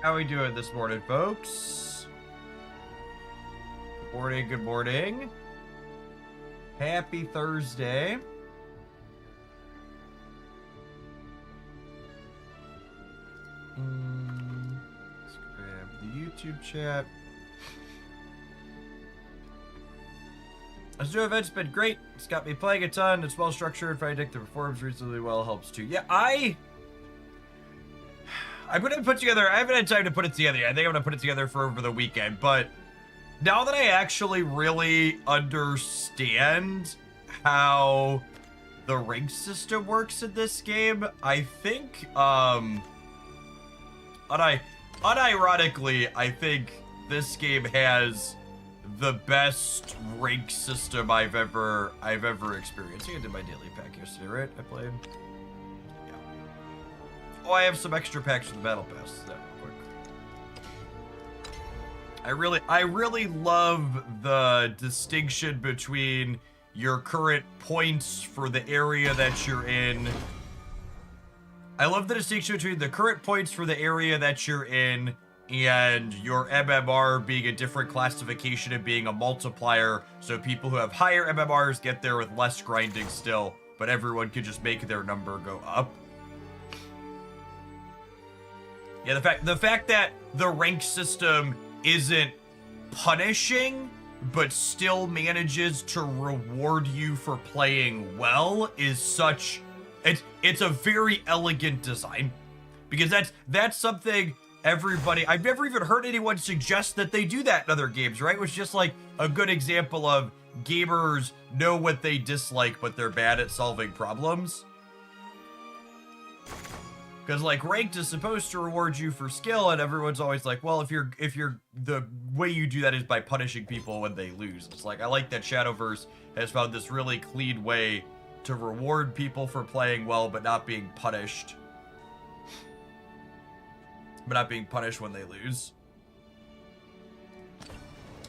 How we doing this morning, folks? Good morning, good morning. Happy Thursday. Let's grab the YouTube chat. This new event's been great. It's got me playing a ton. It's well structured. Finding the performance reasonably well helps too. Yeah, I'm gonna put together. I haven't had time to put it together yet. I think I'm gonna put it together for over the weekend. But now that I actually really understand how the rank system works in this game, I think, unironically, I think this game has the best rank system I've ever experienced. I think I did my daily pack yesterday, right? I played. Yeah. Oh, I have some extra packs for the battle pass. That real quick. I really love the distinction between your current points for the area that you're in. I love the distinction between the current points for the area that you're in and your MMR being a different classification and being a multiplier, so people who have higher MMRs get there with less grinding still, but everyone can just make their number go up. Yeah, the fact that the rank system isn't punishing, but still manages to reward you for playing well is such... It's a very elegant design, because that's something everybody... I've never even heard anyone suggest that they do that in other games, right? Which is just like a good example of gamers know what they dislike, but they're bad at solving problems. Because like ranked is supposed to reward you for skill, and everyone's always like, well, if you're the way you do that is by punishing people when they lose. It's like, I like that Shadowverse has found this really clean way to reward people for playing well, but not being punished. But not being punished when they lose.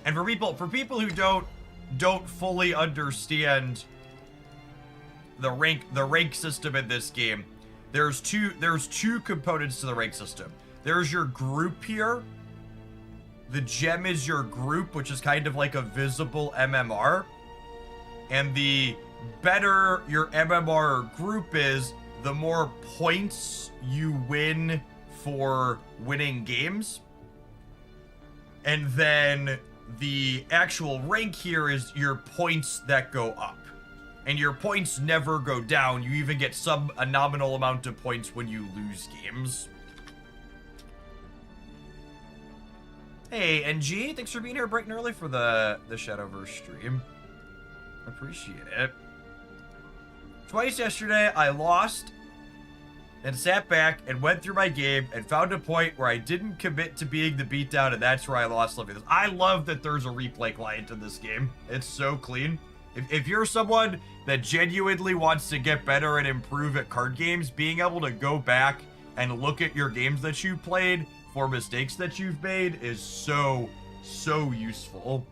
And for people who don't fully understand the rank system in this game, there's two components to the rank system. There's your group here. The gem is your group, which is kind of like a visible MMR. And the better your MMR group is, the more points you win for winning games. And then the actual rank here is your points that go up. And your points never go down. You even get a nominal amount of points when you lose games. Hey, NG, thanks for being here bright and early for the Shadowverse stream. Appreciate it. Twice yesterday, I lost and sat back and went through my game and found a point where I didn't commit to being the beatdown, and that's where I lost living. I love that there's a replay client in this game. It's so clean. If you're someone that genuinely wants to get better and improve at card games, being able to go back and look at your games that you played for mistakes that you've made is so useful.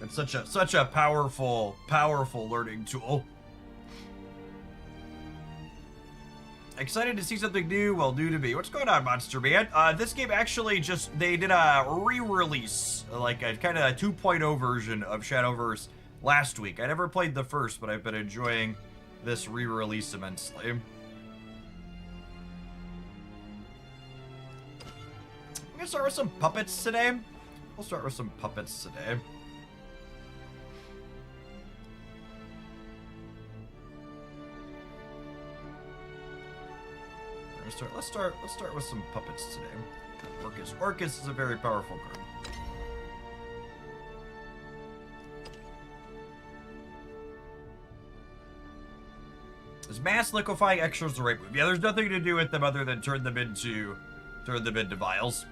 It's such a powerful learning tool. Excited to see something new? Well, new to me. What's going on, Monster Man? This game actually they did a re-release, like a kind of a 2.0 version of Shadowverse last week. I never played the first, but I've been enjoying this re-release immensely. I'm gonna start with some puppets today. We'll start with some puppets today. Let's start with some puppets today. Orcus is a very powerful card. Is mass liquefying extras the right move? Yeah, there's nothing to do with them other than turn them into vials.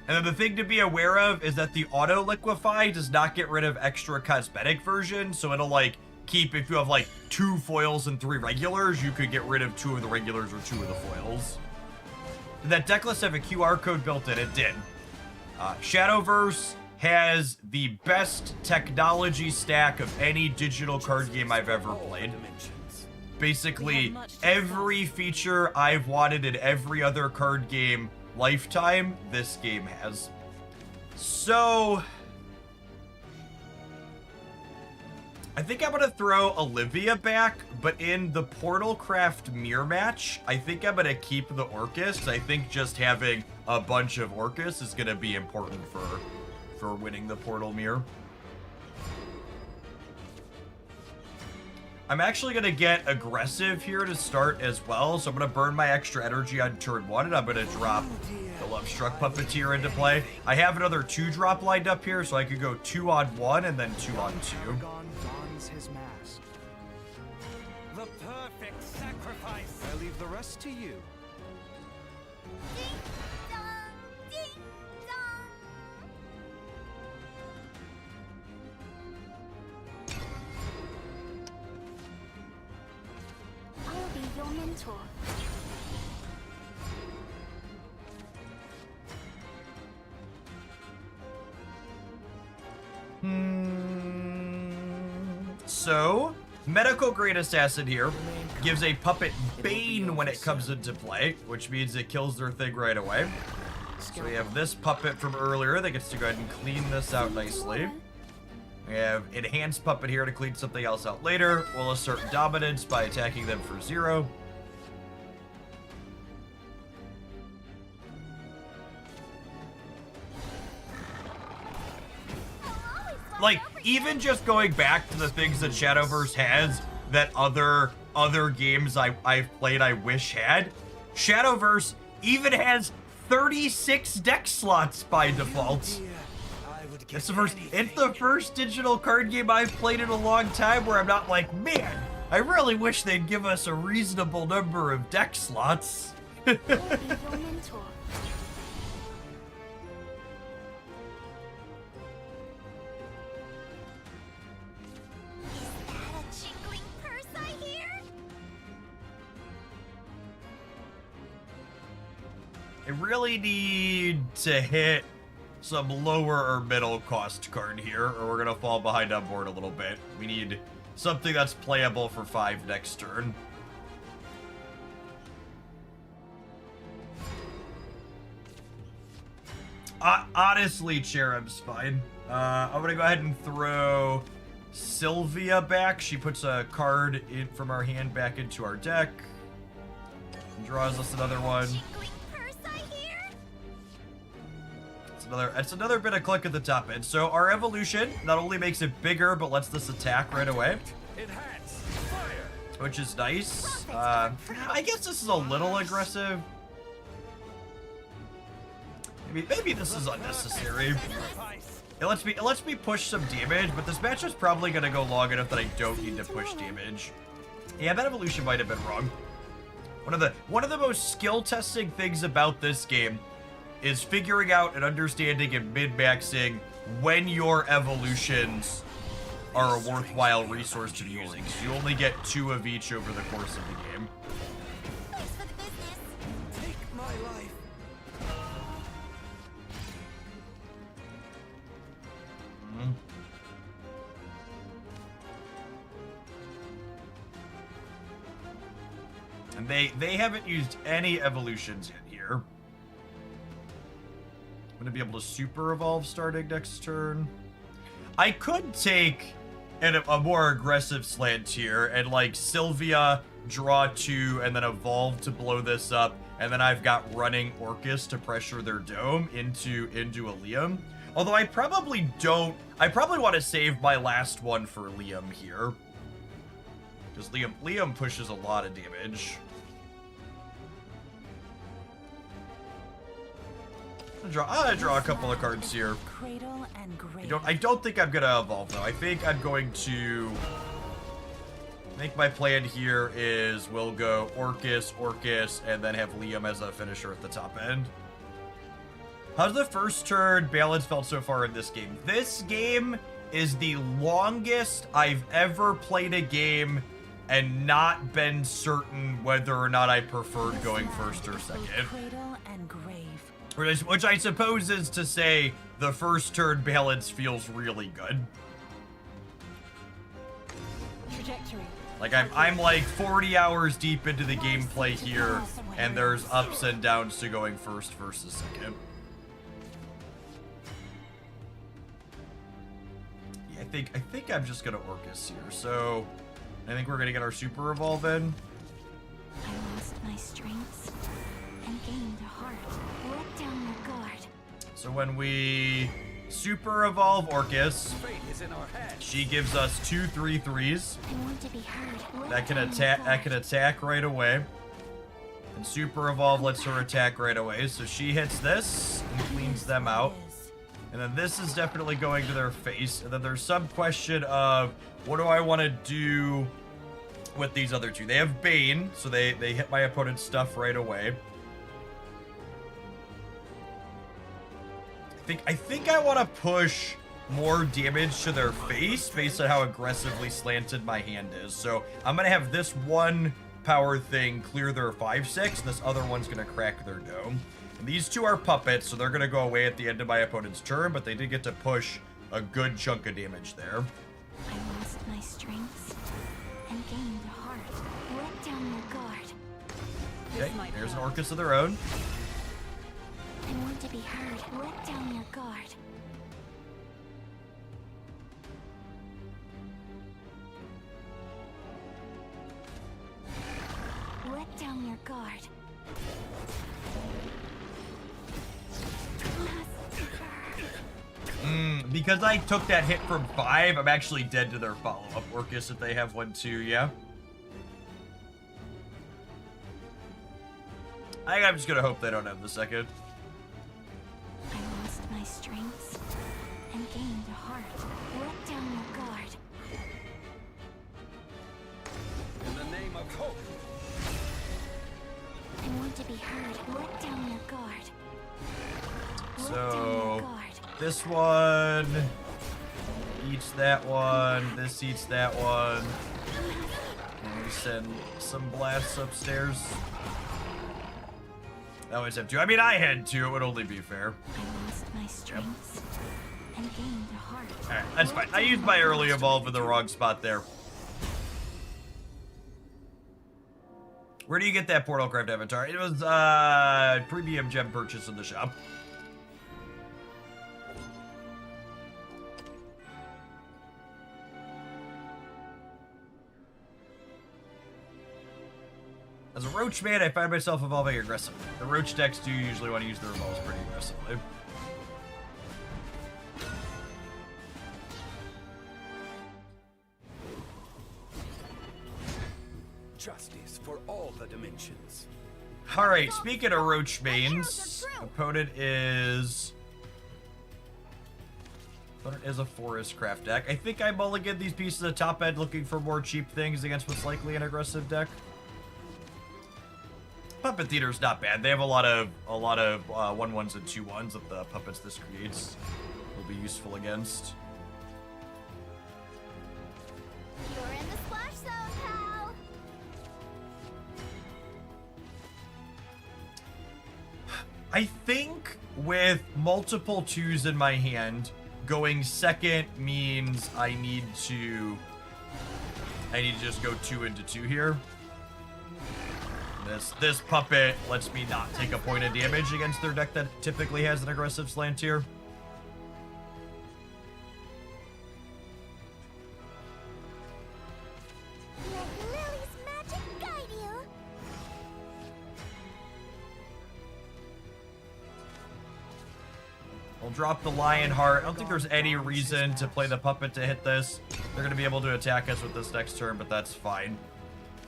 And then the thing to be aware of is that the auto liquefy does not get rid of extra cosmetic version, so it'll like keep, if you have like 2 foils and 3 regulars, you could get rid of 2 of the regulars or 2 of the foils. Did that deck list have a QR code built in? It did. Shadowverse has the best technology stack of any digital card game I've ever played. Basically, every feature I've wanted in every other card game lifetime, this game has. So, I think I'm gonna throw Olivia back, but in the Portalcraft mirror match, I think I'm gonna keep the Orcus. I think just having a bunch of Orcus is gonna be important for winning the Portal mirror. I'm actually gonna get aggressive here to start as well, so I'm gonna burn my extra energy on turn 1, and I'm gonna drop the Lovestruck Puppeteer into play. I have another 2-drop lined up here, so I could go 2 on 1 and then 2 on 2. His mask. The perfect sacrifice. I leave the rest to you. Ding dong, ding dong. I'll be your mentor. So, medical grade assassin here gives a puppet bane when it comes into play, which means it kills their thing right away. So we have this puppet from earlier that gets to go ahead and clean this out nicely. We have enhanced puppet here to clean something else out later. We'll assert dominance by attacking them for 0. Like, even just going back to the things that Shadowverse has that other games I've played I wish had, Shadowverse even has 36 deck slots by default. It's the first digital card game I've played in a long time where I'm not like, man, I really wish they'd give us a reasonable number of deck slots. I really need to hit some lower or middle cost card here, or we're gonna fall behind on board a little bit. We need something that's playable for 5 next turn. Honestly, Cherub's fine. I'm gonna go ahead and throw Sylvia back. She puts a card in from our hand back into our deck. And draws us another one. It's another bit of click at the top end. So our evolution not only makes it bigger, but lets this attack right away, which is nice. I guess this is a little aggressive. Maybe this is unnecessary. It lets me push some damage, but this match is probably gonna go long enough that I don't need to push damage. Yeah, that evolution might have been wrong. One of the most skill testing things about this game is figuring out and understanding and min-maxing when your evolutions are a worthwhile resource to be using. So you only get 2 of each over the course of the game. Take my life. And they haven't used any evolutions yet here. I'm gonna be able to super evolve starting next turn. I could take a more aggressive slant here and like Sylvia draw 2 and then evolve to blow this up, and then I've got running Orcus to pressure their dome into a Liam. Although I probably want to save my last one for Liam here, because Liam pushes a lot of damage. I'll draw a couple of cards here. I don't think I'm gonna evolve though. I think I'm going to think my plan here is we'll go Orcus, and then have Liam as a finisher at the top end. How's the first turn balance felt so far in this game? This game is the longest I've ever played a game and not been certain whether or not I preferred going first or second. Which I suppose is to say the first turn balance feels really good. Trajectory. Like I'm like 40 hours deep into the gameplay here, and there's ups and downs to going first versus second. Yeah, I think I'm just gonna Orcus here. So I think we're gonna get our super evolve in. I lost my strengths and gained a heart. Let down your guard. So when we super evolve Orcus, Fate is in our hands. she gives us 2 3/3s. I want to be heard. Let That can down your attack. That guard. can attack right away. And super evolve lets her attack right away. So she hits this and cleans them out. And then this is definitely going to their face. And then there's some question of what do I want to do with these other two? They have Bane, so they hit my opponent's stuff right away. I think I want to push more damage to their face based on how aggressively slanted my hand is. So I'm gonna have this one power thing clear their 5/6. This other one's gonna crack their dome. And these two are puppets, so they're gonna go away at the end of my opponent's turn, but they did get to push a good chunk of damage there. I lost my strengths and gained a heart. Let down your guard. Okay, there's an Orcus of their own. I want to be heard. Let down your guard. Let down your guard. Because I took that hit from 5, I'm actually dead to their follow-up Orcus if they have one too, yeah? I think I'm just gonna hope they don't have the second. I lost my strengths and gained a heart. Let down your guard. In the name of hope. I want to be heard. Let down your guard. Let down So your guard. this one eats that one, this eats that one. And we send some blasts upstairs. I always have 2. I mean, I had 2, it would only be fair. I lost my strengths and gained a heart. Alright, that's fine. I used my early evolve in the wrong spot there. Where do you get that Portal Craft avatar? It was premium gem purchase in the shop. As a Roach man, I find myself evolving aggressively. The Roach decks do usually want to use their evolves pretty aggressively. Justice for all the dimensions. Alright, speaking of Roach mains, opponent is a Forest Craft deck. I think I mulligan these pieces of top end looking for more cheap things against what's likely an aggressive deck. Puppet Theater's not bad. They have a lot of 1/1s and 2/1s that the puppets this creates will be useful against. You're in the splash zone, pal. I think with multiple 2s in my hand, going second means I need to just go 2 into 2 here. This puppet lets me not take a point of damage against their deck that typically has an aggressive slant here. Let Lily's magic guide you. We'll drop the Lion Heart. I don't think there's any reason to play the puppet to hit this. They're going to be able to attack us with this next turn, but that's fine.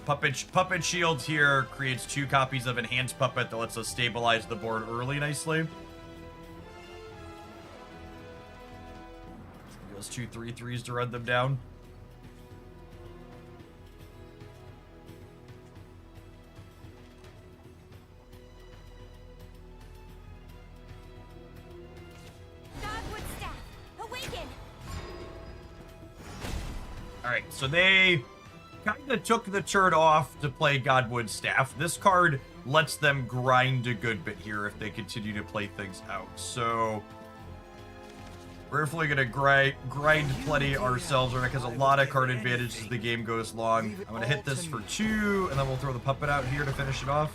Puppet Shield here creates 2 copies of Enhanced Puppet that lets us stabilize the board early nicely. Those 2 3/3s to run them down. Godwood staff, awaken. Alright, so they kind of took the turn off to play Godwood Staff. This card lets them grind a good bit here if they continue to play things out. So we're definitely gonna grind plenty ourselves, right? Because a lot of card advantage as the game goes long. I'm gonna hit this for 2, and then we'll throw the puppet out here to finish it off.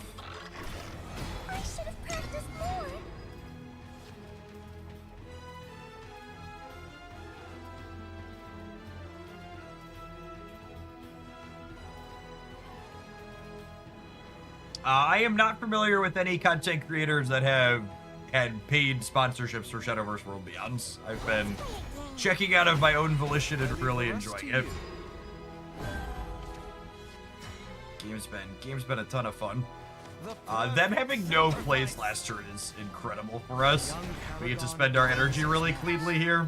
I should have practiced more. I am not familiar with any content creators that have had paid sponsorships for Shadowverse World Beyonds. I've been checking out of my own volition and really enjoying it. Game's been a ton of fun. Them having no plays last turn is incredible for us. We get to spend our energy really cleanly here.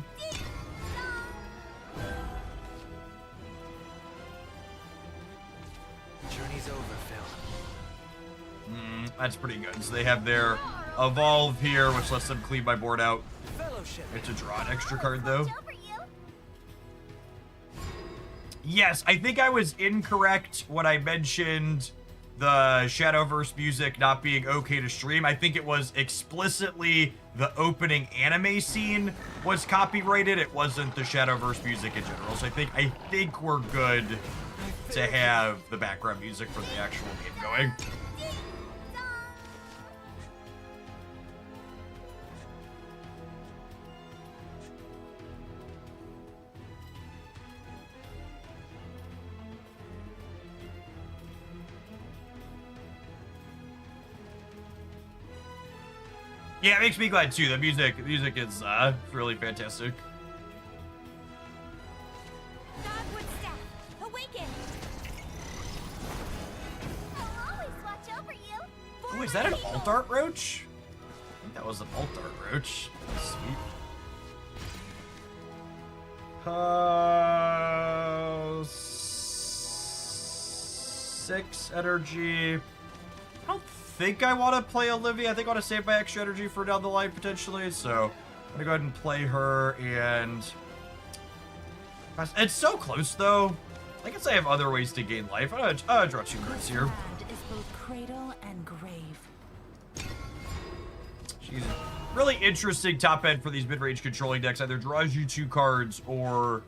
Journey's over, Phil. That's pretty good. So they have their evolve here, which lets them clean my board out. Fellowship. Get to draw an extra card though. Watch over you. Yes, I think I was incorrect when I mentioned the Shadowverse music not being okay to stream. I think it was explicitly the opening anime scene was copyrighted. It wasn't the Shadowverse music in general. So I think we're good to have the background music for the actual game going. Yeah, it makes me glad too. The music is really fantastic. Dogwood staff, awaken. I'll always watch over you. Oh, is that an alt art roach? I think that was an alt art roach. Sweet. 6 energy. I don't think I want to play Olivia. I think I want to save my extra energy for down the line potentially. So I'm gonna go ahead and play her. And it's so close though. I guess I have other ways to gain life. I'll draw 2 cards here. Land is both cradle and grave. She's really interesting top end for these mid-range controlling decks. Either draws you 2 cards or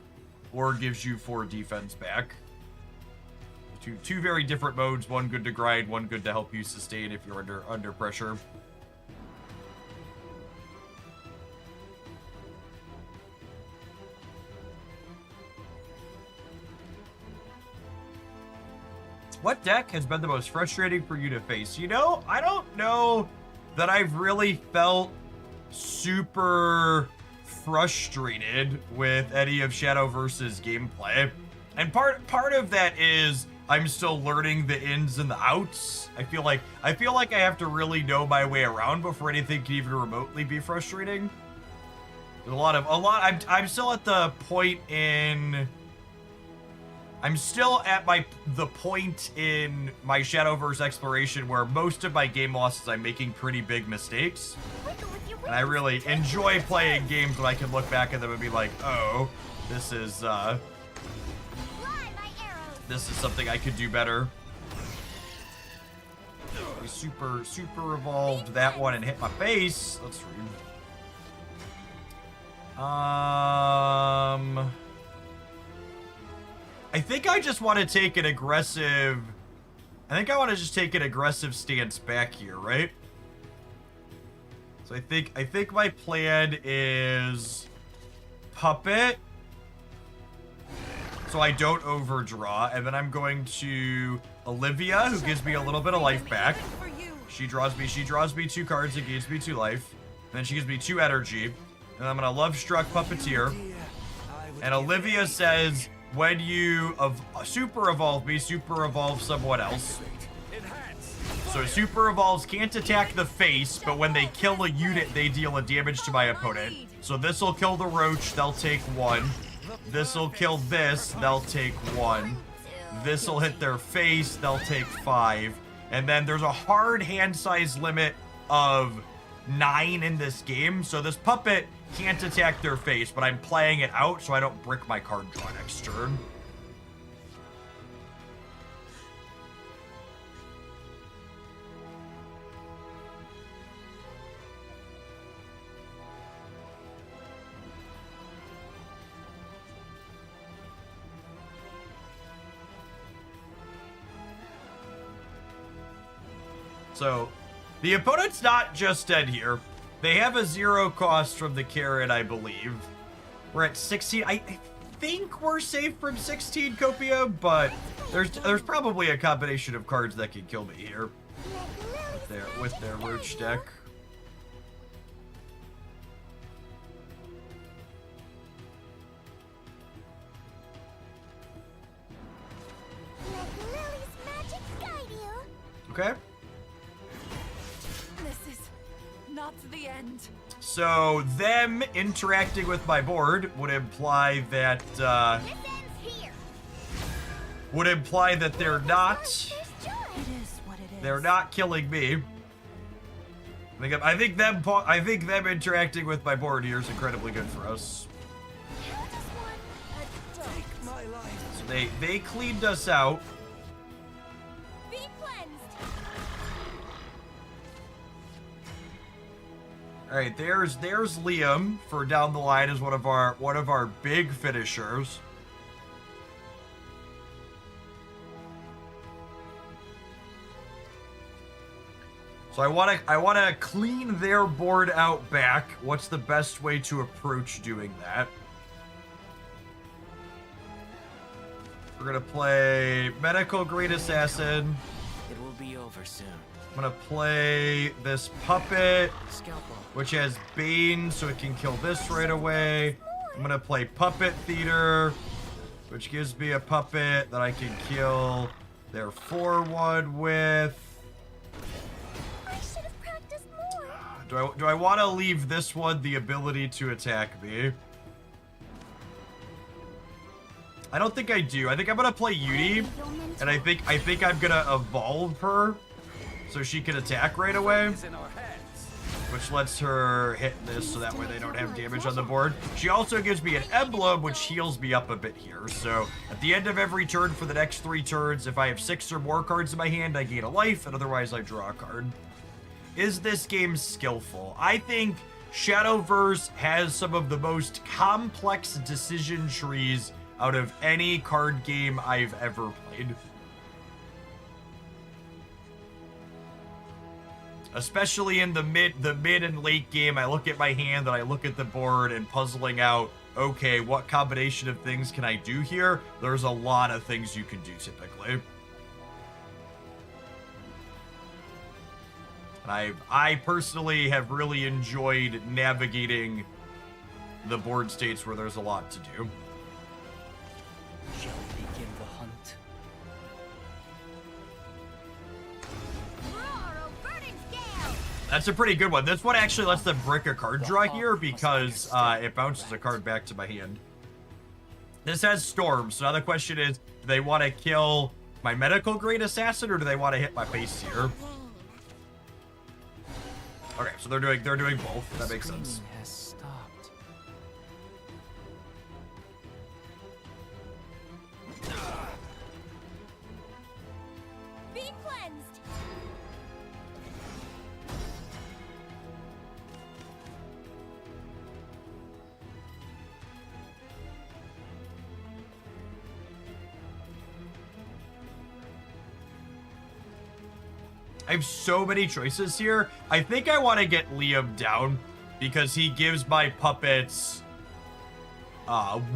gives you 4 defense back. Two very different modes. One good to grind, one good to help you sustain if you're under pressure. What deck has been the most frustrating for you to face? You know, I don't know that I've really felt super frustrated with any of Shadowverse's gameplay. And part of that is I'm still learning the ins and the outs. I feel like I have to really know my way around before anything can even remotely be frustrating. There's I'm still at the point in I'm still at the point in my Shadowverse exploration where most of my game losses I'm making pretty big mistakes. And I really enjoy playing games when I can look back at them and be like, oh, this is something I could do better. We super evolved that one and hit my face. That's rude. I think I just want to take an aggressive... I think I want to just take an aggressive stance back here, right? So I think my plan is puppet, so I don't overdraw, and then I'm going to Olivia, who gives me a little bit of life back. She draws me 2 cards and gains me 2 life. And then she gives me 2 energy. And I'm gonna Love Struck Puppeteer. And Olivia says, when you super evolve me, super evolve someone else. So super evolves can't attack the face, but when they kill a unit, they deal a damage to my opponent. So this will kill the roach, they'll take 1. This will kill this, they'll take 1. This will hit their face, they'll take 5. And then there's a hard hand size limit of 9 in this game. So this puppet can't attack their face, but I'm playing it out so I don't brick my card draw next turn. So, the opponent's not just dead here. They have a 0 cost from the carrot, I believe. We're at 16. I think we're safe from 16 Copia, but there's probably a combination of cards that can kill me here. With their Roach deck. Okay. This is not the end. So them interacting with my board would imply that they're not killing me. I think them interacting with my board here is incredibly good for us. So they cleaned us out. All right, there's Liam for down the line as one of our big finishers. So I want to clean their board out back. What's the best way to approach doing that? We're gonna play Medical Grade Assassin. It will be over soon. I'm gonna play this puppet, Scalpel. which has Bane, so it can kill this right away. I'm gonna play Puppet Theater, which gives me a puppet that I can kill their 4/1 with. I should have practiced more. Do I want to leave this one the ability to attack me? I don't think I do. I think I'm gonna play Yudi, and I think I'm gonna evolve her so she can attack right away, which lets her hit this so that way they don't have damage on the board. She also gives me an emblem, which heals me up a bit here. So at the end of every turn for the next 3 turns, if I have 6 or more cards in my hand, I gain a life, and otherwise I draw a card. Is this game skillful? I think Shadowverse has some of the most complex decision trees out of any card game I've ever played. Especially in the mid and late game, I look at my hand and I look at the board and puzzling out, okay, what combination of things can I do here? There's a lot of things you can do typically. And I personally have really enjoyed navigating the board states where there's a lot to do. Shall we begin the hunt? That's a pretty good one. This one actually lets them brick a card draw here because it bounces a card back to my hand. This has Storm, so now the question is, do they want to kill my Medical Grade Assassin or do they want to hit my face here? Okay, so they're doing both. That makes sense. Has stopped. Be cleansed. I have so many choices here. I think I want to get Liam down because he gives my puppets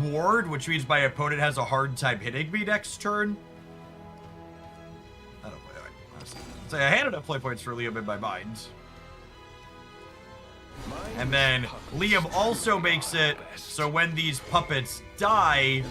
ward, which means my opponent has a hard time hitting me next turn. I don't play that, honestly. So I had enough play points for Liam in my mind. And then Liam also makes it so when these puppets die,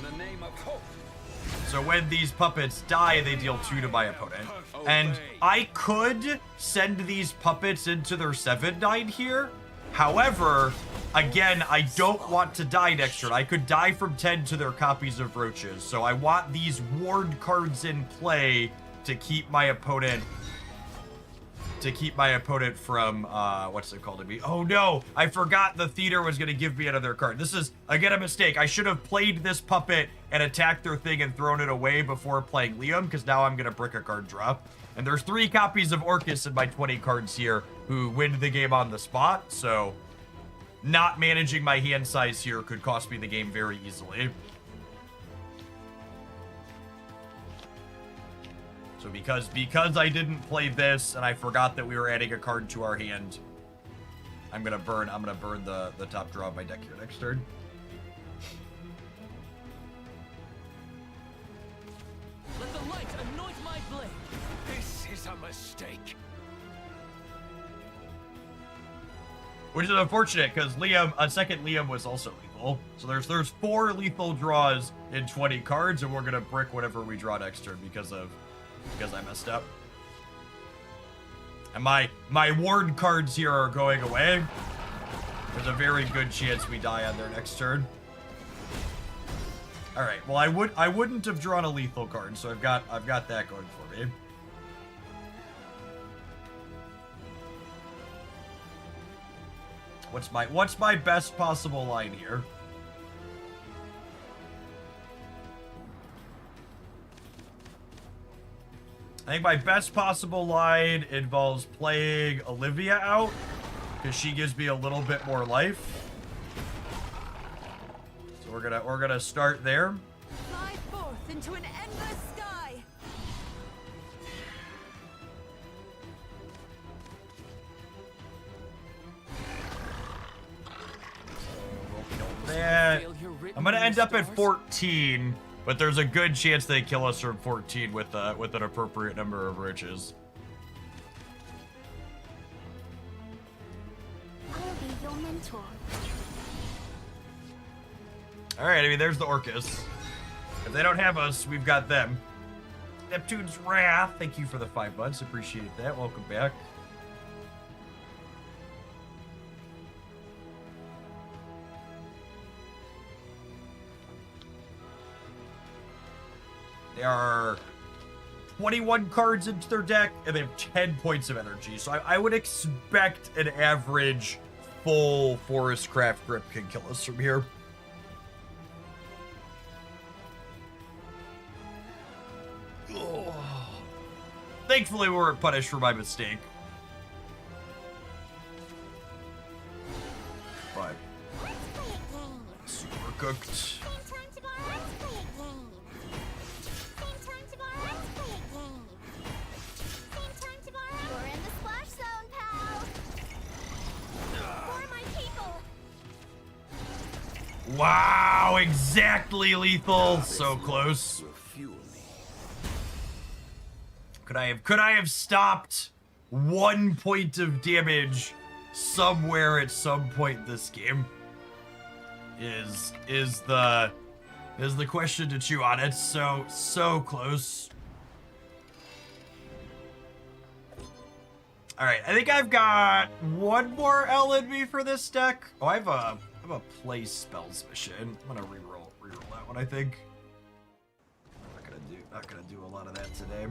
they deal 2 to my opponent. And I could send these puppets into their 7/9 here. However, again, I don't want to die next turn. I could die from 10 to their copies of Roaches. So I want these ward cards in play to keep my opponent from what's it called to be? Oh no, I forgot the theater was gonna give me another card. This is again a mistake. I should have played this puppet and attacked their thing and thrown it away before playing Liam, because now I'm gonna brick a card drop. And there's 3 copies of Orcus in my 20 cards here who win the game on the spot, so not managing my hand size here could cost me the game very easily. So because I didn't play this and I forgot that we were adding a card to our hand, I'm gonna burn the top draw of my deck here next turn. Let the light anoint my blade. This is a mistake. Which is unfortunate because a second Liam was also lethal. So there's 4 lethal draws in 20 cards, and we're gonna brick whatever we draw next turn because I messed up. And my ward cards here are going away. There's a very good chance we die on their next turn. All right. Well, I wouldn't have drawn a lethal card, so I've got that going for me. What's my best possible line here? I think my best possible line involves playing Olivia out, because she gives me a little bit more life. So we're gonna start there. Fly forth into an endless sky. That. I'm gonna end up at 14, but there's a good chance they kill us from 14 with an appropriate number of riches. I'll be your mentor. All right, I mean, there's the Orcus. If they don't have us, we've got them. Neptune's Wrath. Thank you for the 5 months. Appreciate that. Welcome back. There are 21 cards into their deck, and they have 10 points of energy. So I would expect an average full Forestcraft grip can kill us from here. Ugh. Thankfully, we weren't punished for my mistake. But super cooked. Wow, exactly lethal. So close. Could I have stopped 1 point of damage somewhere at some point this game? Is the question to chew on. It's so close. All right, I think I've got one more L in me for this deck. Oh, I have a play spells mission. I'm gonna reroll that one, I think. Not gonna do a lot of that today.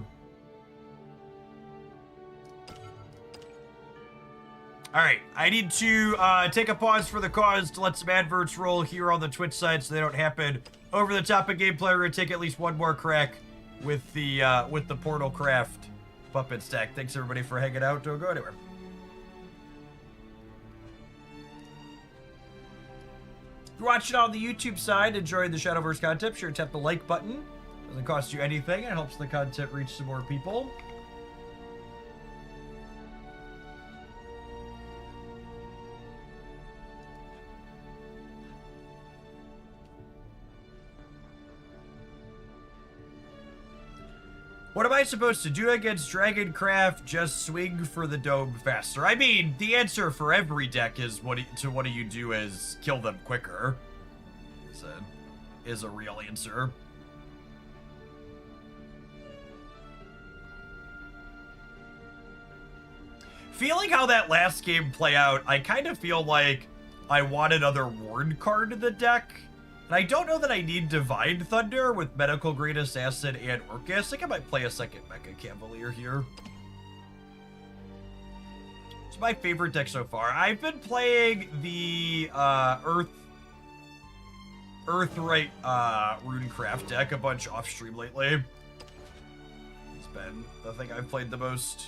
All right, I need to take a pause for the cause to let some adverts roll here on the Twitch side so they don't happen over the top of gameplay. We're gonna take at least one more crack with the Portal Craft puppet stack. Thanks everybody for hanging out. Don't go anywhere. If you're watching on the YouTube side, enjoying the Shadowverse content, be sure to tap the like button. Doesn't cost you anything, and it helps the content reach some more people. What am I supposed to do against Dragoncraft? Just swing for the dome faster. I mean, the answer for every deck is what do you do is kill them quicker. Is a real answer. Feeling how that last game play out, I kind of feel like I want another Ward card in the deck. And I don't know that I need Divine Thunder with Medical Grade Assassin and Orcus. I think I might play a second Mecha Cavalier here. It's my favorite deck so far. I've been playing the Earthright Runecraft deck a bunch off stream lately. It's been the thing I've played the most.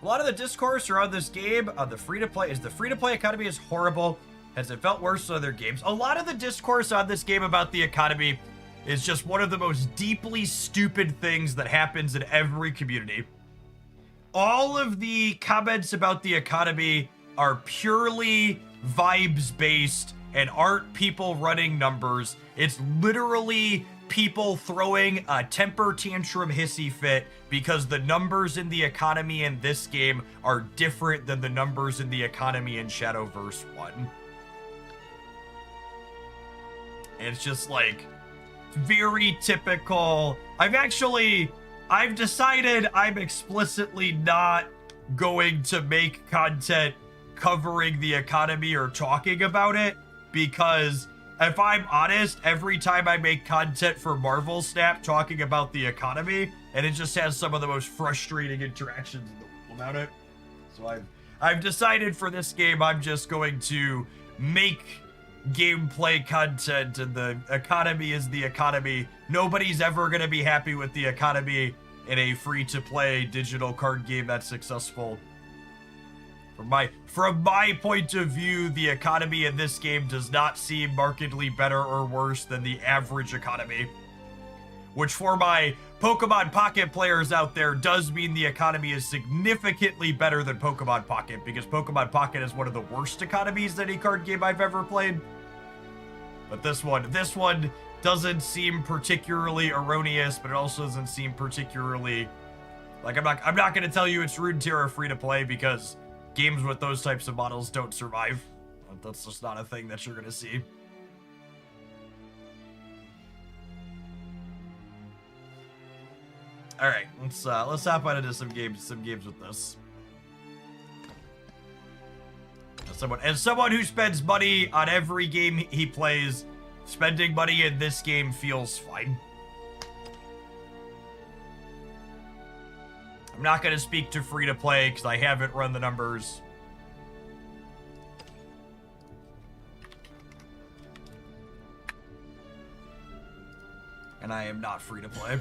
A lot of the discourse around this game on the free-to-play economy is horrible. Has it felt worse than other games? A lot of the discourse on this game about the economy is just one of the most deeply stupid things that happens in every community. All of the comments about the economy are purely vibes-based and aren't people running numbers. It's literally people throwing a temper tantrum hissy fit because the numbers in the economy in this game are different than the numbers in the economy in Shadowverse 1. And it's just like very typical. I've decided I'm explicitly not going to make content covering the economy or talking about it, because if I'm honest, every time I make content for Marvel Snap talking about the economy, and it just has some of the most frustrating interactions in the world about it. So I've decided for this game I'm just going to make gameplay content, and the economy is the economy. Nobody's ever going to be happy with the economy in a free-to-play digital card game that's successful. From my point of view, the economy in this game does not seem markedly better or worse than the average economy. Which, for my Pokemon Pocket players out there, does mean the economy is significantly better than Pokemon Pocket, because Pokemon Pocket is one of the worst economies in any card game I've ever played. But this one doesn't seem particularly erroneous, but it also doesn't seem particularly... Like, I'm not going to tell you it's Rune Terra free to play, because games with those types of models don't survive. That's just not a thing that you're going to see. All right, let's hop on into some games with this. As someone who spends money on every game he plays, spending money in this game feels fine. I'm not going to speak to free to play because I haven't run the numbers. And I am not free to play.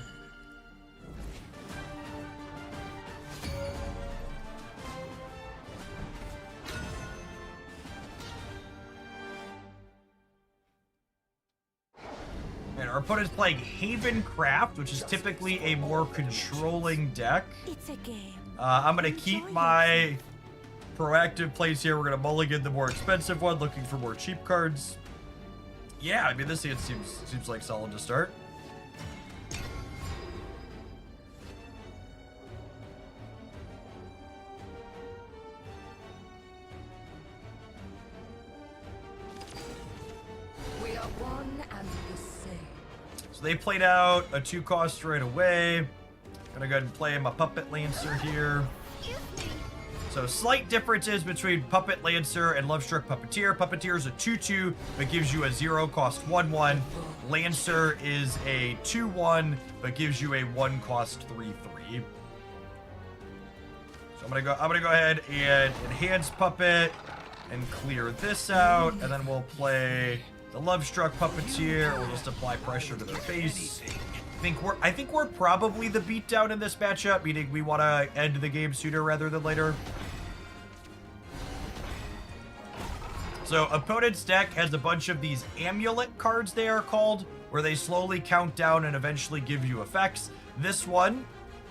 And our opponent's playing Havencraft, which is typically a more controlling deck. It's a game. I'm going to keep my proactive plays here. We're going to mulligan the more expensive one, looking for more cheap cards. Yeah, I mean, this hand seems like solid to start. We are one and the same. So they played out a 2-cost right away. Gonna go ahead and play my Puppet Lancer here. So slight differences between Puppet Lancer and Lovestruck Puppeteer. Puppeteer is a 2/2, but gives you a 0-cost 1/1. Lancer is a 2/1, but gives you a 1-cost 3/3. So I'm gonna go ahead and enhance Puppet and clear this out, and then we'll play the Lovestruck Puppeteer. We'll just apply pressure to their face. I think we're probably the beatdown in this matchup, meaning we want to end the game sooner rather than later. So opponent's deck has a bunch of these amulet cards, they are called, where they slowly count down and eventually give you effects. This one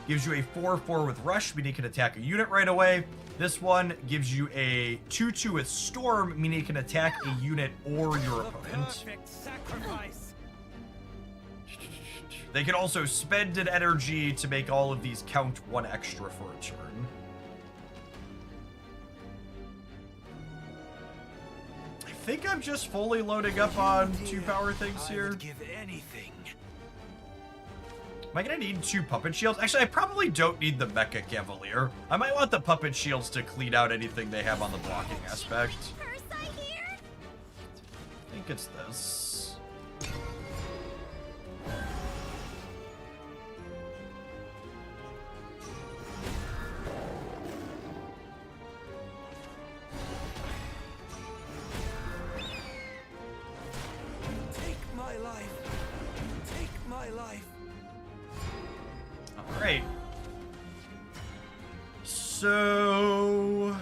gives you a 4/4 with Rush, meaning you can attack a unit right away. This one gives you a 2/2 with Storm, meaning you can attack a unit or your opponent. Perfect sacrifice. They can also spend an energy to make all of these count 1 extra for a turn. I think I'm just fully loading up on 2 power things I here. would give anything. Am I gonna need 2 puppet shields? Actually, I probably don't need the Mecha Cavalier. I might want the puppet shields to clean out anything they have on the blocking aspect. Curse I hear? I think it's this. Take my life. Take my life. All right. So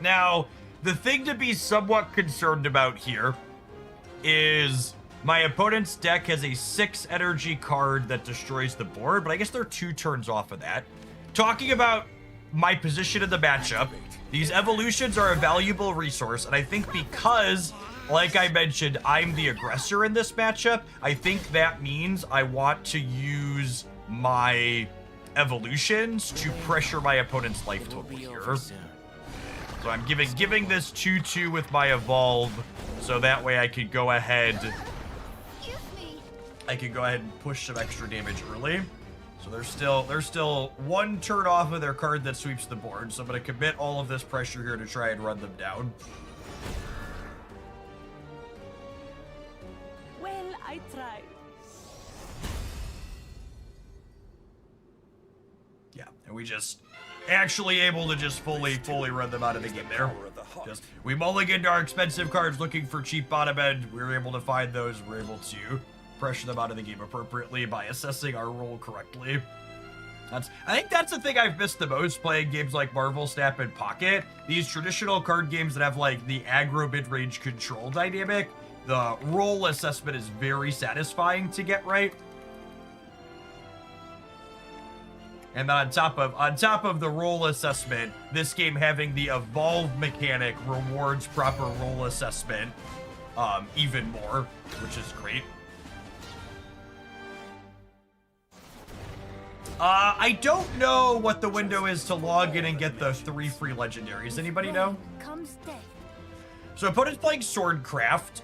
Now, the thing to be somewhat concerned about here is my opponent's deck has a 6 energy card that destroys the board, but I guess they're 2 turns off of that. Talking about my position in the matchup, these evolutions are a valuable resource, and I think because, like I mentioned, I'm the aggressor in this matchup, I think that means I want to use my evolutions to pressure my opponent's life total here. So I'm giving this 2/2 with my evolve, so that way I could go ahead. I can go ahead and push some extra damage early. So they're still 1 turn off of their card that sweeps the board. So I'm gonna commit all of this pressure here to try and run them down. Well, I tried. Yeah, and we just actually able to just fully run them out of the game there. Just we mulliganed our expensive cards looking for cheap bottom end. We were able to find those. We're able to pressure them out of the game appropriately by assessing our role correctly. I think that's the thing I've missed the most playing games like Marvel Snap and Pocket. These traditional card games that have like the aggro mid-range control dynamic, the role assessment is very satisfying to get right. And on top of the role assessment, this game having the evolve mechanic rewards proper role assessment even more, which is great. I don't know what the window is to log in and get the 3 free legendaries. Anybody know? Comes death. So opponent's playing Swordcraft.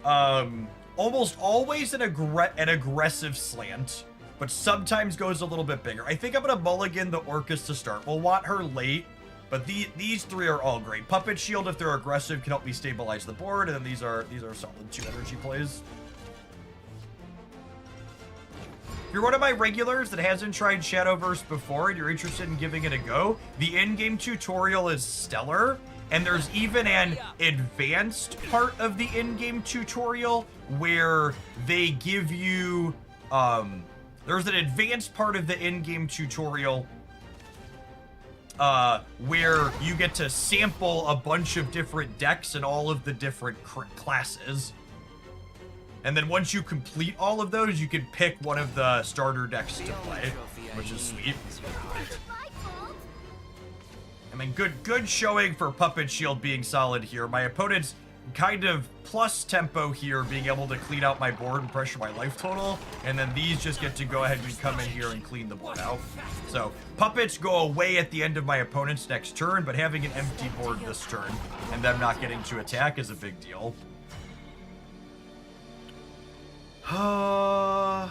Almost always an aggressive slant, but sometimes goes a little bit bigger. I think I'm gonna mulligan the Orcus to start. We'll want her late, but these 3 are all great. Puppet Shield, if they're aggressive, can help me stabilize the board, and then these are solid 2 energy plays. If you're one of my regulars that hasn't tried Shadowverse before and you're interested in giving it a go, the in-game tutorial is stellar, and there's even an advanced part of the in-game tutorial where they give you, there's an advanced part of the in-game tutorial where you get to sample a bunch of different decks and all of the different classes. And then once you complete all of those, you can pick one of the starter decks to play, which is sweet. I mean, good showing for Puppet Shield being solid here. My opponent's kind of plus tempo here, being able to clean out my board and pressure my life total. And then these just get to go ahead and come in here and clean the board out. So puppets go away at the end of my opponent's next turn, but having an empty board this turn and them not getting to attack is a big deal. I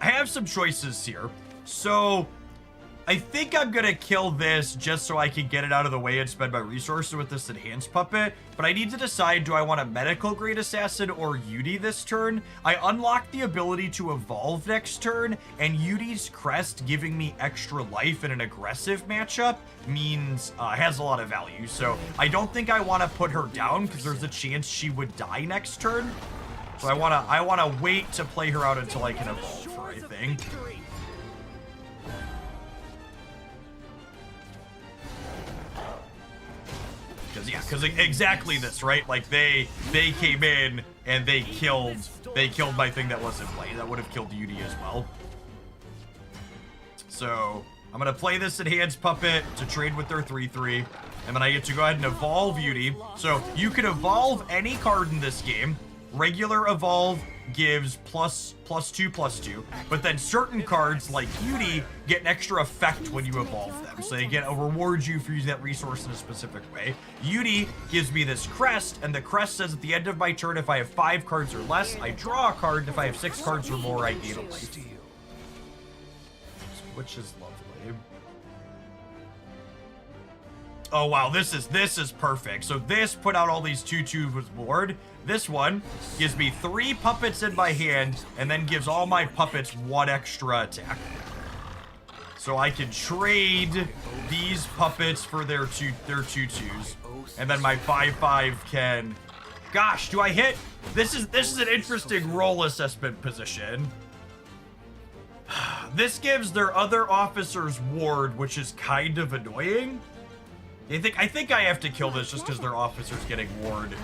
have some choices here. So I think I'm gonna kill this just so I can get it out of the way and spend my resources with this enhanced puppet, but I need to decide, do I want a medical grade assassin or Yudi this turn? I unlock the ability to evolve next turn, and Yudi's crest giving me extra life in an aggressive matchup means has a lot of value. So I don't think I want to put her down because there's a chance she would die next turn. So I wanna wait to play her out until I can evolve her, I think. Because exactly this, right? Like they came in and they killed my thing that wasn't playing. That would have killed Yudi as well. So I'm gonna play this enhanced puppet to trade with their 3/3, and then I get to go ahead and evolve Yudi. So you can evolve any card in this game. Regular evolve gives +2/+2, but then certain cards like Yudi get an extra effect when you evolve them. So they get a reward you for using that resource in a specific way. Yudi gives me this crest, and the crest says at the end of my turn, if I have 5 cards or less, I draw a card, and if I have 6 cards or more, I gain a life. Which is lovely. Oh wow, this is perfect. So this put out all these 2/2 with board. This one gives me 3 puppets in my hand and then gives all my puppets 1 extra attack. So I can trade these puppets for their 2/2s. And then my 5/5 can, gosh, do I hit? This is an interesting role assessment position. This gives their other officers ward, which is kind of annoying. I think I have to kill this just because their officers getting ward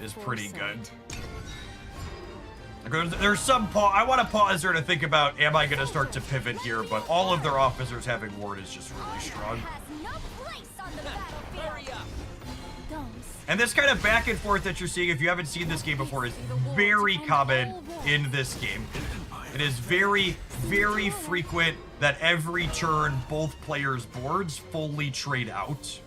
is pretty good. There's some I want to pause there to think about, am I going to start to pivot here? But all of their officers having ward is just really strong. And this kind of back and forth that you're seeing, if you haven't seen this game before, is very common in this game. It is very, very frequent that every turn both players' boards fully trade out.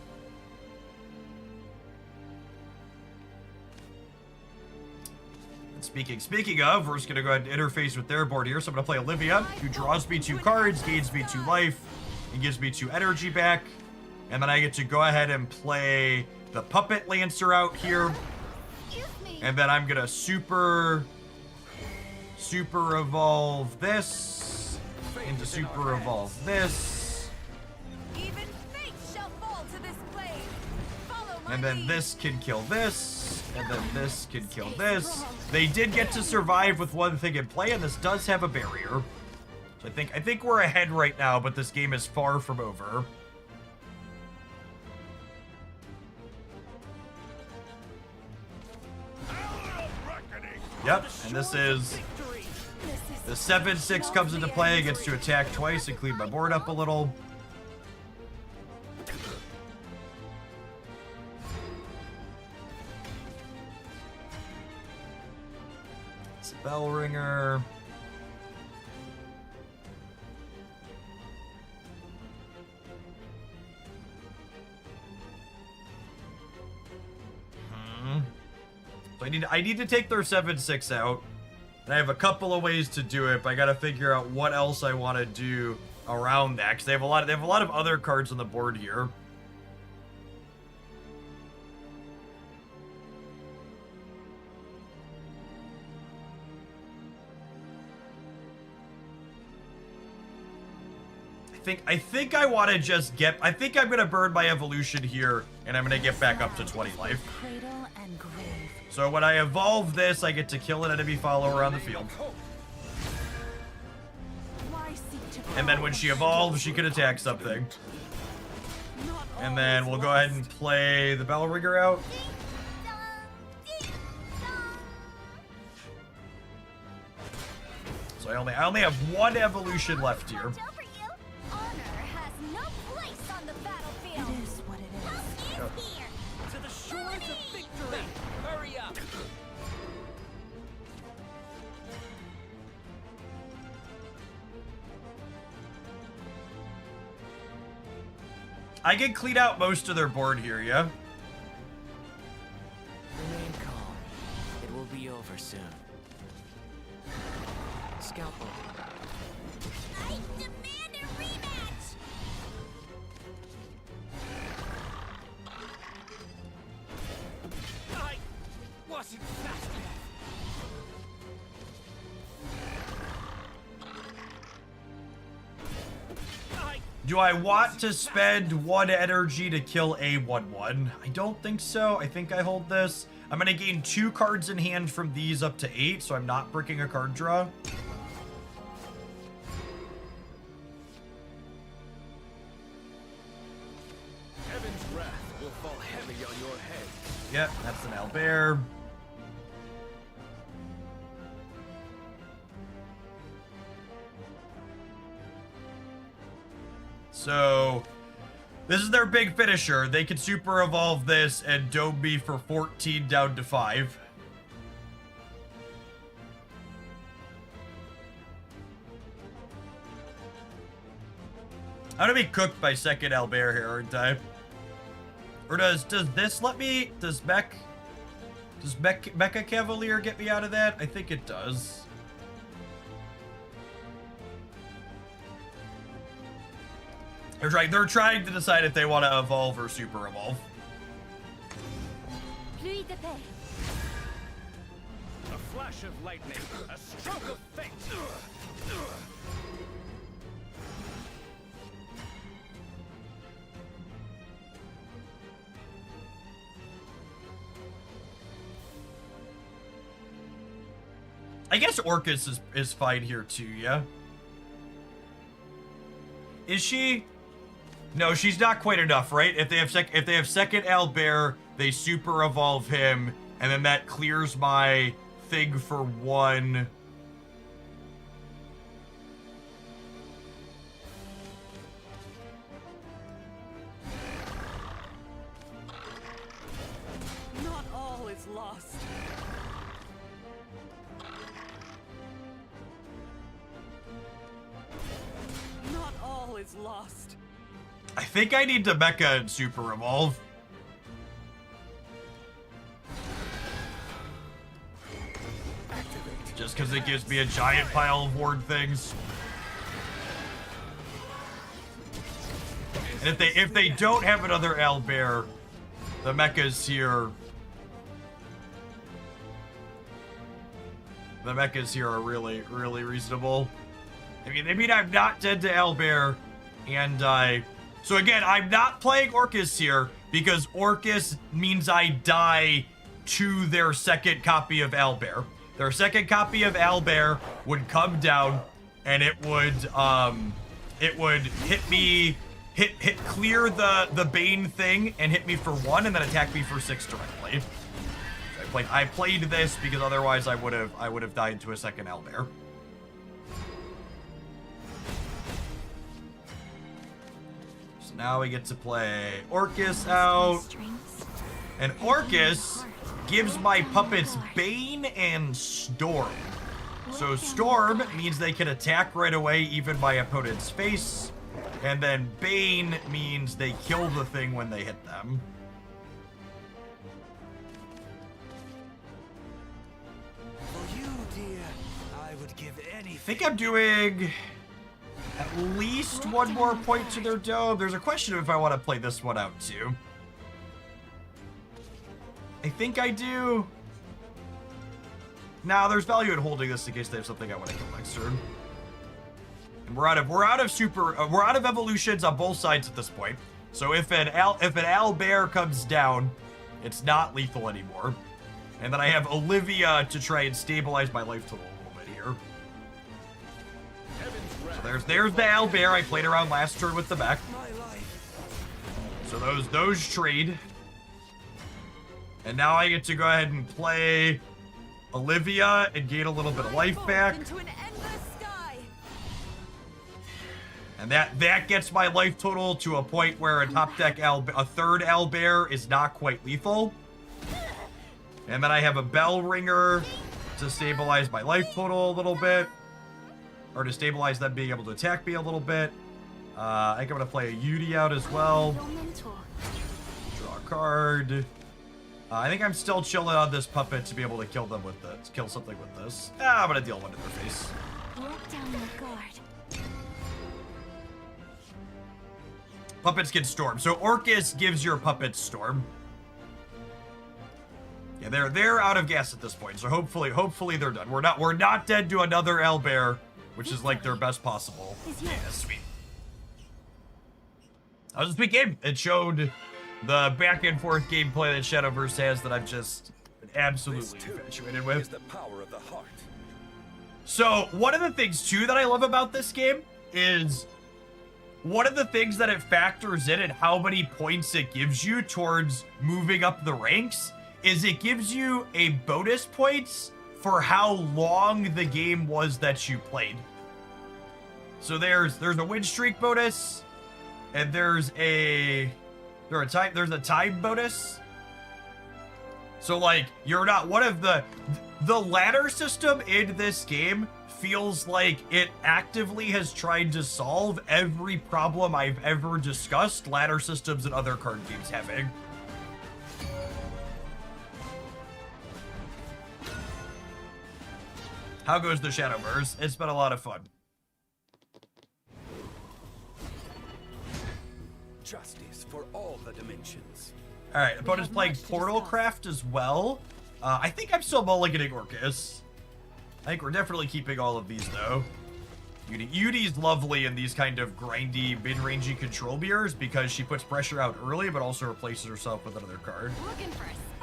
Speaking of, we're just going to go ahead and interface with their board here. So I'm going to play Olivia, who draws me 2 cards, gains me 2 life, and gives me 2 energy back. And then I get to go ahead and play the Puppet Lancer out here. And then I'm going to super evolve this into super evolve this. Even fate shall fall to this blade. Follow my And then lead. this can kill this. And then this can kill this. They did get to survive with one thing in play, and this does have a barrier. So I think we're ahead right now, but this game is far from over. Yep, and this is the 7/6 comes into play, gets to attack twice and clean my board up a little. It's a bell ringer. So I need to take their 7/6 out. And I have a couple of ways to do it, but I gotta figure out what else I want to do around that, because they have a lot of other cards on the board here. I think I want to just get. I think I'm gonna burn my evolution here, and I'm gonna get back up to 20 life. Cradle and grave. So when I evolve this, I get to kill an enemy follower on the field. Why seek to And then when she evolves, she can attack something. And then we'll go ahead and play the Bell Ringer out. So I only have 1 evolution left here. It is what it is. To the shores of victory. Hurry up. I can clean out most of their board here, yeah? Remain calm. It will be over soon. Scalpel. I demand a rematch. I wasn't fast enough. Do I want to spend 1 energy to kill a 1/1? I don't think so. I think I hold this. I'm going to gain 2 cards in hand from these up to 8, so I'm not bricking a card draw. Heaven's wrath will fall heavy on your head. Yep, that's an owlbear. So, this is their big finisher. They can super evolve this and dome me for 14 down to 5. I'm gonna be cooked by second owlbear here, aren't I? Or does this let me? Does Mecha Cavalier get me out of that? I think it does. They're trying to decide if they want to evolve or super evolve. Pluie de paix. A flash of lightning, a stroke of fate. I guess Orcus is fine here too, yeah? Is she? No, she's not quite enough, right? If they have second owlbear, they super evolve him, and then that clears my thing for one. Not all is lost. Not all is lost. I think I need to mecha and super evolve. Just because it gives me a giant pile of ward things. And if they don't have another owlbear, the mechas here. The mechas here are really, really reasonable. I mean I'm not dead to owlbear, and so again, I'm not playing Orcus here because Orcus means I die to their second copy of owlbear. Their second copy of owlbear would come down, and it would hit me, clear the Bane thing and hit me for 1, and then attack me for 6 directly. I played this because otherwise I would have died to a second owlbear. So now we get to play Orcus out, and Orcus gives my puppets Bane and Storm. So Storm means they can attack right away, even my opponent's face, and then Bane means they kill the thing when they hit them. For you, dear, I would give anything. I think I'm doing at least one more point to their dome. There's a question of if I want to play this one out too. I think I do. Now there's value in holding this in case they have something I want to kill next turn. And we're out of evolutions on both sides at this point. So if an owlbear comes down, it's not lethal anymore. And then I have Olivia to try and stabilize my life total a little bit here. So there's the owlbear I played around last turn with the mech. So those trade. And now I get to go ahead and play Olivia and gain a little bit of life back. Into an endless sky. And that gets my life total to a point where a top deck a third owlbear is not quite lethal. And then I have a bell ringer to stabilize my life total a little bit. Or to stabilize them being able to attack me a little bit. I think I'm going to play a Yudi out as well. Draw a card. I think I'm still chilling on this puppet to be able to kill them with this. Kill something with this. I'm going to deal one to their face. Let down your guard. Puppets get Storm. So Orcus gives your puppets Storm. Yeah, they're out of gas at this point. So hopefully they're done. We're not dead to another owlbear, which is like their best possible. Yeah, sweet. That was a sweet game. It showed the back and forth gameplay that Shadowverse has that I've just been absolutely infatuated with. Is the power of the heart. So one of the things too that I love about this game is one of the things that it factors in and how many points it gives you towards moving up the ranks is it gives you a bonus points for how long the game was that you played. So there's a win streak bonus, and there's a time bonus. So like you're not one of the ladder system in this game feels like it actively has tried to solve every problem I've ever discussed ladder systems and other card games having. How goes the Shadowverse? It's been a lot of fun. Justice for all the dimensions. All right, opponent's playing Portalcraft as well. I think I'm still mulliganing Orcus. I think we're definitely keeping all of these though. Yudi's lovely in these kind of grindy, mid-rangey control mirrors because she puts pressure out early, but also replaces herself with another card.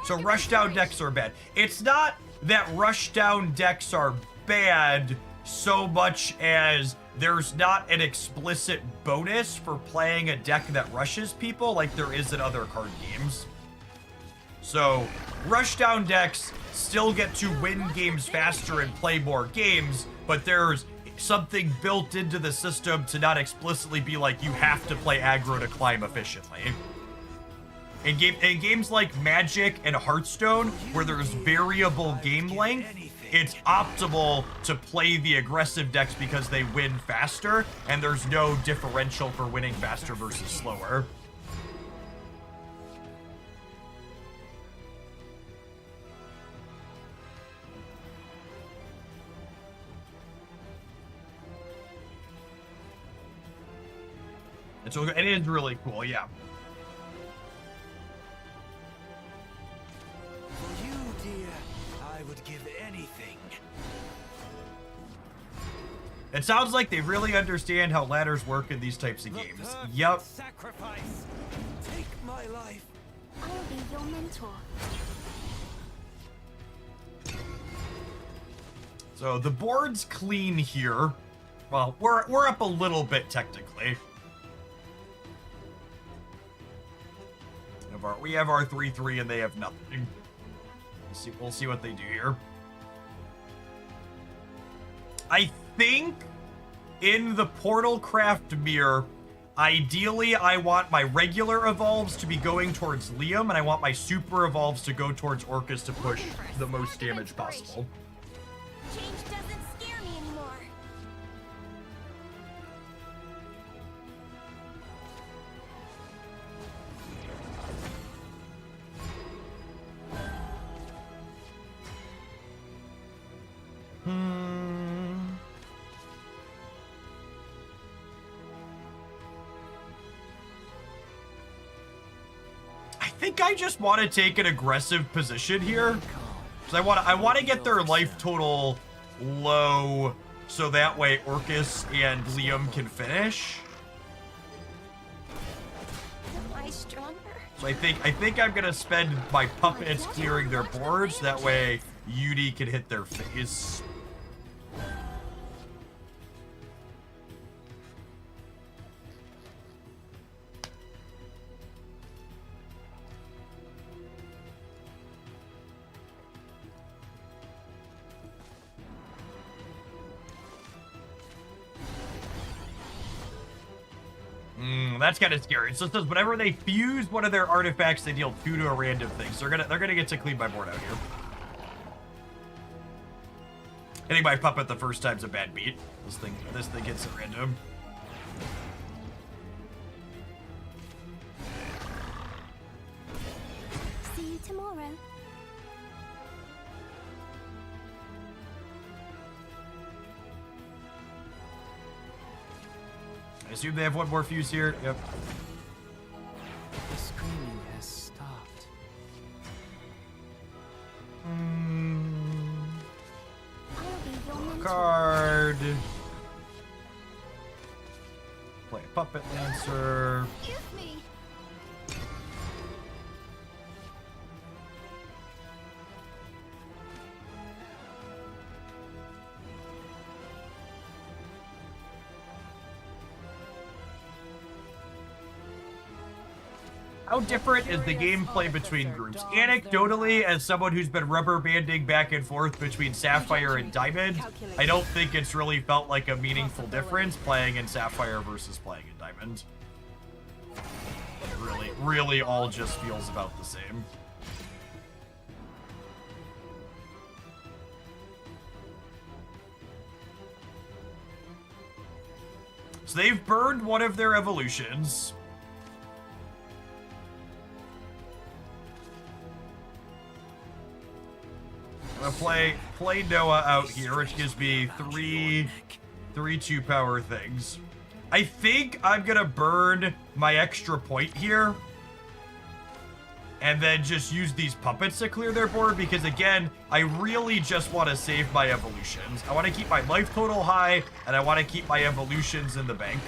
So rushdown decks are bad. It's not that rushdown decks are bad so much as there's not an explicit bonus for playing a deck that rushes people like there is in other card games. So, rushdown decks still get to win games faster and play more games, but there's something built into the system to not explicitly be like you have to play aggro to climb efficiently. In games like Magic and Hearthstone, where there's variable game length, it's optimal to play the aggressive decks because they win faster, and there's no differential for winning faster versus slower. And so it is really cool, yeah. For you, dear, I would give anything. It sounds like they really understand how ladders work in these types of games. Yep. Sacrifice. Take my life. I'll be your mentor. So the board's clean here. Well, we're up a little bit technically. We have our 3/3 and they have nothing. We'll see what they do here. I think in the Portalcraft mirror, ideally I want my regular evolves to be going towards Liam, and I want my super evolves to go towards Orcus to push the most damage possible. Change doesn't scare me anymore. I think I just want to take an aggressive position here. Because I want to get their life total low so that way Orcus and Liam can finish. Am I stronger? So I think I'm gonna spend my puppets clearing their boards. That way Yudi can hit their face. That's kind of scary. So it says whenever they fuse one of their artifacts, they deal 2 to a random thing. So they're gonna get to clean my board out here. Hitting my puppet the first time's a bad beat. This thing hits at random. See you tomorrow. I assume they have one more fuse here. Yep. The screaming has stopped. I'll be your mentor. Card. Play a puppet lancer. Excuse me. How different is the gameplay between groups? Anecdotally, as someone who's been rubber banding back and forth between Sapphire and Diamond, I don't think it's really felt like a meaningful difference playing in Sapphire versus playing in Diamond. It really all just feels about the same. So they've burned one of their evolutions. I'm gonna play Noah out here, which gives me three 2 power things. I think I'm gonna burn my extra point here. And then just use these puppets to clear their board, because again, I really just want to save my evolutions. I want to keep my life total high, and I want to keep my evolutions in the bank.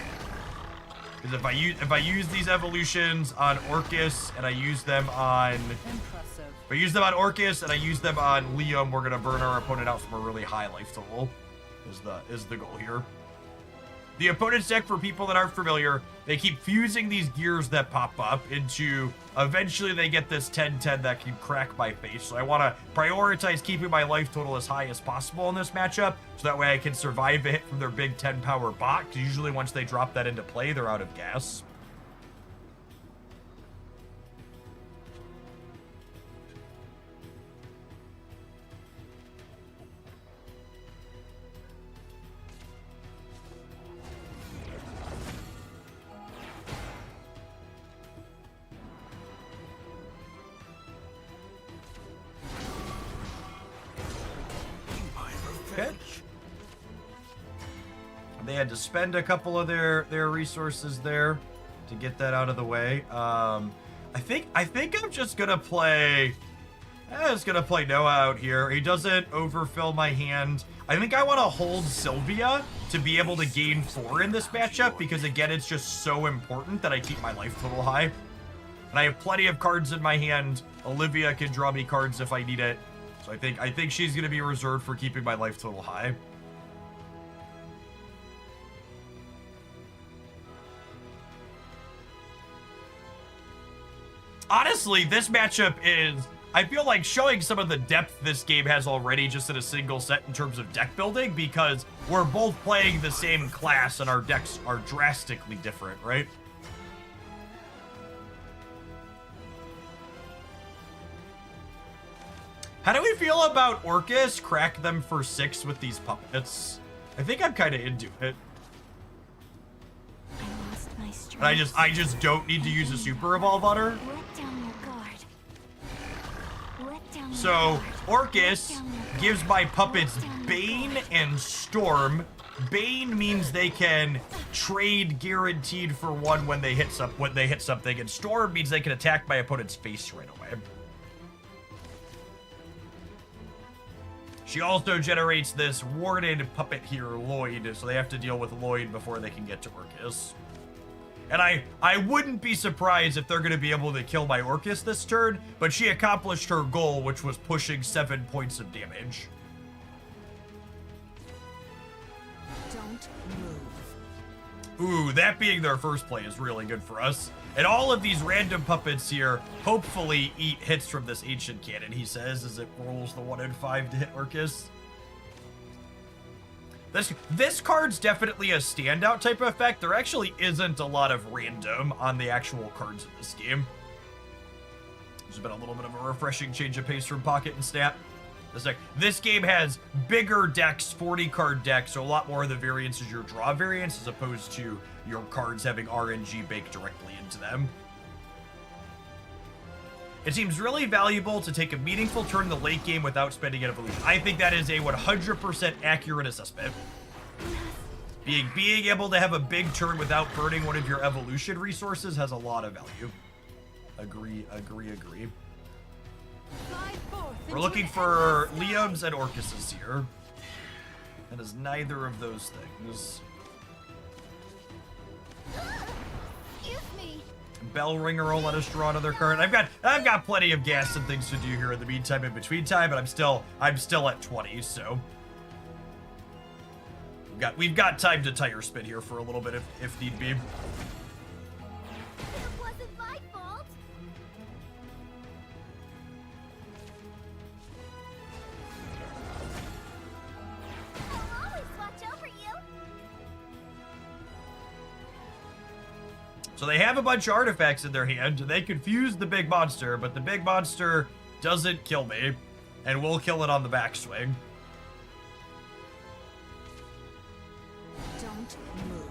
Because if I use these evolutions on Orcus and I use them on If I use them on Orcus and I use them on Liam, we're gonna burn our opponent out from a really high life total. Is the goal here. The opponent's deck, for people that aren't familiar, they keep fusing these gears that pop up into, eventually they get this 10-10 that can crack my face. So I want to prioritize keeping my life total as high as possible in this matchup, so that way I can survive a hit from their big 10 power bot, because usually once they drop that into play, they're out of gas. Okay. They had to spend a couple of their resources there to get that out of the way. I think I'm just gonna play. I'm just gonna play Noah out here. He doesn't overfill my hand. I think I want to hold Sylvia to be able to gain 4 in this matchup, because again, it's just so important that I keep my life total high. And I have plenty of cards in my hand. Olivia can draw me cards if I need it. So I think she's gonna be reserved for keeping my life total high. Honestly, this matchup is, I feel like, showing some of the depth this game has already just in a single set in terms of deck building, because we're both playing the same class and our decks are drastically different, right? How do we feel about Orcus? Crack them for 6 with these puppets. I think I'm kind of into it. I lost my strength. And I just don't need to use a super evolve on her. Let down your guard. Let down your So guard. Orcus Let down your guard. gives my puppets Let down your Bane guard. and Storm. Bane means they can trade guaranteed for 1 when they hit something, and Storm means they can attack my opponent's face right away. She also generates this warded puppet here, Lloyd, so they have to deal with Lloyd before they can get to Orcus. And I wouldn't be surprised if they're going to be able to kill my Orcus this turn, but she accomplished her goal, which was pushing 7 points of damage. Don't move. Ooh, that being their first play is really good for us. And all of these random puppets here hopefully eat hits from this ancient cannon, he says, as it rolls the 1 in 5 to hit Orcus. This card's definitely a standout type of effect. There actually isn't a lot of random on the actual cards in this game. There's been a little bit of a refreshing change of pace from Pocket and Snap. This game has bigger decks, 40-card decks, so a lot more of the variance is your draw variance, as opposed to your cards having RNG baked directly into them. It seems really valuable to take a meaningful turn in the late game without spending an evolution. I think that is a 100% accurate assessment. Being able to have a big turn without burning one of your evolution resources has a lot of value. Agree. Fly forth We're into looking an for endless sky. Liam's and Orcus's here. That is neither of those things. Excuse me. Bell Ringer will let us draw another card. I've got plenty of gas and things to do here in the meantime, in between time, but I'm still at 20, so we've got time to tire spin here for a little bit if need be. It wasn't my fault. I'll always watch over you. So they have a bunch of artifacts in their hand. They confuse the big monster, but the big monster doesn't kill me, and we'll kill it on the backswing. Don't move.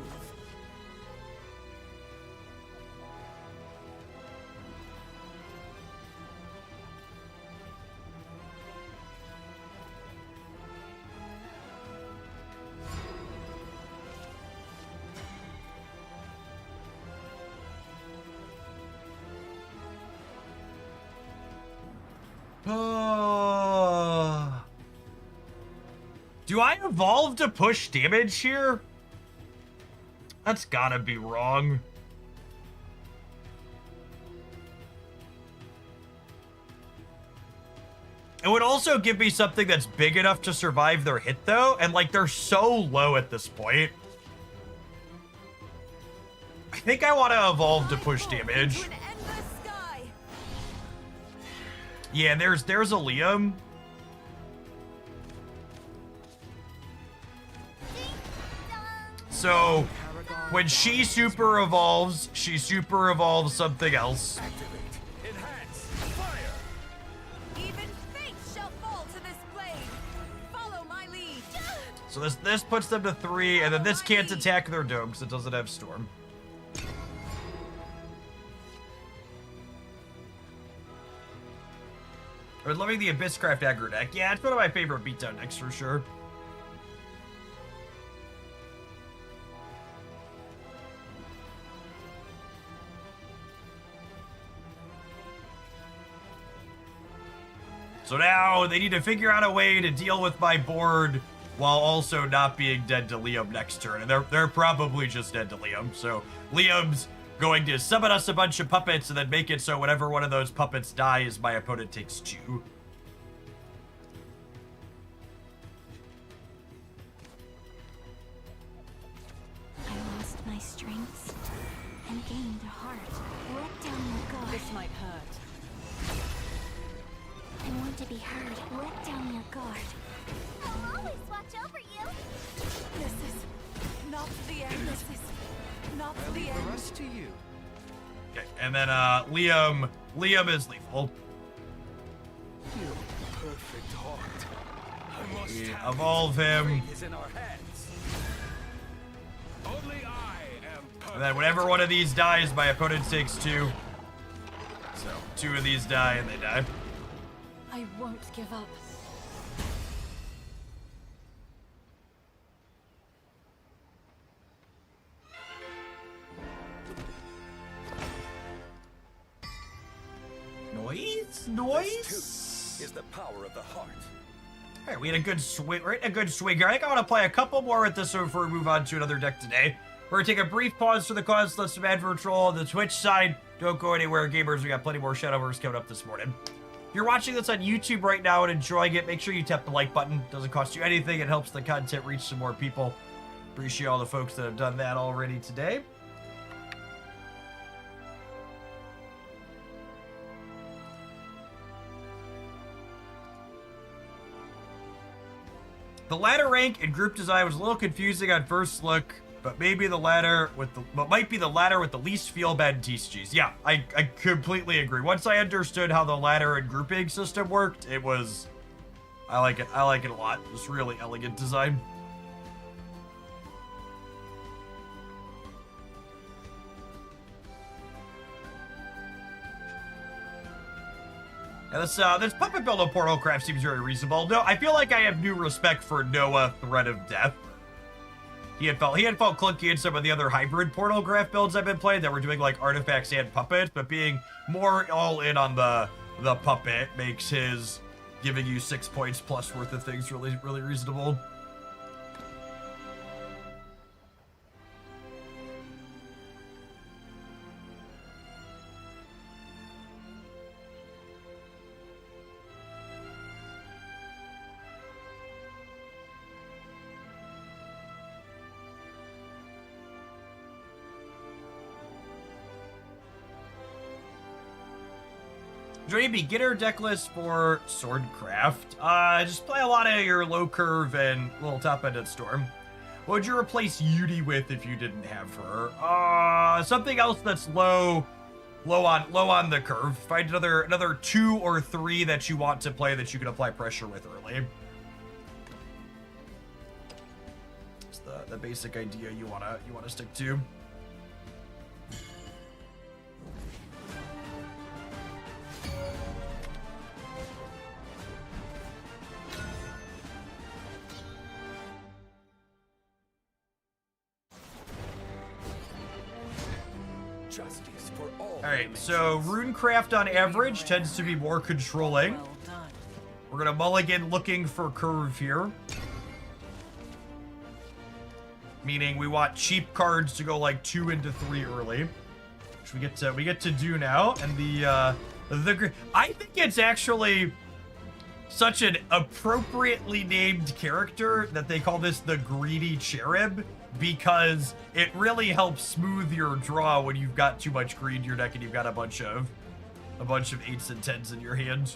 Do I evolve to push damage here? That's gotta be wrong. It would also give me something that's big enough to survive their hit, though, and like they're so low at this point. think I want to evolve to push damage. Into an endless sky. Yeah, there's a Liam. So when she super evolves something else. Enhance. Fire. Even fate shall fall to this blade. Follow my lead. So this puts them to 3, and then this can't attack their dome because it doesn't have Storm. I was loving the Abysscraft aggro deck. Yeah, it's one of my favorite beatdown decks for sure. So now they need to figure out a way to deal with my board while also not being dead to Liam next turn. And they're probably just dead to Liam. So Liam's going to summon us a bunch of puppets and then make it so whenever one of those puppets dies, my opponent takes 2. I lost my strengths and gained a heart. Let down your guard. This might hurt. I want to be heard. Let down your guard. I'll always watch over you. This is not the end. This is not I the leave end. the rest to you. Okay, and then Liam is lethal. Your perfect heart. I must We have evolve it. him. Fate is in our hands. Only I am perfect. And then whenever one of these dies, my opponent takes 2. So 2 of these die and they die. I won't give up. Noise. Is the power of the heart. All right, we had a good swing. We're hitting a good swing here. I think I want to play a couple more with this one before we move on to another deck today. We're gonna take a brief pause for the cause. Let some advert roll on the Twitch side. Don't go anywhere, gamers. We got plenty more Shadowverse coming up this morning. If you're watching this on YouTube right now and enjoying it, make sure you tap the like button. Doesn't cost you anything. It helps the content reach some more people. Appreciate all the folks that have done that already today. The ladder rank and group design was a little confusing on first look, but maybe the ladder with the might be the ladder with the least feel bad TCGs. Yeah, I completely agree. Once I understood how the ladder and grouping system worked, it was I like it a lot. It's really elegant design. Yeah, this puppet build of Portalcraft seems very reasonable. No, I feel like I have new respect for Noah, Threat of Death. He had felt clunky in some of the other hybrid Portalcraft builds I've been playing that were doing like artifacts and puppets, but being more all in on the puppet makes his giving you 6 points plus worth of things really reasonable. Join a beginner deck list for Swordcraft. Just play a lot of your low curve and little top-ended Storm. What would you replace Yudi with if you didn't have her? Something else that's low on the curve. Find another 2 or 3 that you want to play that you can apply pressure with early. It's the basic idea you wanna stick to. Justice for all. Alright, so Runecraft on average tends to be more controlling. Well done. We're gonna mulligan looking for curve here. Meaning we want cheap cards to go like 2 into 3 early. Which we get to do now. And I think it's actually such an appropriately named character that they call this the Greedy Cherub. because it really helps smooth your draw when you've got too much green in your deck and you've got a bunch of 8s and 10s in your hand.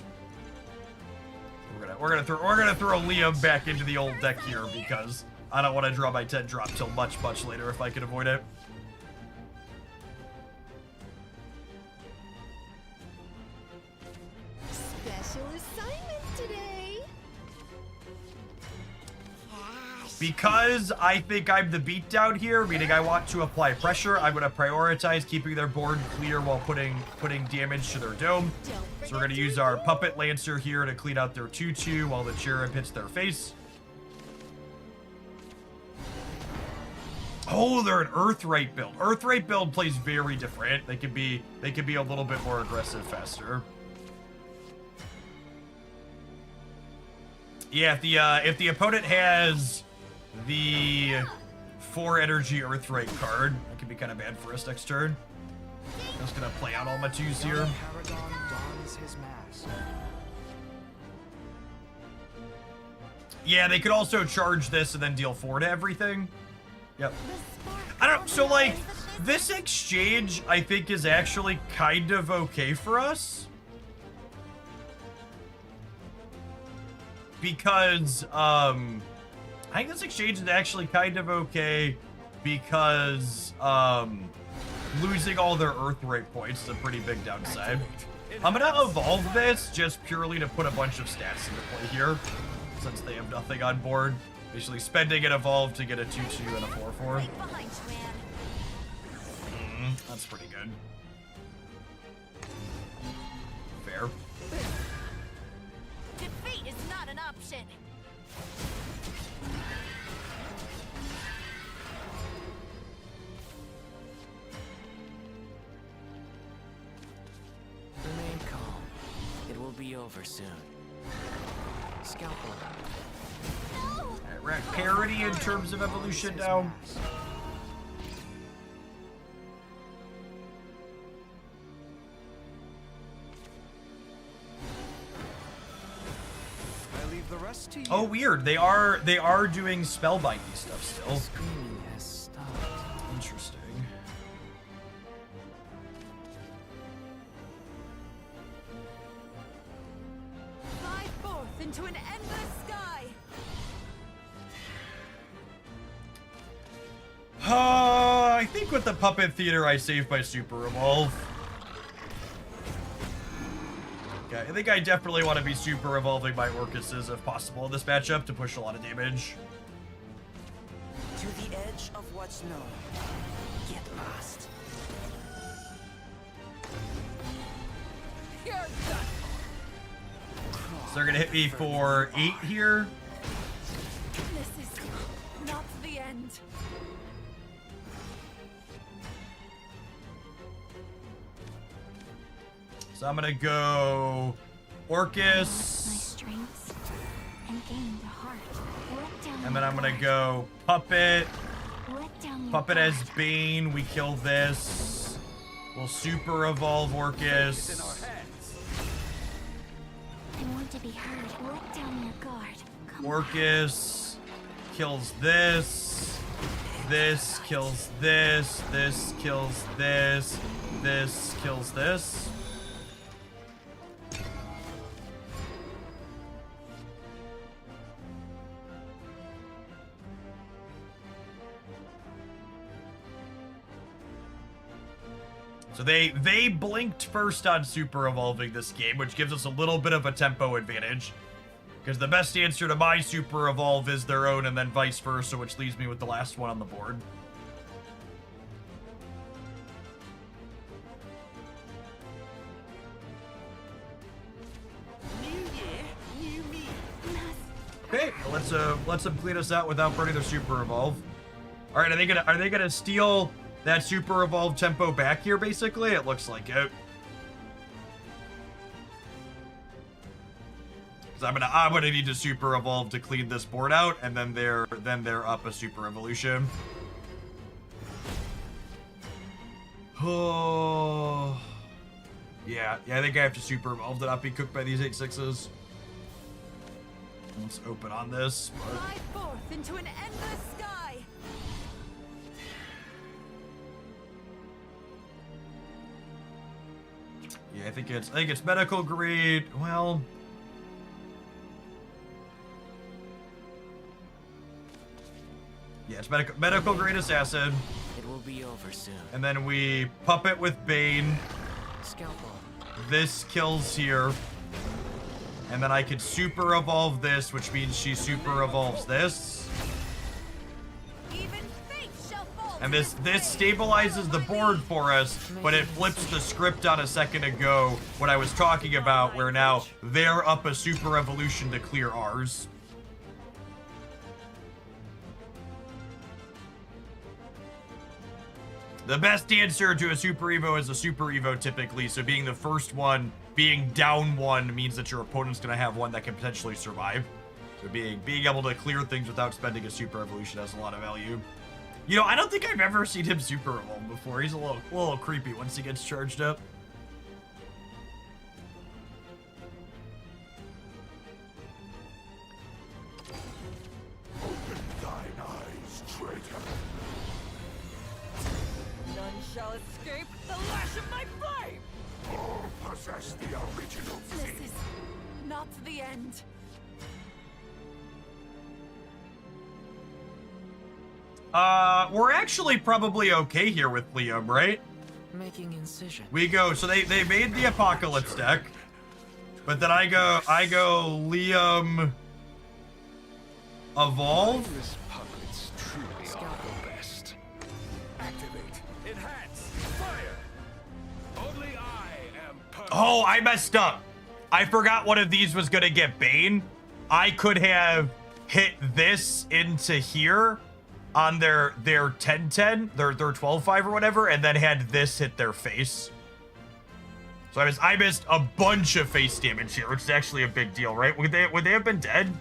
We're gonna throw Liam back into the old deck here because I don't want to draw my 10 drop till much later if I can avoid it. Special assignment today. Because I think I'm the beatdown here, meaning I want to apply pressure, I'm going to prioritize keeping their board clear while putting damage to their dome. So we're going to use our Puppet Lancer here to clean out their 2/2 while the Cherub hits their face. Oh, they're an Earthright build. Earthright build plays very different. They can be a little bit more aggressive faster. Yeah, if the opponent has the 4 energy Earthright card, that could be kind of bad for us next turn. I'm just gonna play out all my 2s here. Paragon dons his mask. Yeah, they could also charge this and then deal 4 to everything. Yep. I don't, so like, this exchange I think is actually kind of okay for us. Because, I think this exchange is actually kind of okay because, losing all their Earthright points is a pretty big downside. I'm gonna evolve this just purely to put a bunch of stats into play here, since they have nothing on board. Basically spending an evolve to get a 2/2 and a 4/4. Right behind you, man. That's pretty good. Fair. Defeat is not an option. Remain calm. It will be over soon. Scalpel. We're at parity in terms of evolution now. I leave the rest to you. Oh, weird. They are doing spellbinding stuff still. Screaming has stopped. Interesting. Fly forth into an endless sky. I think with the Puppet Theater, I saved my Super Evolve. Okay, I think I definitely want to be Super Evolving my Orcuses if possible in this matchup to push a lot of damage. To the edge of what's known. Get lost. You're done. So they're gonna hit me for 8 here. This is not the end. So I'm gonna go My Orcus, strengths and gain the heart. Let down and then your I'm gonna guard. go Puppet. Let down your Puppet guard. as Bane, we kill this. We'll Super Evolve Orcus. I want to be heard. Let down your guard. Come on. Orcus kills this. This kills this. This kills this. This kills this. So they blinked first on Super Evolving this game, which gives us a little bit of a tempo advantage. Because the best answer to my Super Evolve is their own, and then vice versa, which leaves me with the last one on the board. New year, new me. Okay, let's them clean us out without burning their Super Evolve. All right, are they gonna steal that Super Evolve tempo back here? Basically, it looks like it. Because I'm gonna need to Super Evolve to clean this board out, and then they're up a Super Evolution. Oh, yeah, I think I have to Super Evolve to not be cooked by these 8/6s. Let's open on this. But... Fly forth into an endless sky. Yeah, I think it's medical grade. Well, yeah, it's medical grade assassin. It will be over soon. And then we puppet with Bane. Scalpel. This kills here. And then I could super evolve this, which means she super evolves this. Even fate shall fall And to this blade. stabilizes the board for us, but it flips the script on a second ago, what I was talking about, where now they're up a super evolution to clear ours. The best answer to a Super Evo is a Super Evo typically, so being the first one, being down one, means that your opponent's gonna have one that can potentially survive. So being able to clear things without spending a Super Evolution has a lot of value. You know, I don't think I've ever seen him Super Evolve before. He's a little creepy once he gets charged up. None shall escape the lash of my flame. Possess the original This is not the end. We're actually probably okay here with Liam, right? Making incision. We go, so they made the Apocalypse deck, but then I go Liam Evolve. This puppets truly are the best. Activate. Enhance. Fire. Only I am perfect. Oh, I messed up. I forgot one of these was gonna get Bane. I could have hit this into here on their 10-10, their 12-5 or whatever, and then had this hit their face. So I missed a bunch of face damage here, which is actually a big deal, right? Would they have been dead?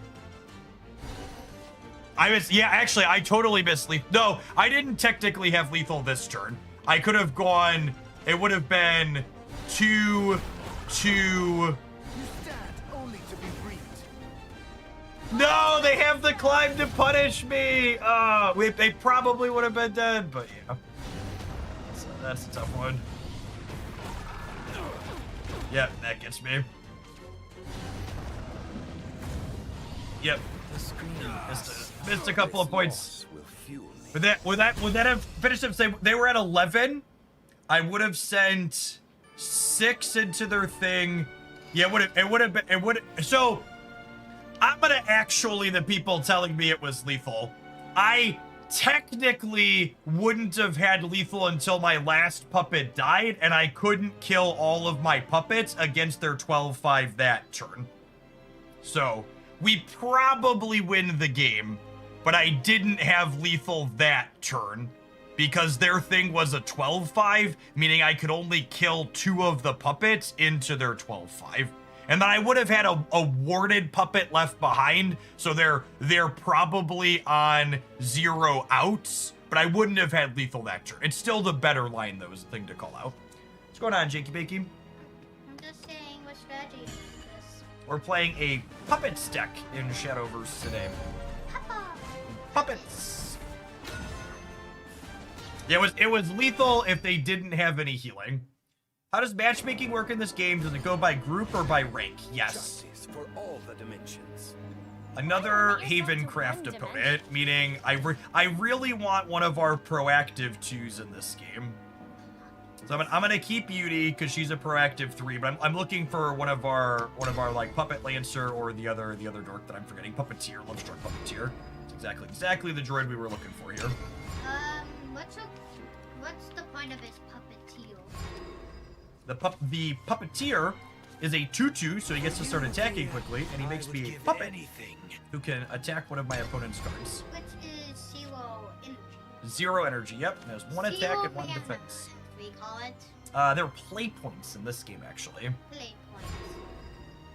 Yeah, actually, I totally missed lethal. No, I didn't technically have lethal this turn. I could have gone, it would have been 2-2. You stand only to be breathed. No, they have the climb to punish me. They probably would have been dead, but yeah. So that's a tough one. Yep, that gets me. Yep. The screen. Missed a couple of points. Will fuel me. Would that have finished them? Say they were at 11. I would have sent 6 into their thing. Yeah, it would have been. So I'm gonna actually the people telling me it was lethal. I technically wouldn't have had lethal until my last puppet died, and I couldn't kill all of my puppets against their 12-5 that turn. So we probably win the game, but I didn't have lethal that turn because their thing was a 12-5, meaning I could only kill 2 of the puppets into their 12-5. And then I would have had a warded puppet left behind, so they're probably on 0 outs, but I wouldn't have had lethal that turn. It's still the better line, though, is the thing to call out. What's going on, Jakey Bakey? I'm just saying, what strategy is this? We're playing a puppets deck in Shadowverse today. Puppets. Yeah, it was lethal if they didn't have any healing. How does matchmaking work in this game? Does it go by group or by rank? Yes. Justice for all the dimensions. Another Havencraft opponent, meaning I really want one of our proactive 2s in this game. So I'm gonna keep Beauty because she's a proactive 3, but I'm looking for one of our like Puppet Lancer or the other dork that I'm forgetting. Puppeteer, Lovestruck Puppeteer. It's exactly the droid we were looking for here. What's the point of his puppeteer? The Puppeteer is a 2/2, so he gets to start attacking quickly, and he makes me a puppet who can attack one of my opponent's cards. Which is 0 energy. 0 energy, yep. And has 1 attack and 1 defense. We call it There are play points in this game, actually. play points.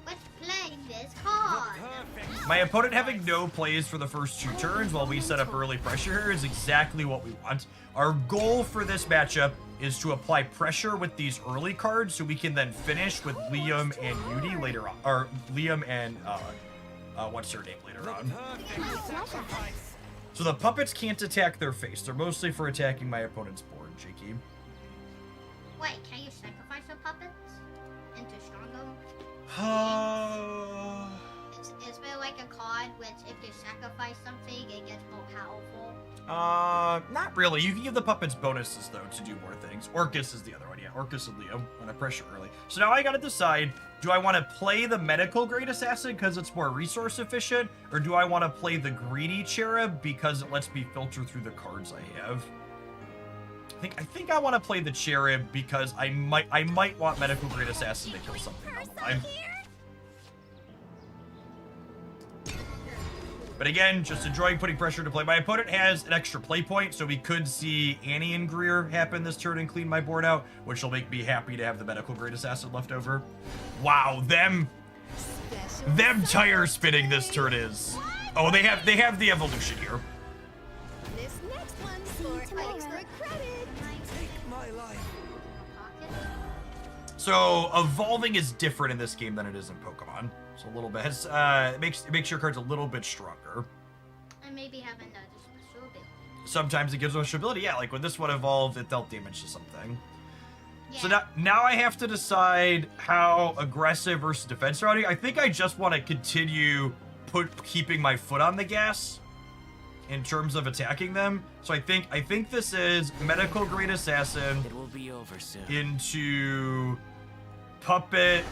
Let's play this card. My opponent having no plays for the first 2 turns while we set up early pressure here is exactly what we want. Our goal for this matchup is to apply pressure with these early cards so we can then finish with Liam and Yudi later on. Or Liam and, what's her name later on. So the puppets can't attack their face. They're mostly for attacking my opponent's board, Jakey. Wait, can you sacrifice your puppets? into Stronghold? Uh, Is there like a card which if you sacrifice something, it gets more powerful? not really. You can give the puppets bonuses, though, to do more things. Orcus is the other one, yeah. Orcus and Leo, when I pressure early. So now I gotta decide, do I want to play the medical grade assassin because it's more resource efficient, or do I want to play the greedy cherub because it lets me filter through the cards I have? I think I want to play the cherub because I might want medical grade assassin to kill something down the line. But again, just enjoying putting pressure to play. My opponent has an extra play point, so we could see Annie and Greer happen this turn and clean my board out, which will make me happy to have the medical grade assassin left over. Wow, them tire spinning this turn is. Oh, they have the evolution here. This next one's for extra credit. Take my life. So evolving is different in this game than it is in Pokemon. So a little bit. It makes your cards a little bit stronger. And maybe have another special ability. Sometimes it gives us ability. Yeah, like when this one evolved, it dealt damage to something. Yeah. So now I have to decide how aggressive versus defensive. I think I just want to continue keeping my foot on the gas in terms of attacking them. So I think this is medical grade assassin. It will be over soon. Into puppet.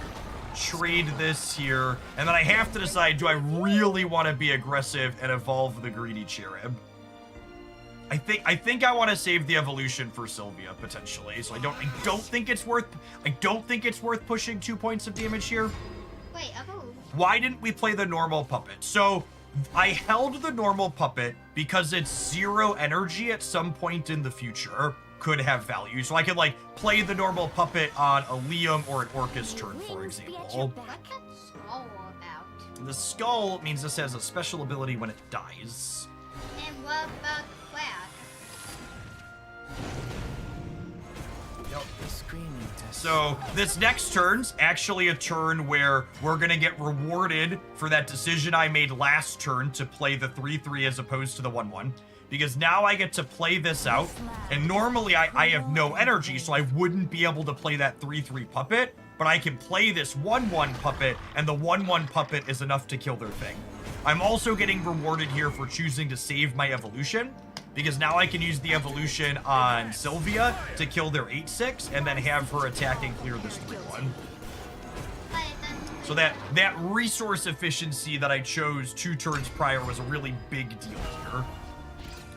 Trade this here, and then I have to decide, do I really want to be aggressive and evolve the greedy cherub? I think I want to save the evolution for Sylvia potentially. So I don't think it's worth pushing 2 points of damage here. Wait, Why didn't we play the normal puppet? So I held the normal puppet because it's 0 energy at some point in the future. Could have value. So I could, like, play the normal puppet on a Liam or an Orcus turn, for example. what's that skull about? The skull means this has a special ability when it dies. And what about Flash? The screaming test. So this next turn's actually a turn where we're gonna get rewarded for that decision I made last turn to play the 3/3 as opposed to the 1/1. Because now I get to play this out, and normally I have no energy, so I wouldn't be able to play that 3/3 puppet, but I can play this 1/1 puppet, and the 1/1 puppet is enough to kill their thing. I'm also getting rewarded here for choosing to save my evolution, because now I can use the evolution on Sylvia to kill their 8/6, and then have her attack and clear this 3/1. So that resource efficiency that I chose 2 turns prior was a really big deal here.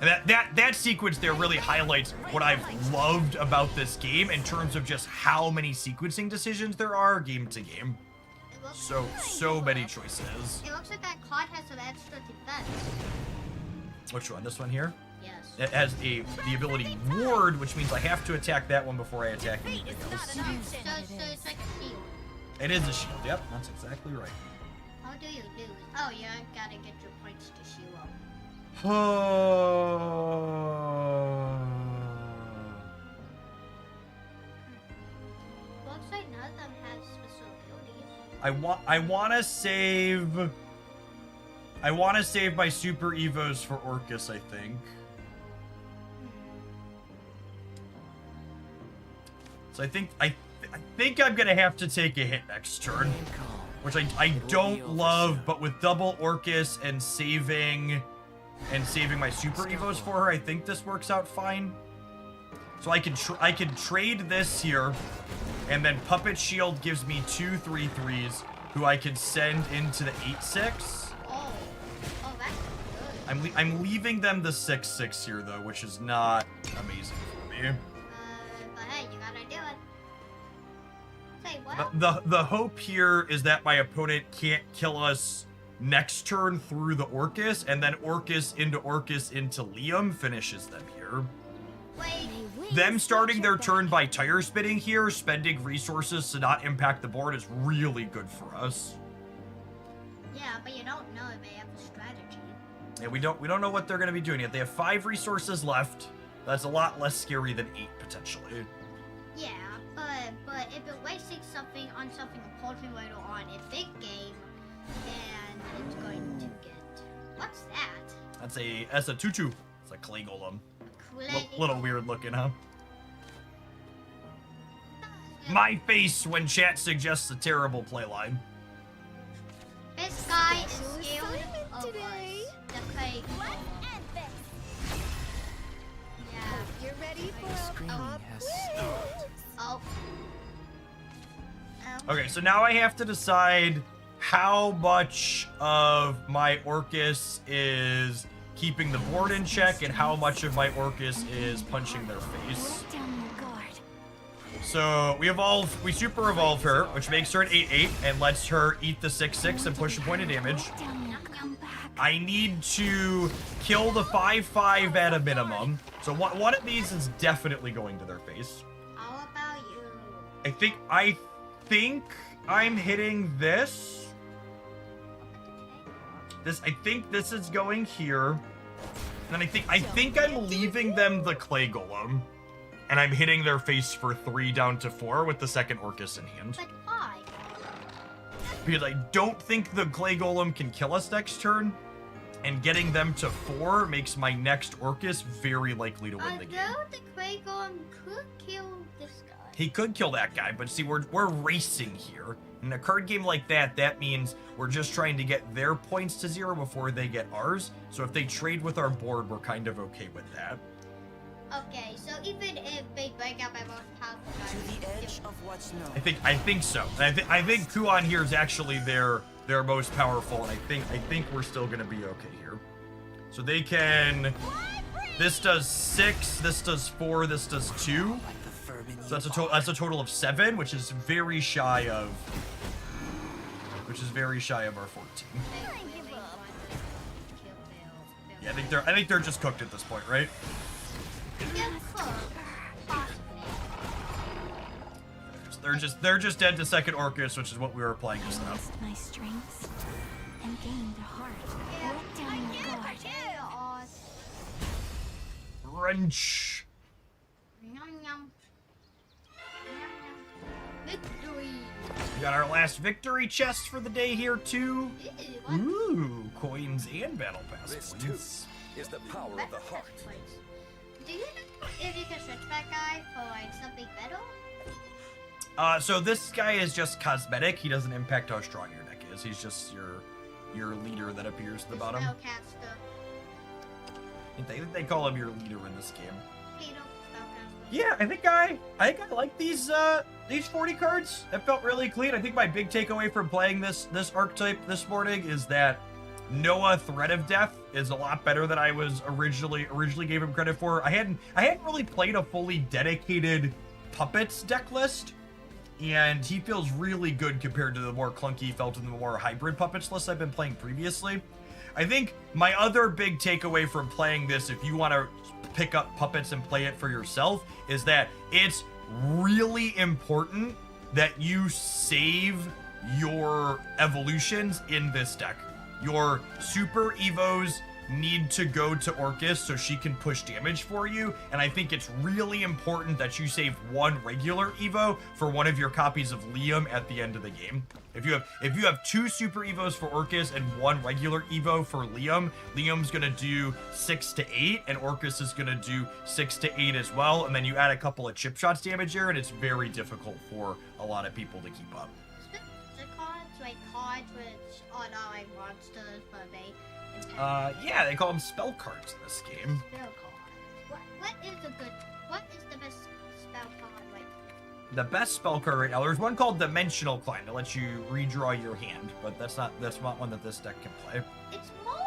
And that sequence there really highlights what I've loved about this game in terms of just how many sequencing decisions there are game to game. So many choices. It looks like that card has some extra defense. Which one? This one here? Yes. It has the ability ward, which means I have to attack that one before I attack anything else. So it's like a shield. It is a shield. Yep, that's exactly right. How do you do it? Oh, you gotta get your points to shield up. Looks like none of them has special abilities. I want to save my super evos for Orcus, I think. So I think I'm gonna have to take a hit next turn, which I don't love, but with double Orcus and saving my super evos for her, I think this works out fine. So I can trade this here, and then Puppet Shield gives me 2 3/3s, who I can send into the 8/6. Oh, that's good. I'm leaving them the 6/6 here though, which is not amazing for me. But hey, you gotta do it. Say what? The hope here is that my opponent can't kill us next turn through the Orcus, and then Orcus into Liam finishes them here. Wait. Them starting their turn by tire spinning here, spending resources to not impact the board, is really good for us. Yeah, but you don't know if they have a strategy. Yeah, we don't know what they're gonna be doing yet. They have 5 resources left. That's a lot less scary than 8 potentially. Yeah, but if you're wasting something on something important later on in big game, then it's going to get. What's that? That's a tutu. It's a clay golem. Clay. Little weird looking, huh? my face when chat suggests a terrible playline. This guy is Special scared assignment of today. us. The Craig. Let's end this. Yeah. You're ready for Screaming a pop has quiz. Oh. Okay, so now I have to decide how much of my Orcus is keeping the board in check and how much of my Orcus is punching their face. Let down your guard. So we super evolve her, which makes her an 8/8 and lets her eat the 6/6 and push a point of damage. Let down your come back. I need to kill the 5/5 at a minimum. So one of these is definitely going to their face. How about you? I think I'm hitting this. I think this is going here. And then I think I'm leaving them the clay golem. And I'm hitting their face for 3 down to 4 with the second Orcus in hand. But why? Because I don't think the clay golem can kill us next turn. And getting them to 4 makes my next Orcus very likely to win the game. Although the Craig Golem could kill this guy. He could kill that guy, but see, we're racing here. In a card game like that, that means we're just trying to get their points to 0 before they get ours. So if they trade with our board, we're kind of okay with that. Okay, so even if they break out my most powerful guy, To the edge of what's known. I think so. And I think Kuon here is actually their most powerful, and I think we're still gonna be okay here. So they can. This does 6. This does 4. This does 2. Like the fervent So that's a total of 7, which is very shy of. Which is very shy of our 14. Yeah, I think they're just cooked at this point, right? They're just dead to second Orcus, which is what we were playing just now. Lost my strengths and gained a heart. Let down your guard. Wrench. Victory! We got our last victory chest for the day here too. Ooh, coins and battle pass This points. too is the power of the heart. Do you know if you can switch that guy for like something better? So this guy is just cosmetic. He doesn't impact how strong your deck is. He's just your leader that appears at the bottom. Spellcaster. I think they call him your leader in this game. Peter, spellcaster. Yeah, I think I like these 40 cards. That felt really clean. I think my big takeaway from playing this archetype this morning is that Noah Threat of Death is a lot better than I was originally gave him credit for. I hadn't really played a fully dedicated puppets deck list, and he feels really good compared to the more clunky felt and the more hybrid puppets lists I've been playing previously. I think my other big takeaway from playing this, if you want to pick up puppets and play it for yourself, is that it's really important that you save your evolutions in this deck. Your super evos need to go to Orcus so she can push damage for you, and I think it's really important that you save one regular evo for one of your copies of Liam at the end of the game. If you have 2 super evos for Orcus and 1 regular evo for Liam, Liam's gonna do 6 to 8, and Orcus is gonna do 6 to 8 as well, and then you add a couple of chip shots damage here, and it's very difficult for a lot of people to keep up. The cards, like cards which are not like monsters, but they Yeah, they call them spell cards in this game. spell cards. What is the best spell card like? The best spell card right now, there's one called Dimensional Climb that lets you redraw your hand, but that's not one that this deck can play. It's more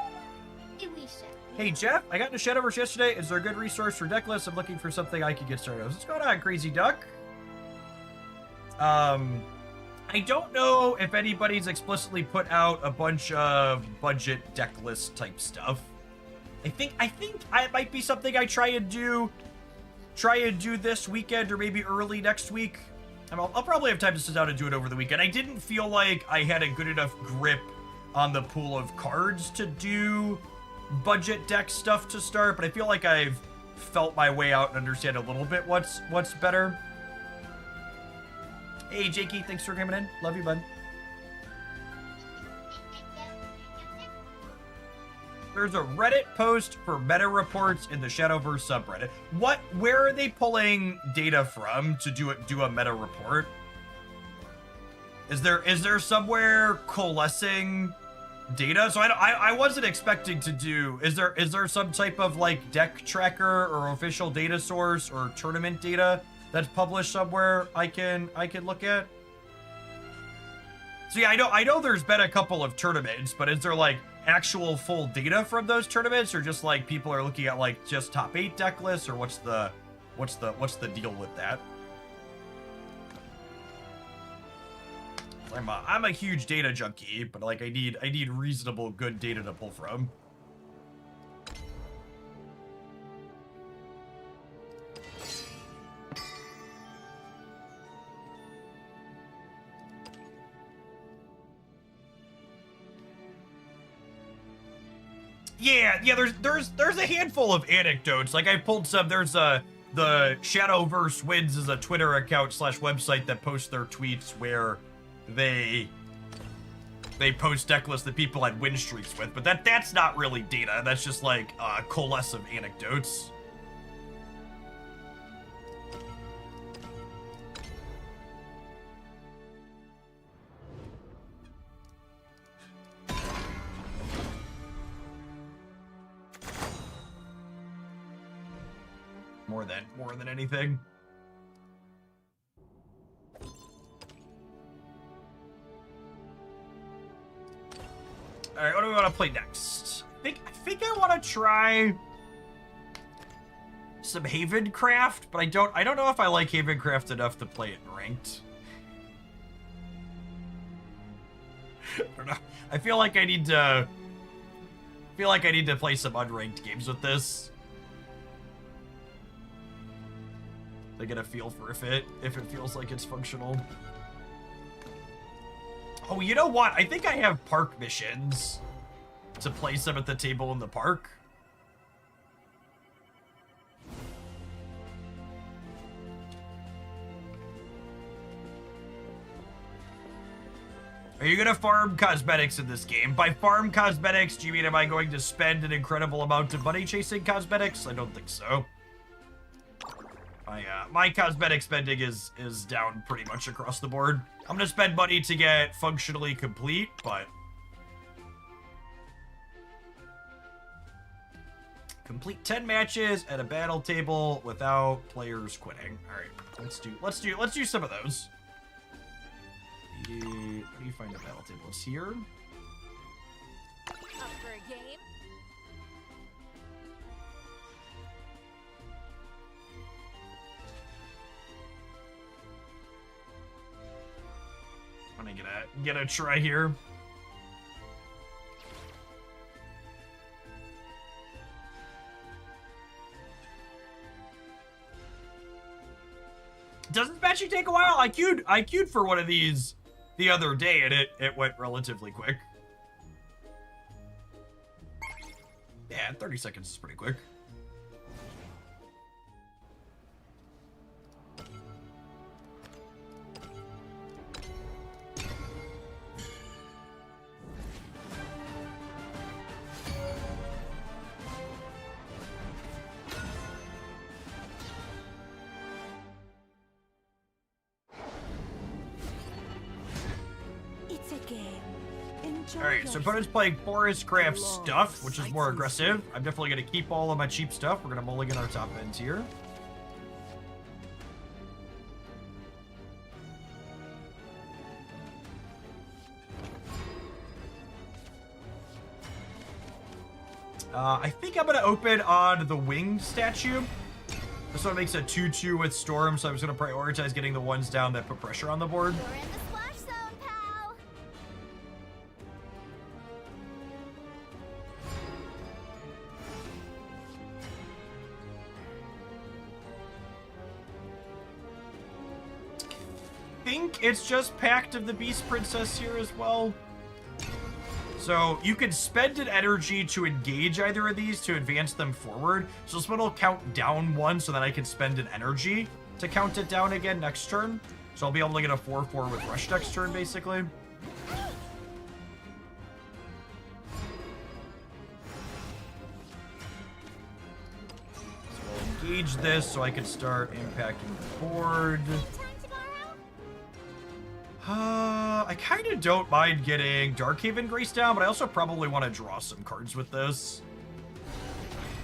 Elisa. Hey Jeff, I got into Shadowverse yesterday. Is there a good resource for deck lists? I'm looking for something I could get started. What's going on, Crazy Duck? I don't know if anybody's explicitly put out a bunch of budget deck list type stuff. I think it might be something I try and do this weekend or maybe early next week. I'll probably have time to sit down and do it over the weekend. I didn't feel like I had a good enough grip on the pool of cards to do budget deck stuff to start, but I feel like I've felt my way out and understand a little bit what's better. Hey, Jakey, thanks for coming in. Love you, bud. there's a Reddit post for meta reports in the Shadowverse subreddit. Where are they pulling data from to do a meta report? Is there somewhere coalescing data? So I wasn't expecting to do. Is there some type of like deck tracker or official data source or tournament data that's published somewhere I can look at? So yeah, I know there's been a couple of tournaments, but is there like actual full data from those tournaments, or just like people are looking at like just top 8 deck lists, or what's the deal with that? I'm a huge data junkie, but like I need reasonable good data to pull from. Yeah, there's a handful of anecdotes. Like I pulled some. There's the Shadowverse Wins is a Twitter account / website that posts their tweets where they post deck lists that people had win streaks with, but that's not really data. That's just like a coalesce of anecdotes. More than anything. All right, what do we want to play next? I think I want to try some Havencraft, but I don't know if I like Havencraft enough to play it ranked. I don't know. I feel like I need to play some unranked games with this. To get a feel for if it feels like it's functional. Oh, you know what? I think I have park missions to play some at the table in the park. Are you gonna farm cosmetics in this game? By farm cosmetics, do you mean am I going to spend an incredible amount of money chasing cosmetics? I don't think so. My cosmetic spending is down pretty much across the board. I'm gonna spend money to get functionally complete, but complete 10 matches at a battle table without players quitting. All right, let's do some of those. Where do you find a battle table? It's here. Up for a game? I'm gonna get a try here. Doesn't matching take a while? I queued for one of these the other day and it went relatively quick. Yeah, 30 seconds is pretty quick. Alright, so opponent's playing Swordcraft stuff, which is more aggressive. I'm definitely going to keep all of my cheap stuff. We're going to mulligan our top ends here. I think I'm going to open on the winged statue. This one makes a 2-2 with Storm, so I'm just going to prioritize getting the ones down that put pressure on the board. You're in the splash zone, pal. I think it's just Pact of the Beast Princess here as well. So you can spend an energy to engage either of these to advance them forward. So this one will count down one so that I can spend an energy to count it down again next turn. So I'll be able to get a 4-4 with Rush next turn, basically. engage this so I can start impacting the board. I kind of don't mind getting Darkhaven Grace down, but I also probably want to draw some cards with this.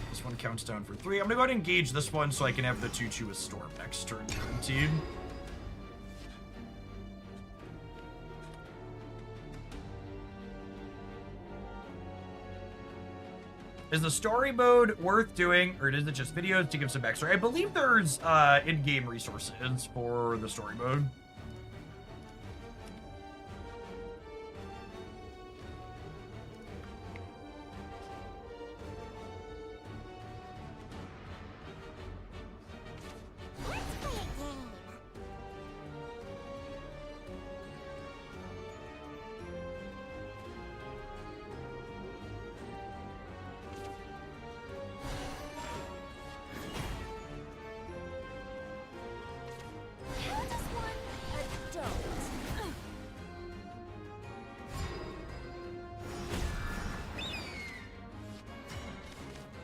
This one counts down for 3. I'm going to go ahead and engage this one so I can have the 2/2 with Storm next turn guaranteed. Is the story mode worth doing, or is it just videos to give some backstory? I believe there's in-game resources for the story mode.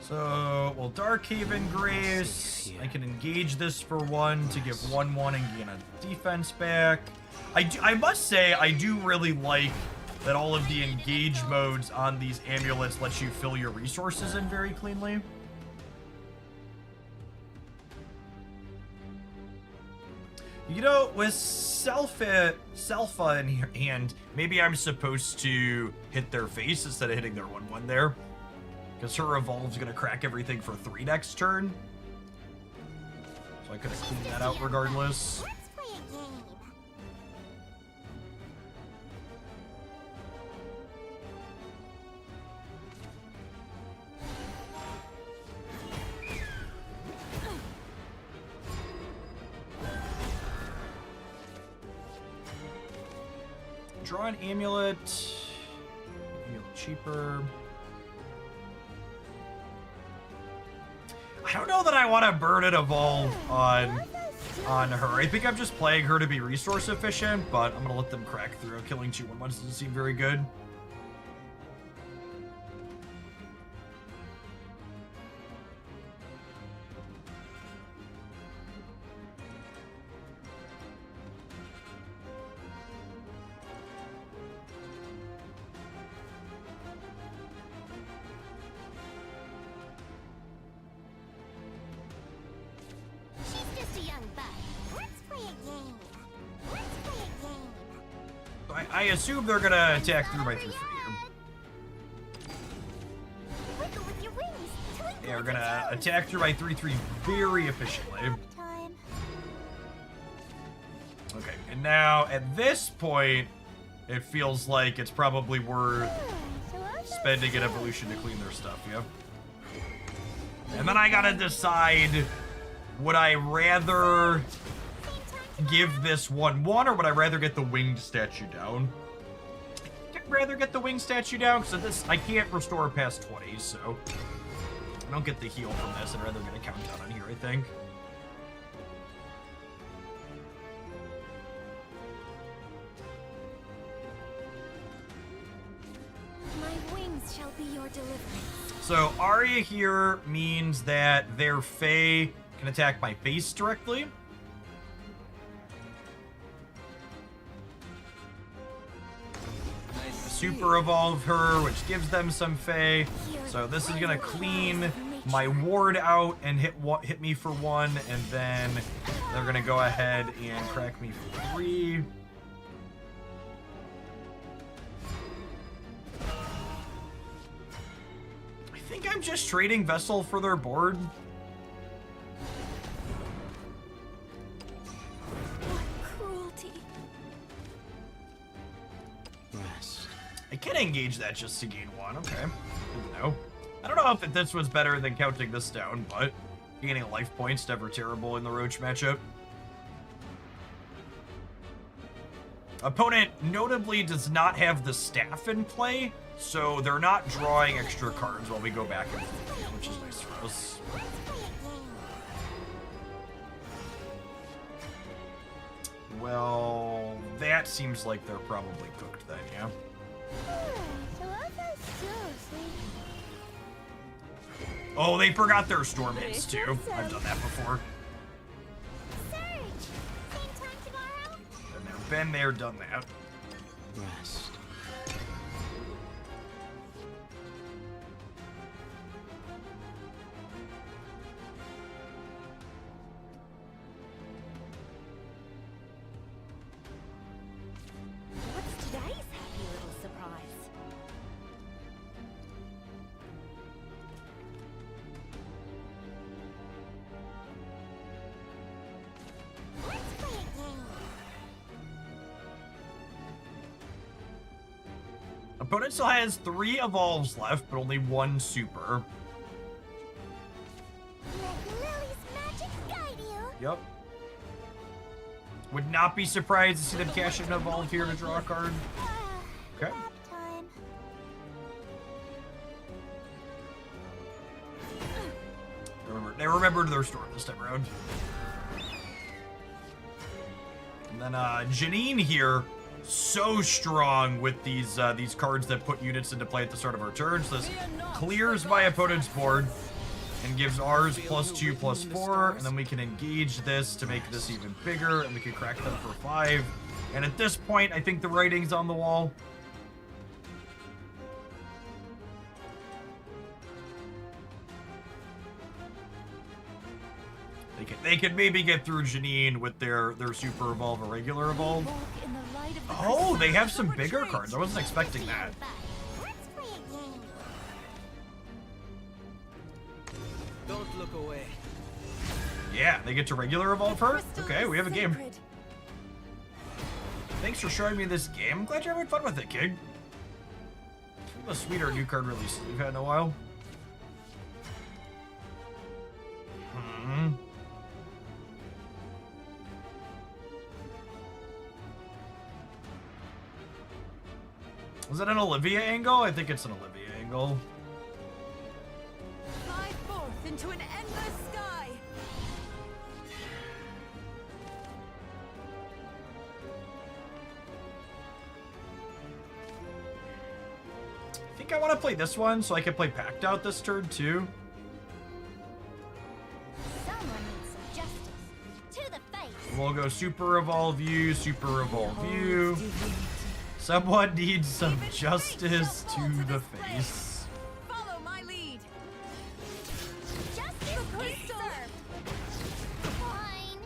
So, well, Darkhaven Grace. I can engage this for 1 to give 1/1 and gain a defense back. I must say, I do really like that all of the engage modes on these amulets let you fill your resources in very cleanly. You know, with Selpha in hand, maybe I'm supposed to hit their face instead of hitting their 1/1 there. Because her Evolve's going to crack everything for 3 next turn. So I could have cleaned that out regardless. Draw an amulet. Amulet cheaper. I don't know that I want to burn an Evolve on her. I think I'm just playing her to be resource efficient, but I'm going to let them crack through. Killing 2/1 doesn't seem very good. I assume they're gonna attack through my 3/3 here. They are gonna attack through my 3/3 very efficiently. Okay, and now at this point, it feels like it's probably worth spending an evolution to clean their stuff, yeah? And then I gotta decide, would I rather give this 1/1 or would I rather get the winged statue down? I'd rather get the winged statue down because this I can't restore past 20, so I don't get the heal from this. I'd rather get a countdown on here, I think. My wings shall be your deliverance. So Arya here means that their Fae can attack my base directly. Super evolve her, which gives them some Fae. So this is gonna clean my ward out and hit me for 1, and then they're gonna go ahead and crack me for 3. I think I'm just trading Vessel for their board. I can engage that just to gain 1. Okay. Good to know. I don't know if this was better than counting this down, but gaining life points never terrible in the Roach matchup. Opponent notably does not have the staff in play, so they're not drawing extra cards while we go back and forth, which is nice for us. Well, that seems like they're probably cooked then, yeah? Oh, they forgot their storm hits too. I've done that before. Surge! Same time tomorrow? Been there, done that. Rest. What's today's happy little surprise? Let's play a game. Opponent still has 3 evolves left, but only 1 super. Let Lily's magic guide you. Yep. Would not be surprised to see them cash in an evolve here to draw a card. Okay. Nap time. They remembered their storm this time around. And then Janine here, so strong with these cards that put units into play at the start of our turns. This clears my opponent's board and gives ours +2/+4, and then we can engage this to make this even bigger, and we can crack them for 5. And at this point, I think the writing's on the wall. They could maybe get through Janine with their super evolve or regular evolve. Walk in the light of the Oh, they have some crystal bigger retreat. cards. I wasn't expecting that. Let's play a game. Don't look away. Yeah, they get to regular evolve her? Crystal Okay, is we have a game. sacred. Thanks for showing me this game. I'm glad you're having fun with it, kid. A sweeter new card release we've had in a while. Was it an Olivia angle? I think it's an Olivia angle. Fly forth into an endless sky. I think I want to play this one so I can play Packed Out this turn too. Someone needs some justice. To the face. We'll go Super Evolve you, Super Evolve you. Someone needs some justice to the face. Follow my lead. Justice The is crystal. served. Fine.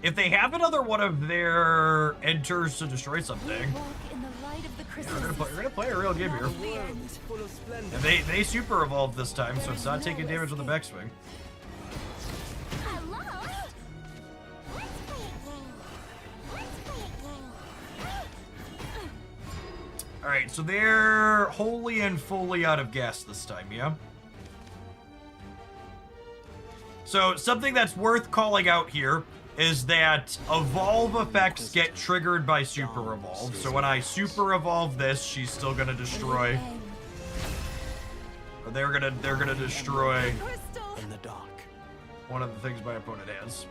If they have another one of their enters to destroy something, Walk in the light of the crystal. we're gonna play a real game here. The end. Full of splendor. And they super evolved this time, so it's not taking damage on the backswing. I lost. Let's play a game. Let's play a game. Alright, so they're wholly and fully out of gas this time, yeah? So something that's worth calling out here is that evolve effects get triggered by super evolve. So when I super evolve this, she's still gonna destroy. Or they're gonna destroy Crystal. In the dark. one of the things my opponent has.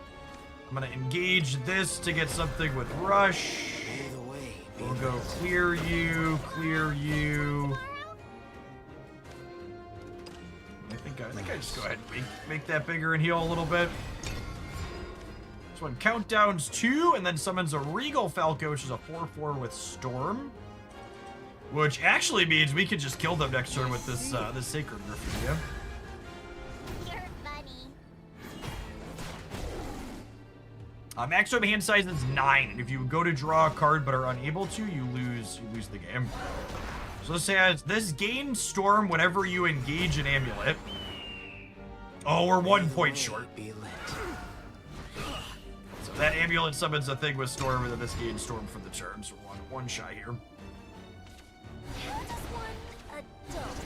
I'm gonna engage this to get something with rush. May the way be We'll go clear you, clear you. I think I just go ahead and make that bigger and heal a little bit. This one countdowns 2 and then summons a Regal Falco, which is a 4/4 with Storm. Which actually means we could just kill them next turn with this this Sacred Griffin, yeah? You're funny. Maximum hand size is 9, and if you go to draw a card but are unable to, you lose the game. So this says this gains Storm whenever you engage an amulet. Oh, we're 1 point short. be lit. So that amulet summons a thing with Storm, and then this gains Storm for the turn. So one shy here. How does one adult?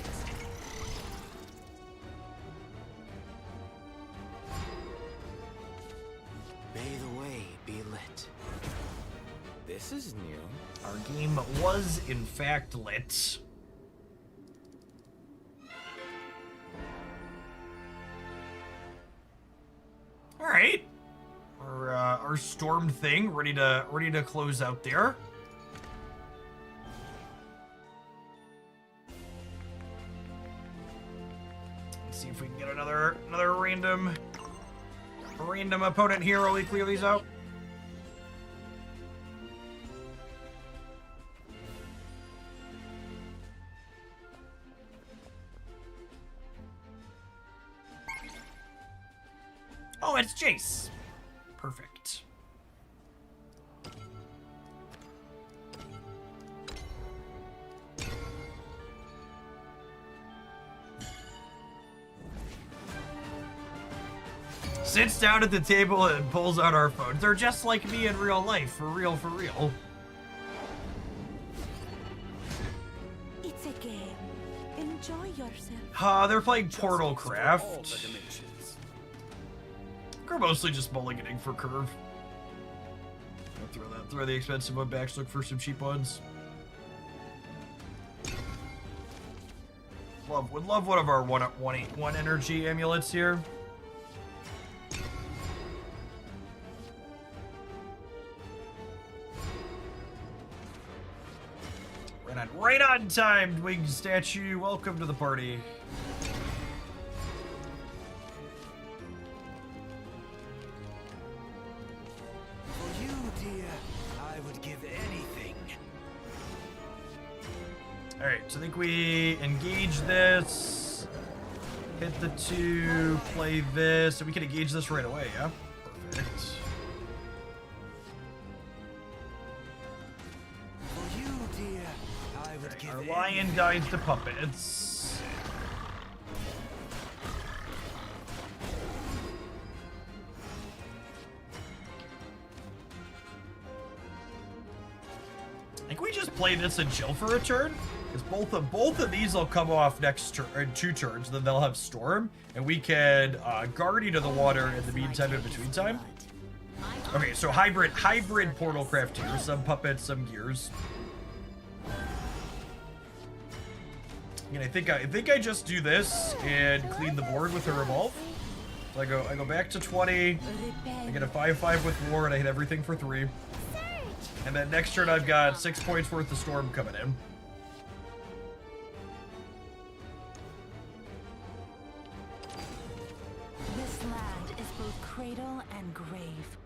May the way be lit. This is new. Our game was in fact lit. All right, our Storm thing ready to close out there. another random opponent here while we clear these out. Oh, it's Jace. Perfect. Sits down at the table and pulls out our phones. They're just like me in real life, for real, for real. It's a game. Enjoy yourself. They're playing Portal Craft. We're mostly just mulliganing for curve. Throw the expensive one back, look for some cheap ones. Would love one of our 181 energy amulets here. Right on time, winged statue. Welcome to the party. For you, dear, I would give anything. Alright, so I think we engage this. Hit the 2, play this, and we can engage this right away, yeah? Perfect. Our lion guides the puppets. I think we just play this and chill for a turn, because both of these will come off next turn, 2 turns. Then they'll have storm, and we can guardian to the water in the meantime in between time. Okay, so hybrid portal craft here. Some puppets, some gears. And I think I just do this and clean the board with a revolve. So I go back to 20. I get a 5/5 with war, and I hit everything for 3. And then next turn I've got 6 points worth of storm coming in. This land is both cradle and grave.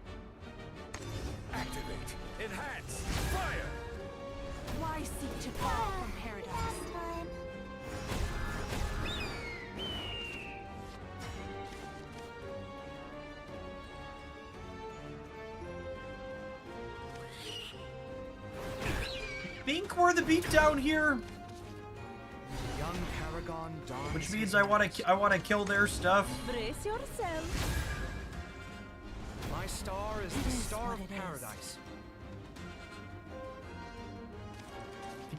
Activate. Enhance. Fire. Why seek to fall from paradise? Think we're the beatdown here, Young Paragon dons which means I want to kill their stuff. Brace yourself. My star is the star of paradise.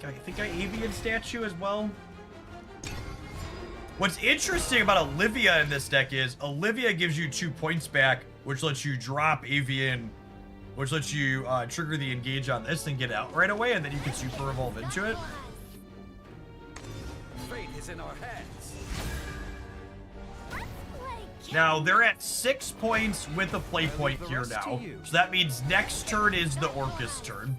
I think I avian statue as well. What's interesting about Olivia in this deck is Olivia gives you 2 points back, which lets you drop avian, which lets you trigger the engage on this and get out right away, and then you can super evolve into it. Fate is in our hands. Now they're at 6 points with a play point here now, so that means next turn is the Orcus turn.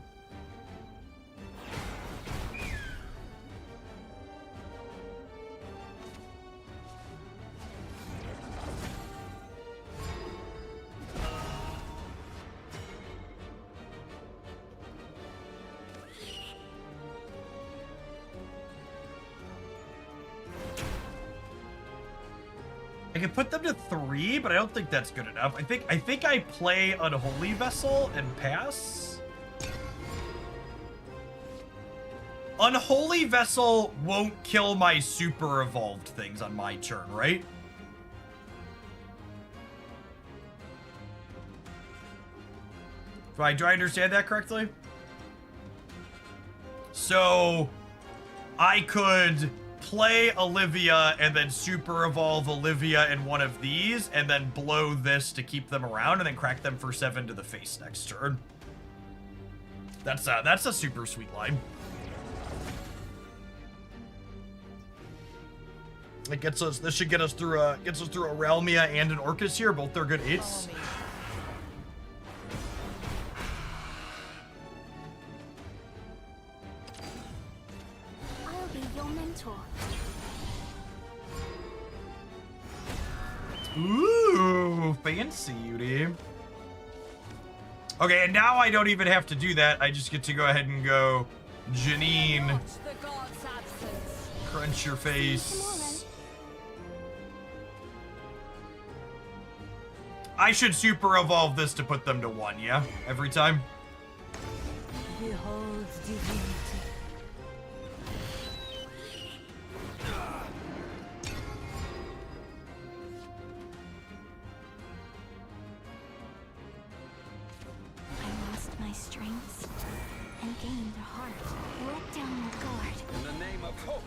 I can put them to 3, but I don't think that's good enough. I think I play Unholy Vessel and pass. Unholy Vessel won't kill my super evolved things on my turn, right? Do I understand that correctly? So I could play Olivia and then super evolve Olivia in one of these and then blow this to keep them around and then crack them for 7 to the face next turn. That's a super sweet line. It gets us. This should get us through a Realmia and an Orcus here. Both they're good 8s. I'll be your mentor. Ooh, fancy, Yuri. Okay, and now I don't even have to do that. I just get to go ahead and go, Janine, Watch the god's absence. crunch your face. I should super evolve this to put them to 1, yeah? Every time? Behold divinity. I lost my strengths and gained a heart. Let down your guard. In the name of hope.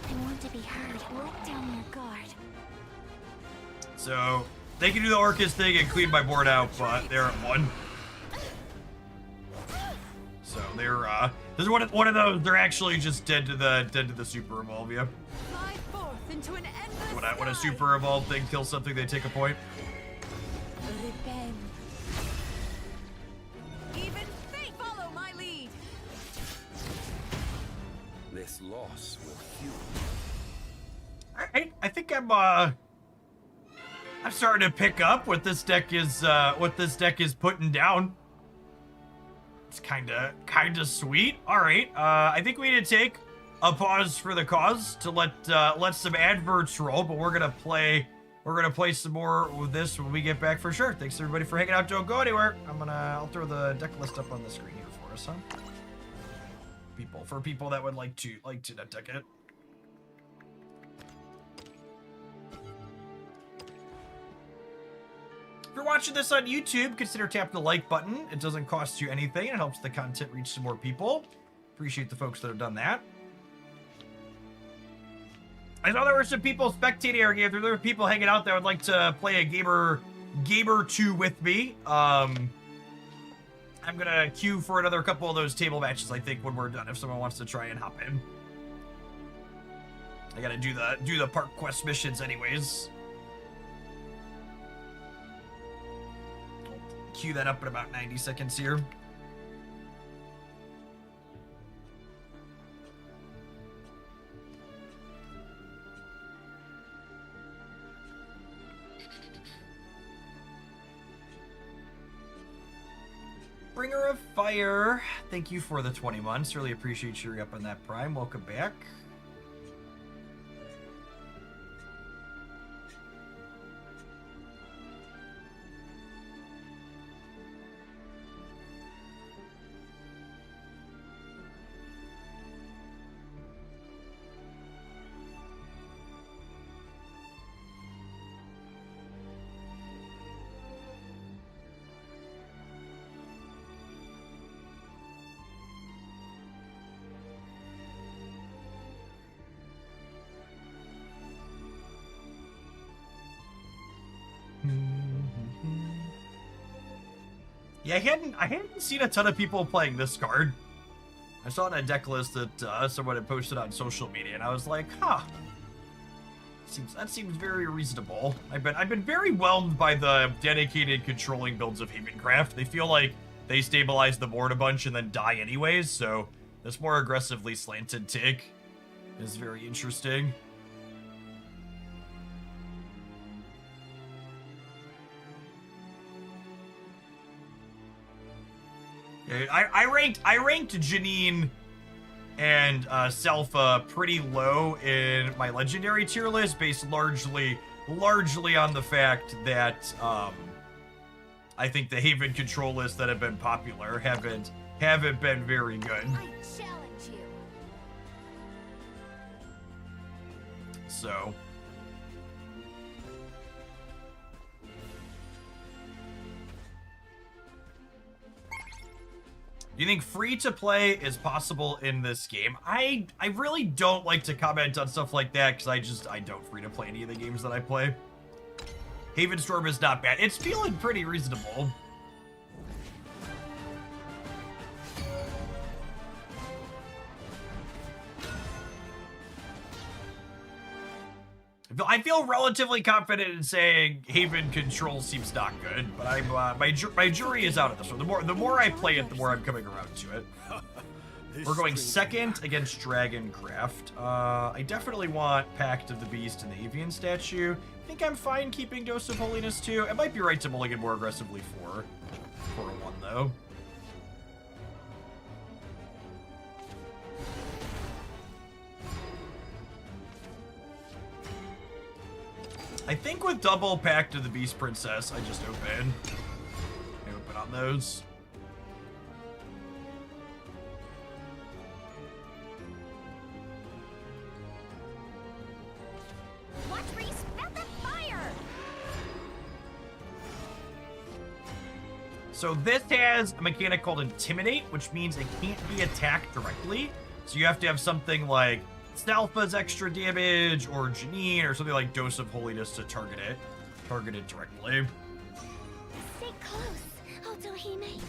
I want to be heard. Let down your guard. So, they can do the Orcus thing and clean my board out, but they're at 1. So they're this is one of those. They're actually just dead to the super evolve. Yeah. Fly forth into an endless When a sky. super evolved thing kills something, they take a point. Repent. Even fate follow my lead. This loss will fuel. I think I'm starting to pick up what this deck is putting down. It's kinda sweet. All right, I think we need to take a pause for the cause to let some adverts roll, but we're gonna play some more with this when we get back for sure. Thanks everybody for hanging out. Don't go anywhere. I'll throw the deck list up on the screen here for us, huh? For people that would like to nut deck it. If you're watching this on YouTube, consider tapping the like button. It doesn't cost you anything. It helps the content reach some more people. Appreciate the folks that have done that. I know there were some people spectating our game. There were people hanging out that would like to play a game or two with me. I'm gonna queue for another couple of those table matches, I think, when we're done, if someone wants to try and hop in. I gotta do the park quest missions anyways. Queue that up in about 90 seconds here. Bringer of Fire, thank you for the 20 months. Really appreciate you up on that Prime. Welcome back. Yeah, I hadn't seen a ton of people playing this card. I saw it on a deck list that someone had posted on social media, and I was like, huh. That seems very reasonable. I've been very whelmed by the dedicated controlling builds of Havencraft. They feel like they stabilize the board a bunch and then die anyways, so this more aggressively slanted take is very interesting. I ranked Janine and Selpha pretty low in my legendary tier list, based largely on the fact that I think the Haven control lists that have been popular haven't been very good. I challenge you. So do you think free to play is possible in this game? I really don't like to comment on stuff like that because I don't free to play any of the games that I play. Havenstorm is not bad. It's feeling pretty reasonable. I feel relatively confident in saying Haven control seems not good, but I'm my jury is out of this one. The more I play it, the more I'm coming around to it. We're going second against Dragoncraft. I definitely want Pact of the Beast and the Avian statue. I think I'm fine keeping Dose of Holiness too. It might be right to mulligan more aggressively for a 1 though. I think with double Pact of the Beast Princess, I just open. I open on those. Watch where you spout that fire! So this has a mechanic called Intimidate, which means it can't be attacked directly. So you have to have something like Stalfa's extra damage, or Janine, or something like Dose of Holiness to target it directly. Stay close, Otohime.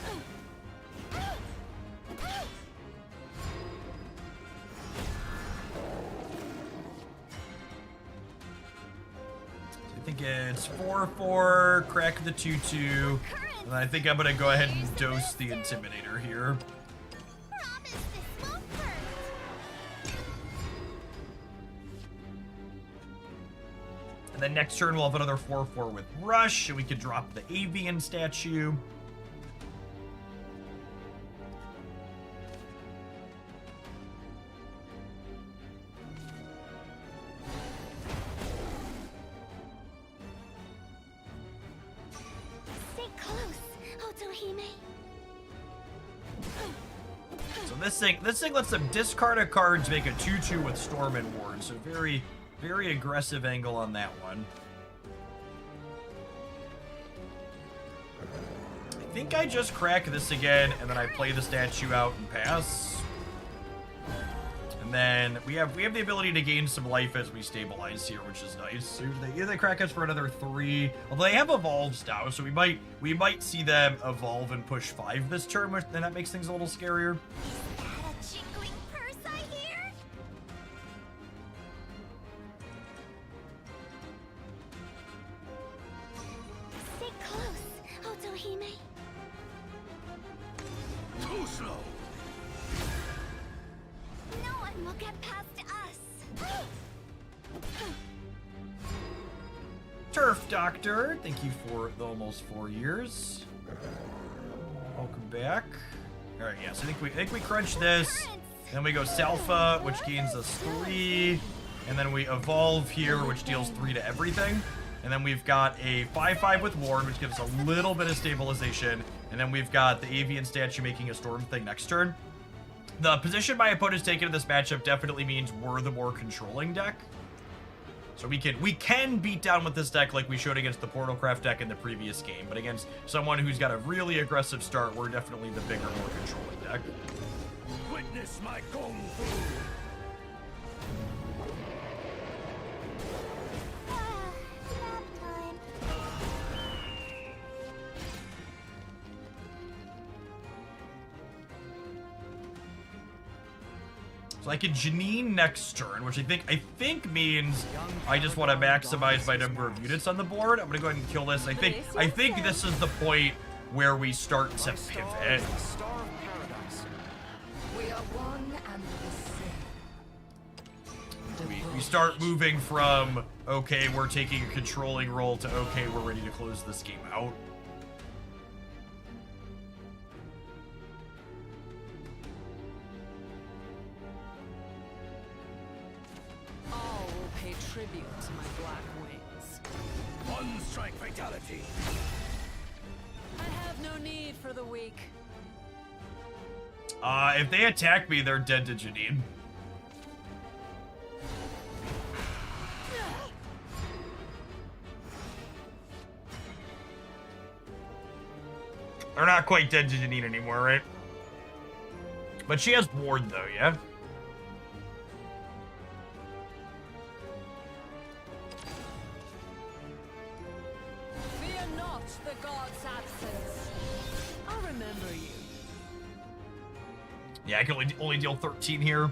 I think it's 4/4, crack the 2/2, and I think I'm gonna go ahead and dose the Intimidator here. Promise this won't hurt. And then next turn we'll have another 4/4 with Rush, and we can drop the Avian statue. Stay close, Otohime. So this thing lets them discard a card to make a 2/2 with Storm and Ward. So very, very aggressive angle on that one. I think I just crack this again, and then I play the statue out and pass. And then we have the ability to gain some life as we stabilize here, which is nice. So they crack us for another 3. Although they have evolves now, so we might see them evolve and push 5 this turn, which then that makes things a little scarier. That a jingling purse I hear? Stay close, Otohime. Too slow. No one will get past us. Turf Doctor, thank you for the almost 4 years. Welcome back. All right, yes, I think we crunch this. Then we go Salfa, which gains us 3, and then we evolve here, which deals 3 to everything. And then we've got a 5/5 with Ward, which gives us a little bit of stabilization. And then we've got the Avian statue making a Storm thing next turn. The position my opponent's taken in this matchup definitely means we're the more controlling deck. So we can beat down with this deck like we showed against the Portalcraft deck in the previous game. But against someone who's got a really aggressive start, we're definitely the bigger, more controlling deck. Witness my kung fu. Nap time. So I can Janine next turn, which I think means I just want to maximize my number of units on the board. I'm gonna go ahead and kill this. I think this is the point where we start to My star pivot. is the star of paradise. We are one and the same. We start moving from, okay, we're taking a controlling role, to, okay, we're ready to close this game out. All will pay tribute to my black wings. One strike fatality. I have no need for the weak. If they attack me, they're dead to Janine. They're not quite dead to Janine anymore, right? But she has Ward, though, yeah? Fear not the god's absence. I'll remember you. Yeah, I can only deal 13 here.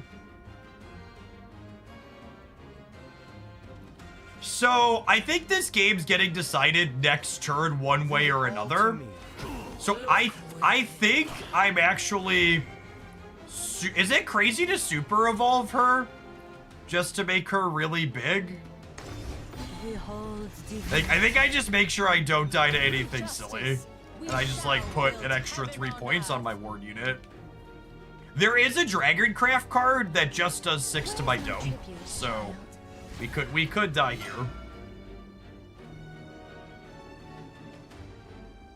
So, I think this game's getting decided next turn one way or another. So, I think I'm actually Is it crazy to super evolve her? Just to make her really big? Like, I think I just make sure I don't die to anything silly. And I just, like, put an extra 3 points on my ward unit. There is a Dragoncraft card that just does 6 to my dome. So, we could die here.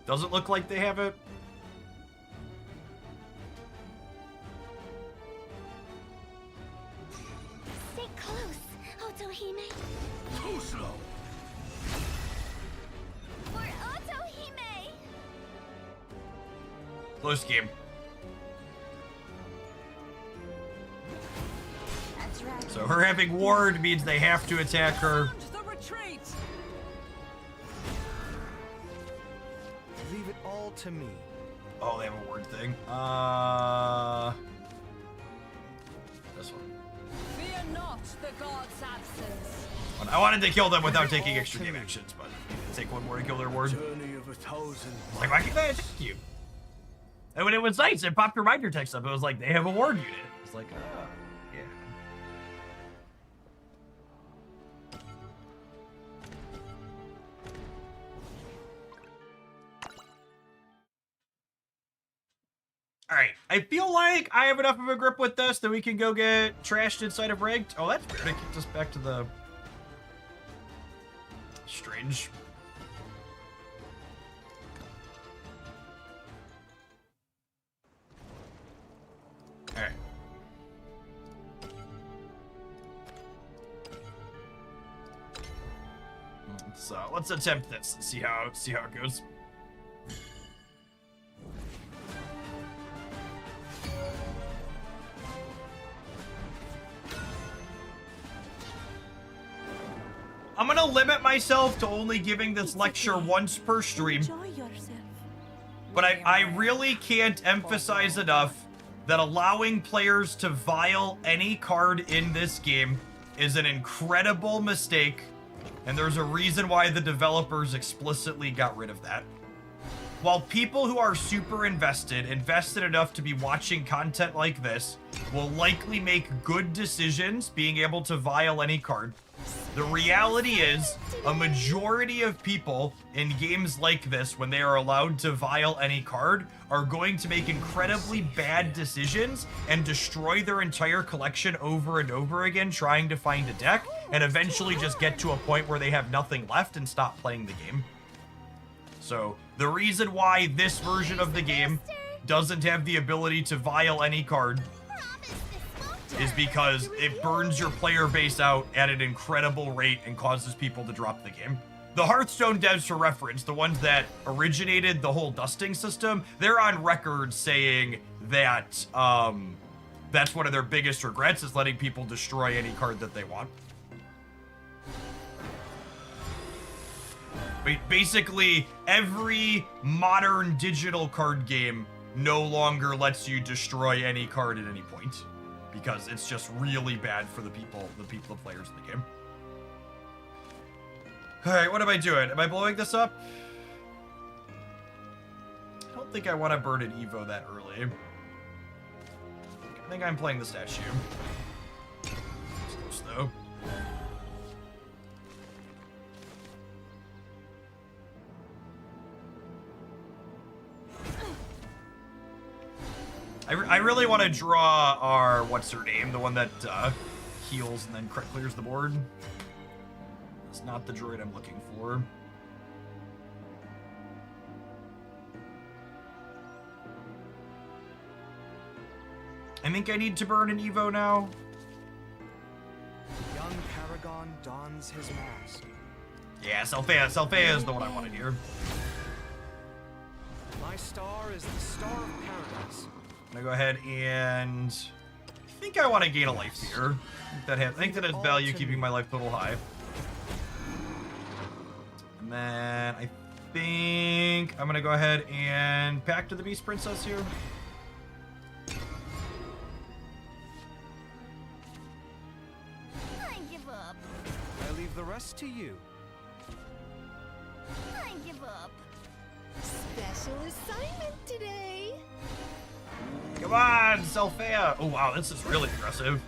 Doesn't look like they have it. Stay close, Otohime. Too slow. For Otohime. Close game. That's right. So her having ward means they have to attack her. The retreat. Leave it all to me. Oh, they have a word thing. This one. Fear not the god's absence. I wanted to kill them without taking extra game actions, but take one more to kill their ward. Journey of 1,000. Like, why can't I attack you? And when it was nice, it popped reminder text up. It was like, they have a ward unit. It's like, yeah. All right, I feel like I have enough of a grip with this that we can go get trashed inside of ranked. Oh, that's weird. It kicked us back to the strange. All right. Let's attempt this and see how it goes. I'm gonna limit myself to only giving this lecture once per stream. Enjoy yourself. But I really can't emphasize enough that allowing players to vial any card in this game is an incredible mistake, and there's a reason why the developers explicitly got rid of that. While people who are super invested enough to be watching content like this, will likely make good decisions being able to vial any card, the reality is, a majority of people in games like this, when they are allowed to vial any card, are going to make incredibly bad decisions and destroy their entire collection over and over again trying to find a deck, and eventually just get to a point where they have nothing left and stop playing the game. So, the reason why this version of the game doesn't have the ability to vial any card is because it burns your player base out at an incredible rate and causes people to drop the game. The Hearthstone devs, for reference, the ones that originated the whole dusting system, they're on record saying that that's one of their biggest regrets, is letting people destroy any card that they want. Basically, every modern digital card game no longer lets you destroy any card at any point, because it's just really bad for the players in the game. All right, what am I doing? Am I blowing this up? I don't think I want to burn an Evo that early. I think I'm playing the statue. Slow. I really want to draw our, what's her name? The one that heals and then clears the board. It's not the droid I'm looking for. I think I need to burn an Evo now. The young Paragon dons his mask. Yeah, Selphea is the one I wanted here. My star is the star of paradise. I'm gonna go ahead and I think I want to gain a life here. I think that has value keeping my life total high. And then I think I'm gonna go ahead and pack to the Beast Princess here. I give up. I leave the rest to you. I give up. Special assignment today. Come on, Selphia! Oh wow, this is really aggressive.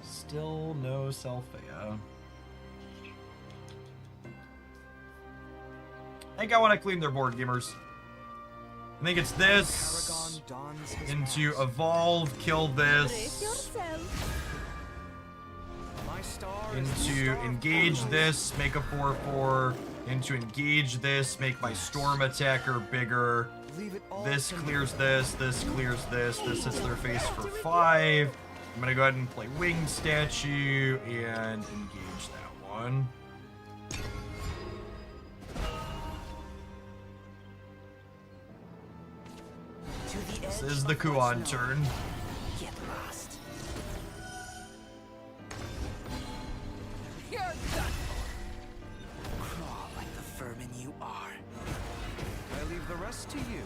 Still no Selphia. I think I want to clean their board, gamers. I think it's this. Into evolve, kill this. Into engage this, make a 4/4. Into engage this, make my storm attacker bigger. This clears this, this clears this hits their face for 5. I'm gonna go ahead and play Winged Statue and engage that one. This is the Kuon turn. Get lost. You're done. Crawl like the vermin you are. I leave the rest to you.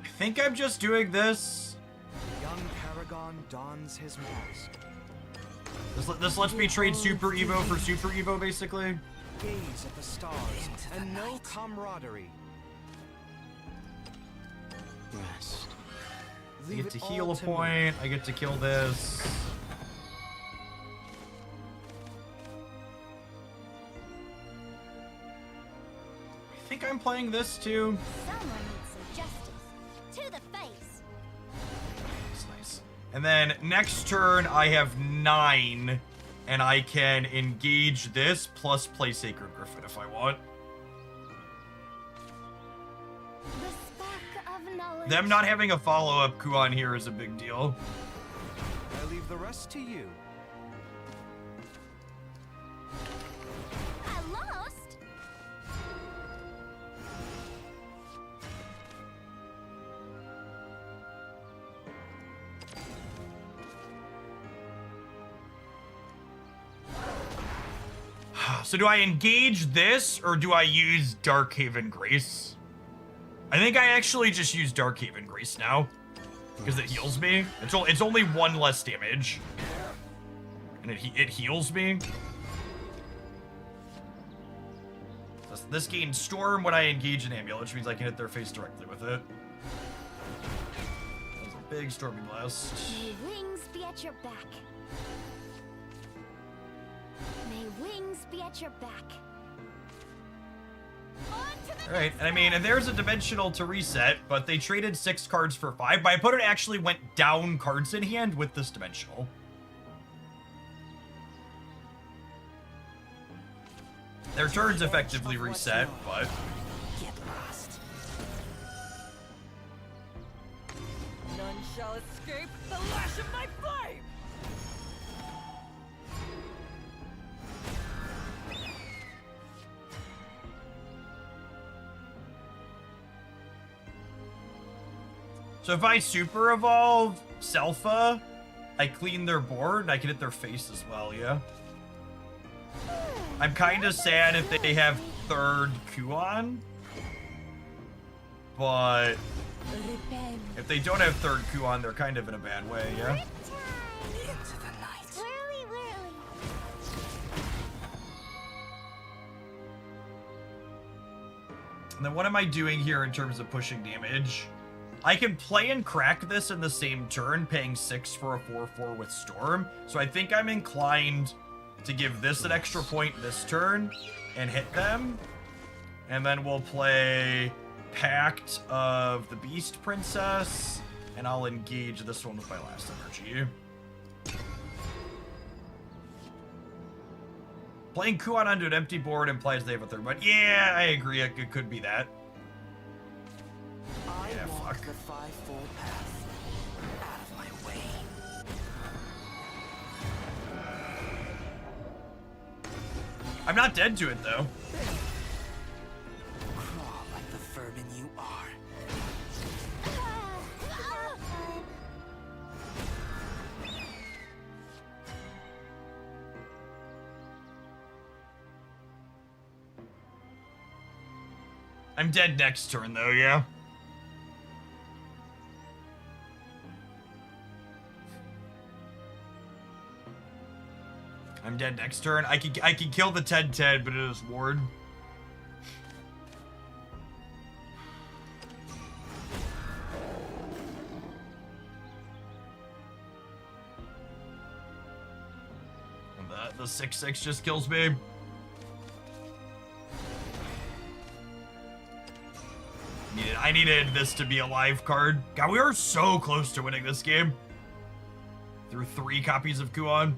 I think I'm just doing this. Young Paragon dons his mask. This lets me trade Super Evo for Super Evo, basically. Gaze at the stars and no camaraderie. Rest. I get to heal a point. I get to kill this. I think I'm playing this too. Someone needs some justice. To the face. That's nice. And then next turn I have 9, and I can engage this plus play Sacred Griffin if I want. The spark of knowledge. Them not having a follow-up Kuon here is a big deal. I leave the rest to you. I lost. So do I engage this, or do I use Darkhaven Grace? I think I actually just use Darkhaven Grace now, because it heals me. It's only 1 less damage, and it heals me. This gains Storm when I engage an Amulet, which means I can hit their face directly with it. That's a big Stormy Blast. May wings be at your back. May wings be at your back. Alright, and I mean, and there's a dimensional to reset, but they traded 6 cards for 5. My opponent actually went down cards in hand with this dimensional. Their turns effectively reset, but... Get lost. None shall escape the lash of my flame! So if I super evolve Selpha, I clean their board, and I can hit their face as well, yeah? I'm kind of sad if they have 3rd Kuon, but if they don't have 3rd Kuon, they're kind of in a bad way, yeah? Into the night. Whirly, whirly. And then what am I doing here in terms of pushing damage? I can play and crack this in the same turn, paying 6 for a 4/4 with Storm. So I think I'm inclined to give this an extra point this turn and hit them. And then we'll play Pact of the Beast Princess, and I'll engage this one with my last energy. Playing Kuon onto an empty board implies they have a 3rd one. Yeah, I agree. It could be that. Yeah, fuck. The 5-fold path. Out of my way. I'm not dead to it, though. Crawl like the vermin you are. I'm dead next turn though, yeah. I'm dead next turn. I can kill the 10-10, but it is ward. And the 6/6 just kills me. I needed this to be a live card. God, we are so close to winning this game. Through 3 copies of Kuon.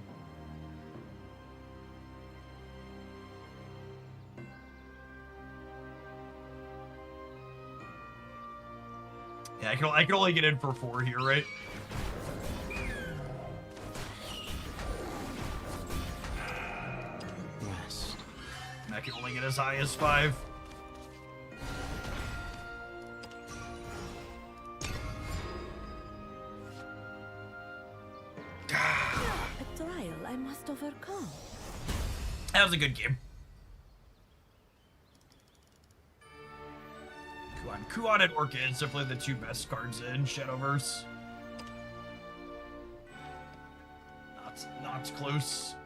Yeah, I can only get in for 4 here, right? Rest. And I can only get as high as 5. A trial I must overcome. That was a good game. Kuon and Orchid's definitely the 2 best cards in Shadowverse. Not close.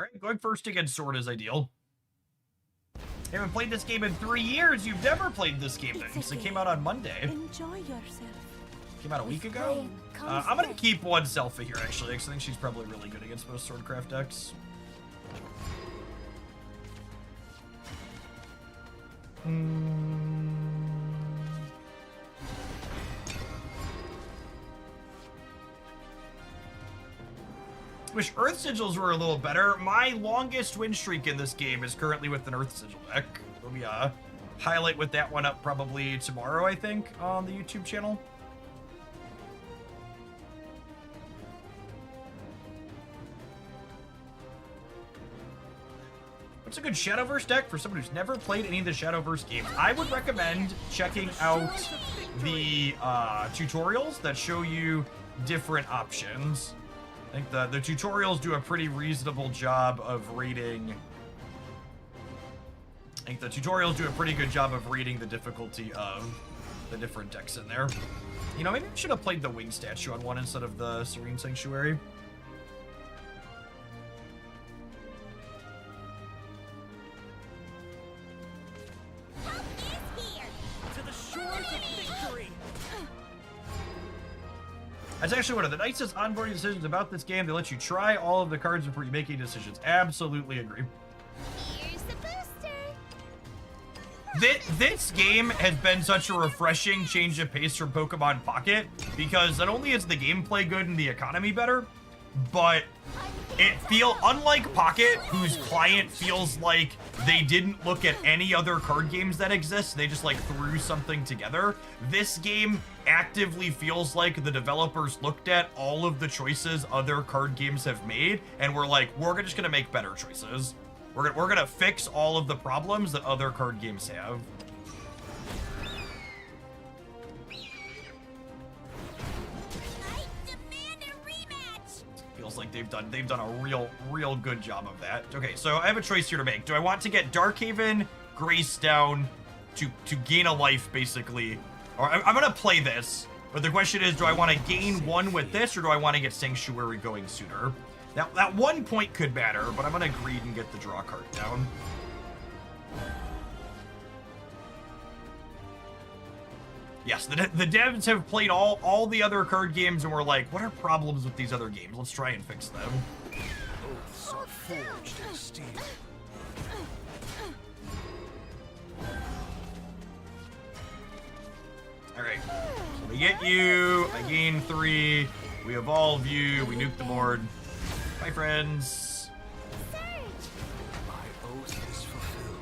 Alright, going first against Sword is ideal. You haven't played this game in 3 years. You've never played this game since it came out on Monday. Enjoy yourself. Came out a week ago? I'm gonna keep one Selpha here, actually, because I think she's probably really good against most Swordcraft decks. Wish Earth Sigils were a little better. My longest win streak in this game is currently with an Earth Sigil deck. We'll be highlight with that one up probably tomorrow, I think, on the YouTube channel. What's a good Shadowverse deck for someone who's never played any of the Shadowverse games? I would recommend checking out the tutorials that show you different options. I think the tutorials do a pretty reasonable job of rating. I think the tutorials do a pretty good job of rating the difficulty of the different decks in there. You know, maybe I should have played the Wing Statue on one instead of the Serene Sanctuary. That's actually one of the nicest onboarding decisions about this game. They let you try all of the cards before you make any decisions. Absolutely agree. Here's the booster. This game has been such a refreshing change of pace from Pokemon Pocket because not only is the gameplay good and the economy better, but unlike Pocket, whose client feels like they didn't look at any other card games that exist, they just like threw something together. This game actively feels like the developers looked at all of the choices other card games have made and were like, we're just gonna make better choices. We're gonna fix all of the problems that other card games have. Feels like they've done a real good job of that. Okay, so I have a choice here to make. Do I want to get Darkhaven, Grace down to gain a life, basically? Or I'm gonna play this, but the question is, do I want to gain 1 with this, or do I want to get Sanctuary going sooner? That 1 point could matter, but I'm gonna greed and get the draw card down. Yes, the devs have played all the other card games and were like, what are problems with these other games? Let's try and fix them. Oaths are forged in steel. Alright, so we get you, I gain 3, we evolve you, we nuke the board. Bye, friends. My oath is fulfilled.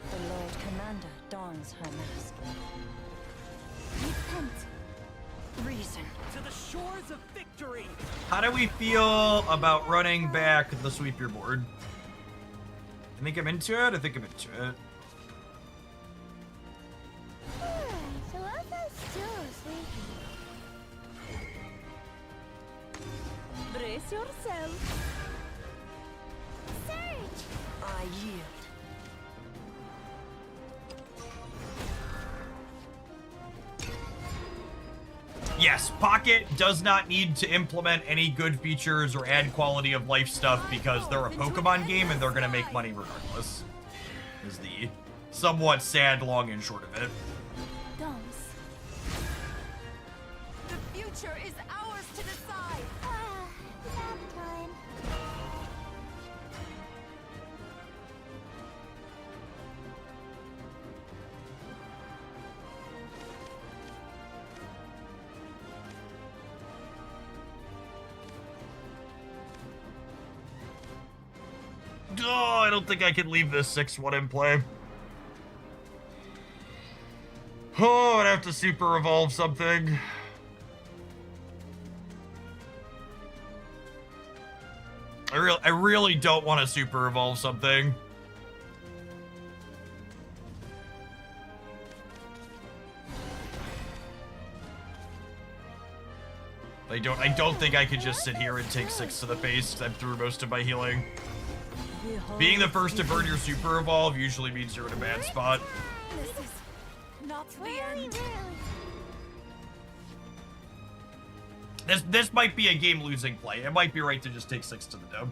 The Lord Commander dons her mask. Repent. Reason. To the shores of victory. How do we feel about running back the sweep your board? I think I'm into it. I think I'm into it. So I was still sleeping. Brace yourself. Surge! I yield. Yes, Pocket does not need to implement any good features or add quality of life stuff because they're a Pokemon game and they're gonna make money regardless. Is the somewhat sad long and short of it. Gums. The future is ours to decide. Nap time. Oh, I don't think I can leave this 6-1 in play. Oh, I'd have to super evolve something. I really don't want to super evolve something. I don't think I could just sit here and take 6 to the face because I'm through most of my healing. Being the first to burn your super evolve usually means you're in a bad spot. This is not the end. This might be a game losing play. It might be right to just take 6 to the dome.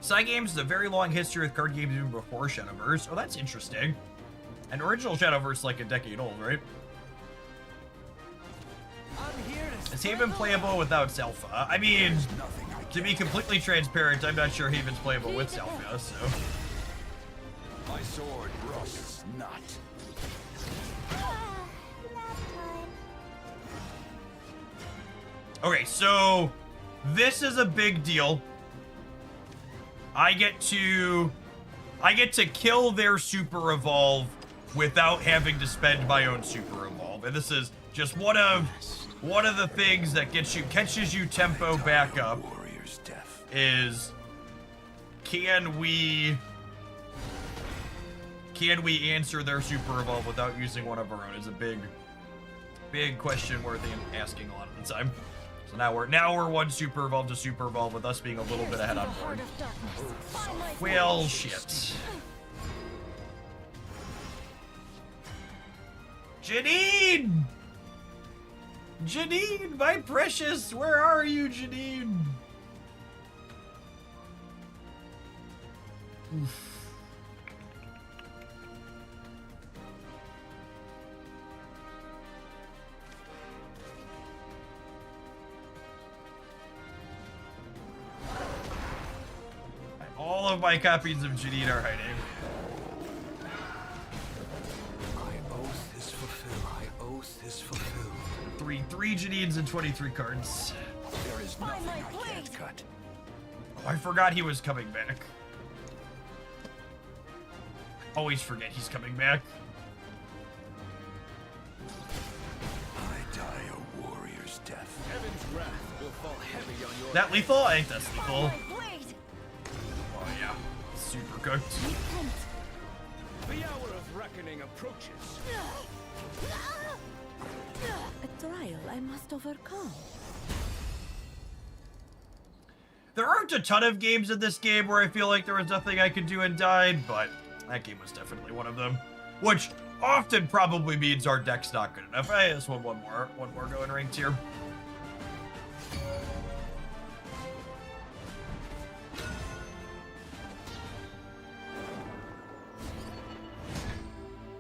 Cygames has a very long history with card games even before Shadowverse. Oh, that's interesting. An original Shadowverse like a decade old, right? I'm here to Is Haven playable without Selpha? I mean, to be completely transparent, I'm not sure Haven's playable with Selpha, so... My sword rusts not. Nap time. Okay, so... This is a big deal. I get to kill their super evolve without having to spend my own super evolve, and this is just one of the things that catches you tempo back up. Warrior's death. Is can we answer their super evolve without using one of our own? Is a big question worthy asking a lot of the time. So now we're one super evolve to super evolve with us being a little bit ahead on board. Well, shit. Janine! Janine, my precious, where are you, Janine? Oof. All of my copies of Janine are hiding. My oath is fulfilled. My oath is fulfilled. Three Janines and 23 cards. There is nothing I can't cut. Oh, I forgot he was coming back. Always forget he's coming back. I die a warrior's death. Heaven's wrath will fall heavy on your That lethal? I think that's lethal. Blade. Oh yeah, super cooked. The hour of reckoning approaches. A trial I must overcome. There aren't a ton of games in this game where I feel like there was nothing I could do and died, but that game was definitely one of them. Which often probably means our deck's not good enough. I just want one more going ranked here.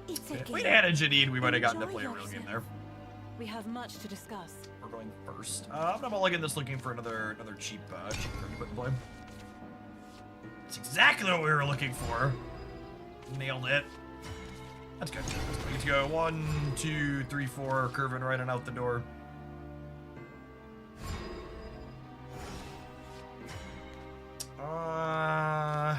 If we'd had a Janine, we might have gotten to play a real game there. We have much to discuss. We're going first. I'm gonna mulligan this looking for another cheap card to put in play. That's exactly what we were looking for. Nailed it. That's good. We get to go 1, 2, 3, 4, curving right on out the door. I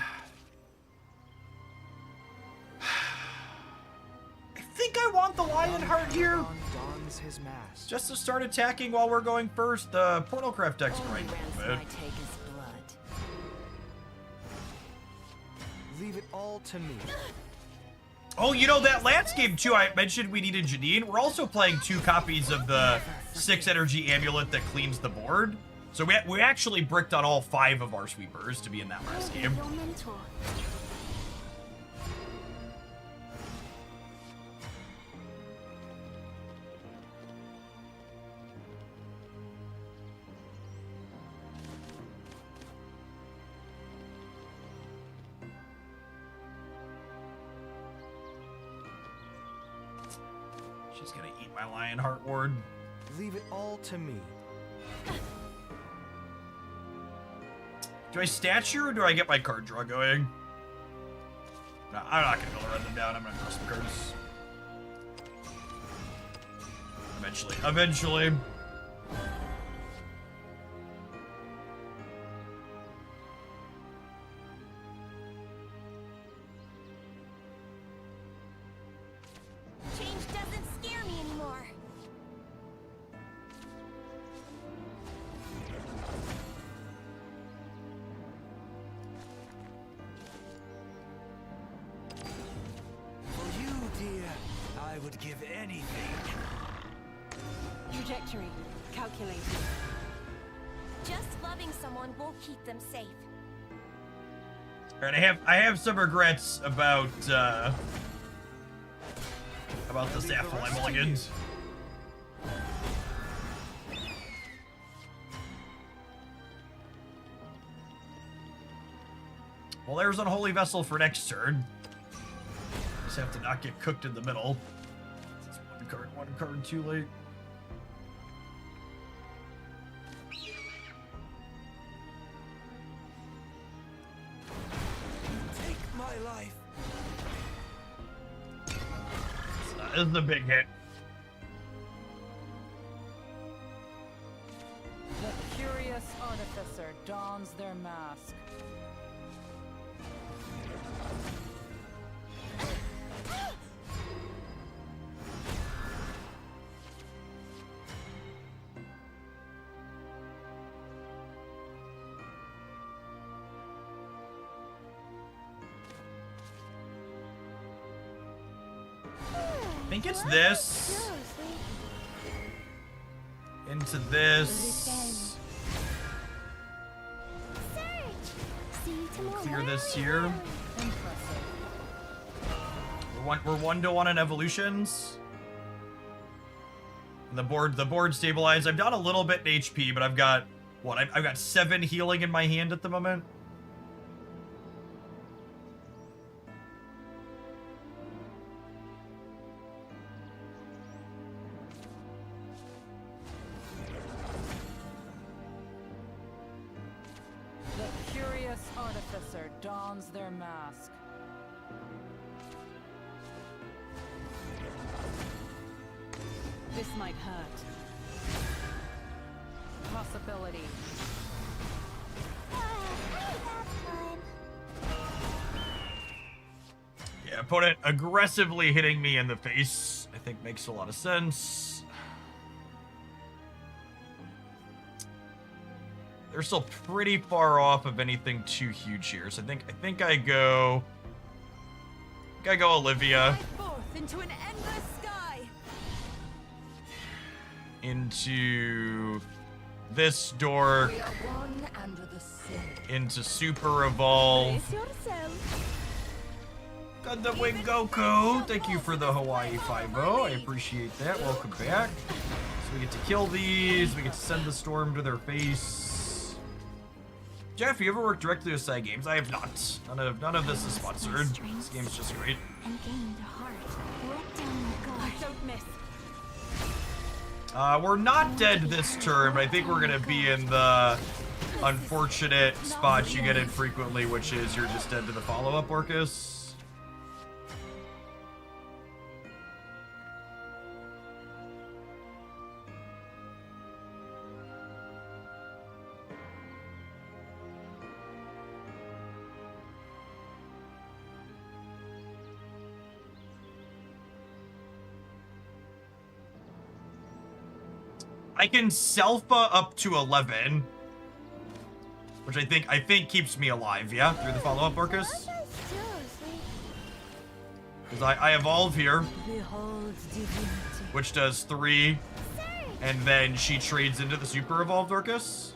think I want the Lionheart here. Dons his mask. Just to start attacking while we're going first. The Portalcraft deck's Only right. ransom I take is blood. Leave it all to me. Oh, you know, that last game, too, I mentioned we needed Janine. We're also playing 2 copies of the 6 energy amulet that cleans the board. So we actually bricked on all 5 of our sweepers to be in that last game. Your mentor. She's gonna eat my Lionheart ward. Leave it all to me. Do I stature or do I get my card draw going? No, I'm not gonna be able to run them down. I'm gonna draw some cards. Eventually. Change doesn't scare me anymore. For you, dear, I would give anything. Trajectory calculated. Just loving someone won't keep them safe. All right, I have some regrets about the Sapphire Mulligans. Well, there's Unholy Vessel for next turn. Just have to not get cooked in the middle. It's one card too late. Take my life. This is a big hit. The curious artificer dons their mask. I think it's this. Into this. Clear this here. We're 1-to-1 in evolutions. And the board stabilized. I'm down a little bit in HP, but I've got what? I've got 7 healing in my hand at the moment. The curious artificer dons their mask. This might hurt. Possibility. Yeah, opponent aggressively hitting me in the face, I think makes a lot of sense. They're still pretty far off of anything too huge here, so I think I go Olivia. Forth into an endless sky. Into this dork. Into Super Evolve. Brace yourself. Got the Wing Goku. Thank you for the Hawaii 5-0. I appreciate that. Welcome back. So we get to kill these. We get to send the storm to their face. Jeff, you ever worked directly with Side Games? I have not. None of this is sponsored. This game's just great. And gained a heart. Let down your guard. Don't miss. We're not dead this turn, but I think we're gonna be in the unfortunate spot you get in frequently, which is you're just dead to the follow-up Orcus. I can Selpha up to 11, which I think keeps me alive, yeah, through the follow-up Orcus. Because I evolve here, which does 3, and then she trades into the super evolved Orcus.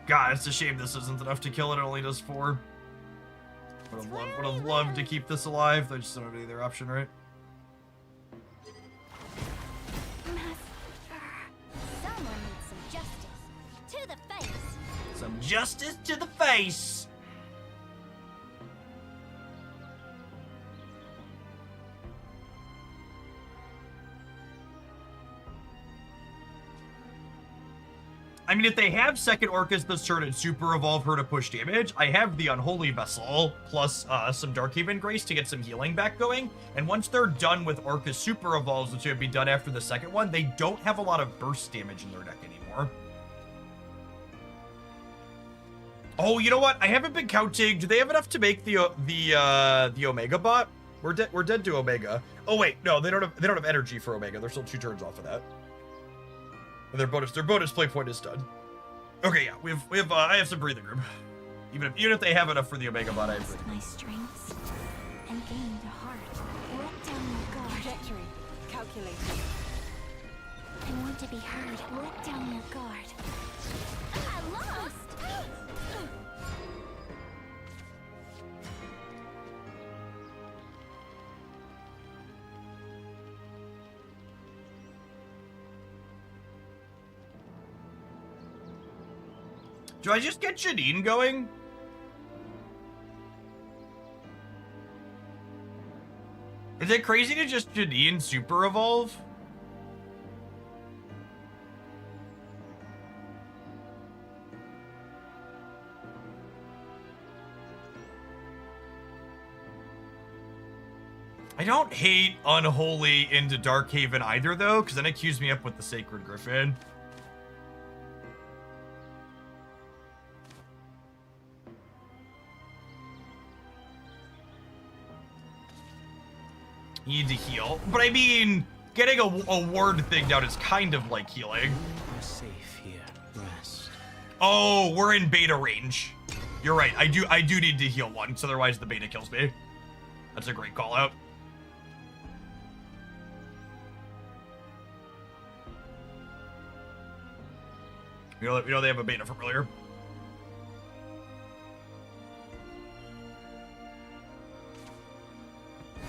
God, it's a shame this isn't enough to kill it. It only does 4. Would have loved to keep this alive. They just don't have any other option, right? Someone needs some justice. To the face. Some justice to the face. I mean, if they have second Orcus this turn and super evolve her to push damage, I have the Unholy Vessel plus some Darkhaven Grace to get some healing back going. And once they're done with Orcus super evolves, which would be done after the second one, they don't have a lot of burst damage in their deck anymore. Oh, you know what? I haven't been counting. Do they have enough to make the Omega bot? We're dead to Omega. Oh wait, no, they don't have energy for Omega. They're still 2 turns off of that. And their bonus play point is done. Okay, yeah, I have some breathing room. Even if they have enough for the Omega bot, I have breathing room. My strengths and gained a heart. Let down your guard. Trajectory calculated. I want to be heard. Let down your guard. I lost. Do I just get Janine going? Is it crazy to just Janine super evolve? I don't hate Unholy into Darkhaven either, though, because then it queues me up with the Sacred Griffin. Need to heal, but I mean, getting a ward thing down is kind of like healing. We're safe here. Rest. Oh, we're in beta range. You're right. I do need to heal once, otherwise the beta kills me. That's a great call out. You know they have a beta from earlier.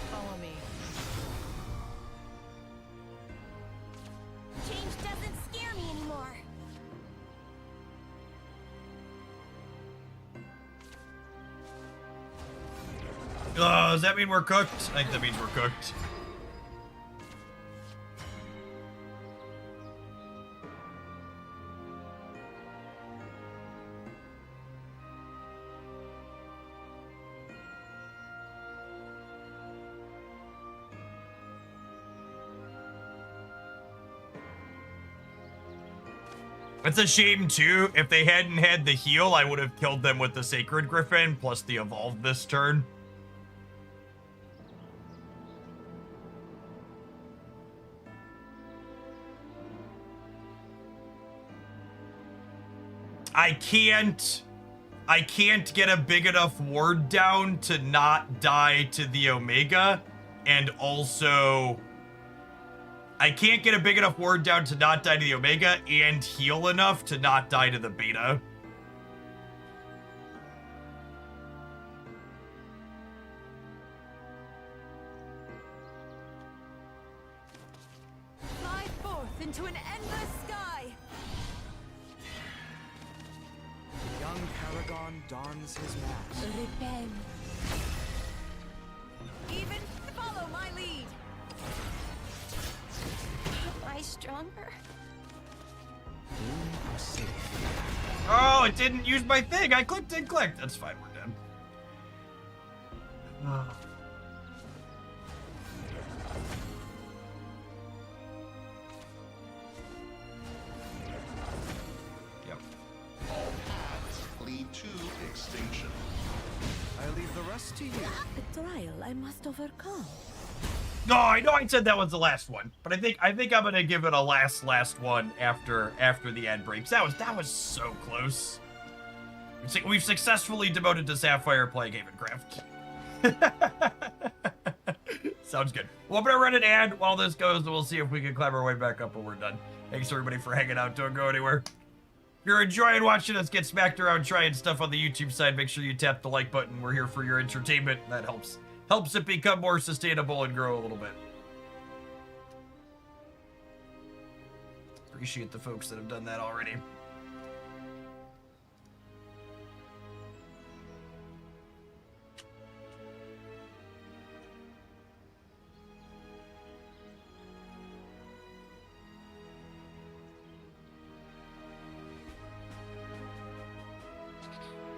Follow me. Change doesn't scare me anymore. Does that mean we're cooked? I think that means we're cooked. It's a shame, too. If they hadn't had the heal, I would have killed them with the Sacred Griffin, plus the Evolve this turn. I can't get a big enough ward down to not die to the Omega, and also I can't get a big enough ward down to not die to the Omega and heal enough to not die to the Beta. Fly forth into an endless sky. The young Paragon dons his mask. Repent. Even follow my lead. stronger? You are safe. Oh, it didn't use my thing. I clicked and clicked. That's fine. We're done. Yep. All paths lead to extinction. I leave the rest to you. A trial I must overcome. No, I know I said that was the last one, but I think I'm gonna give it a last one after the ad breaks. That was so close. We've successfully demoted to Sapphire playing Havencraft. Sounds good. Well, I'm gonna run an ad while this goes, and we'll see if we can climb our way back up when we're done. Thanks everybody for hanging out. Don't go anywhere. If you're enjoying watching us get smacked around trying stuff on the YouTube side, make sure you tap the like button. We're here for your entertainment. That helps it become more sustainable and grow a little bit. Appreciate the folks that have done that already.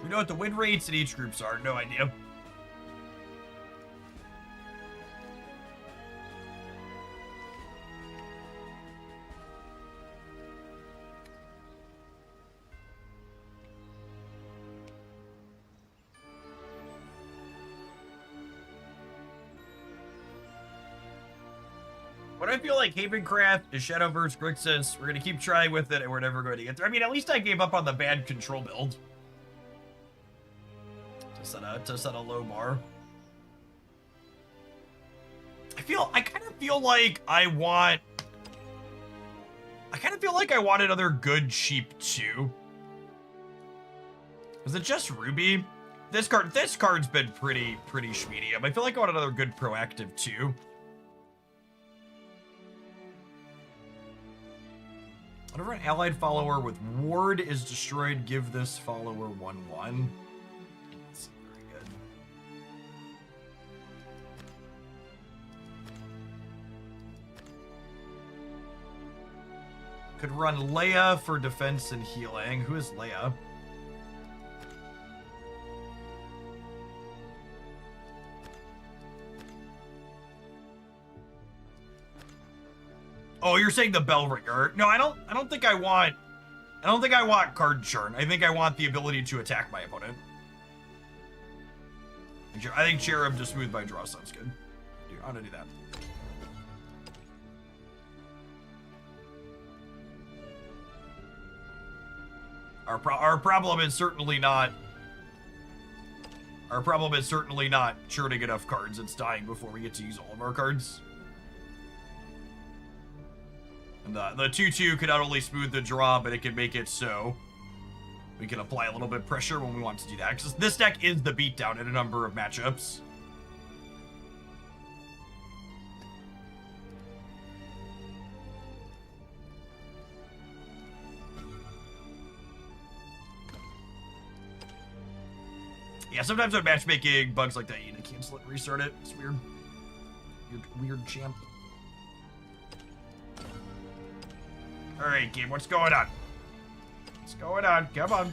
We know what the win rates in each groups are. No idea. But I feel like Havencraft is Shadowverse Grixis. We're gonna keep trying with it, and we're never going to get there. I mean, at least I gave up on the bad control build to set a low bar. I kind of feel like I want another good cheap 2. Is it just Ruby? This card's been pretty schmedium. I feel like I want another good proactive 2. Whenever an allied follower with ward is destroyed, give this follower 1/1. It's very good. Could run Leia for defense and healing. Who is Leia? Oh, you're saying the bell ringer. No, I don't think I want card churn. I think I want the ability to attack my opponent. I think Cherub to smooth my draw sounds good. Dude, I'm gonna do that. Our problem is certainly not churning enough cards. It's dying before we get to use all of our cards. And the 2/2 can not only smooth the draw, but it can make it so we can apply a little bit of pressure when we want to do that. Because this deck is the beatdown in a number of matchups. Yeah, sometimes when matchmaking bugs like that, you need to cancel it and restart it. It's weird. Weird champ. Alright, game, what's going on? What's going on? Come on.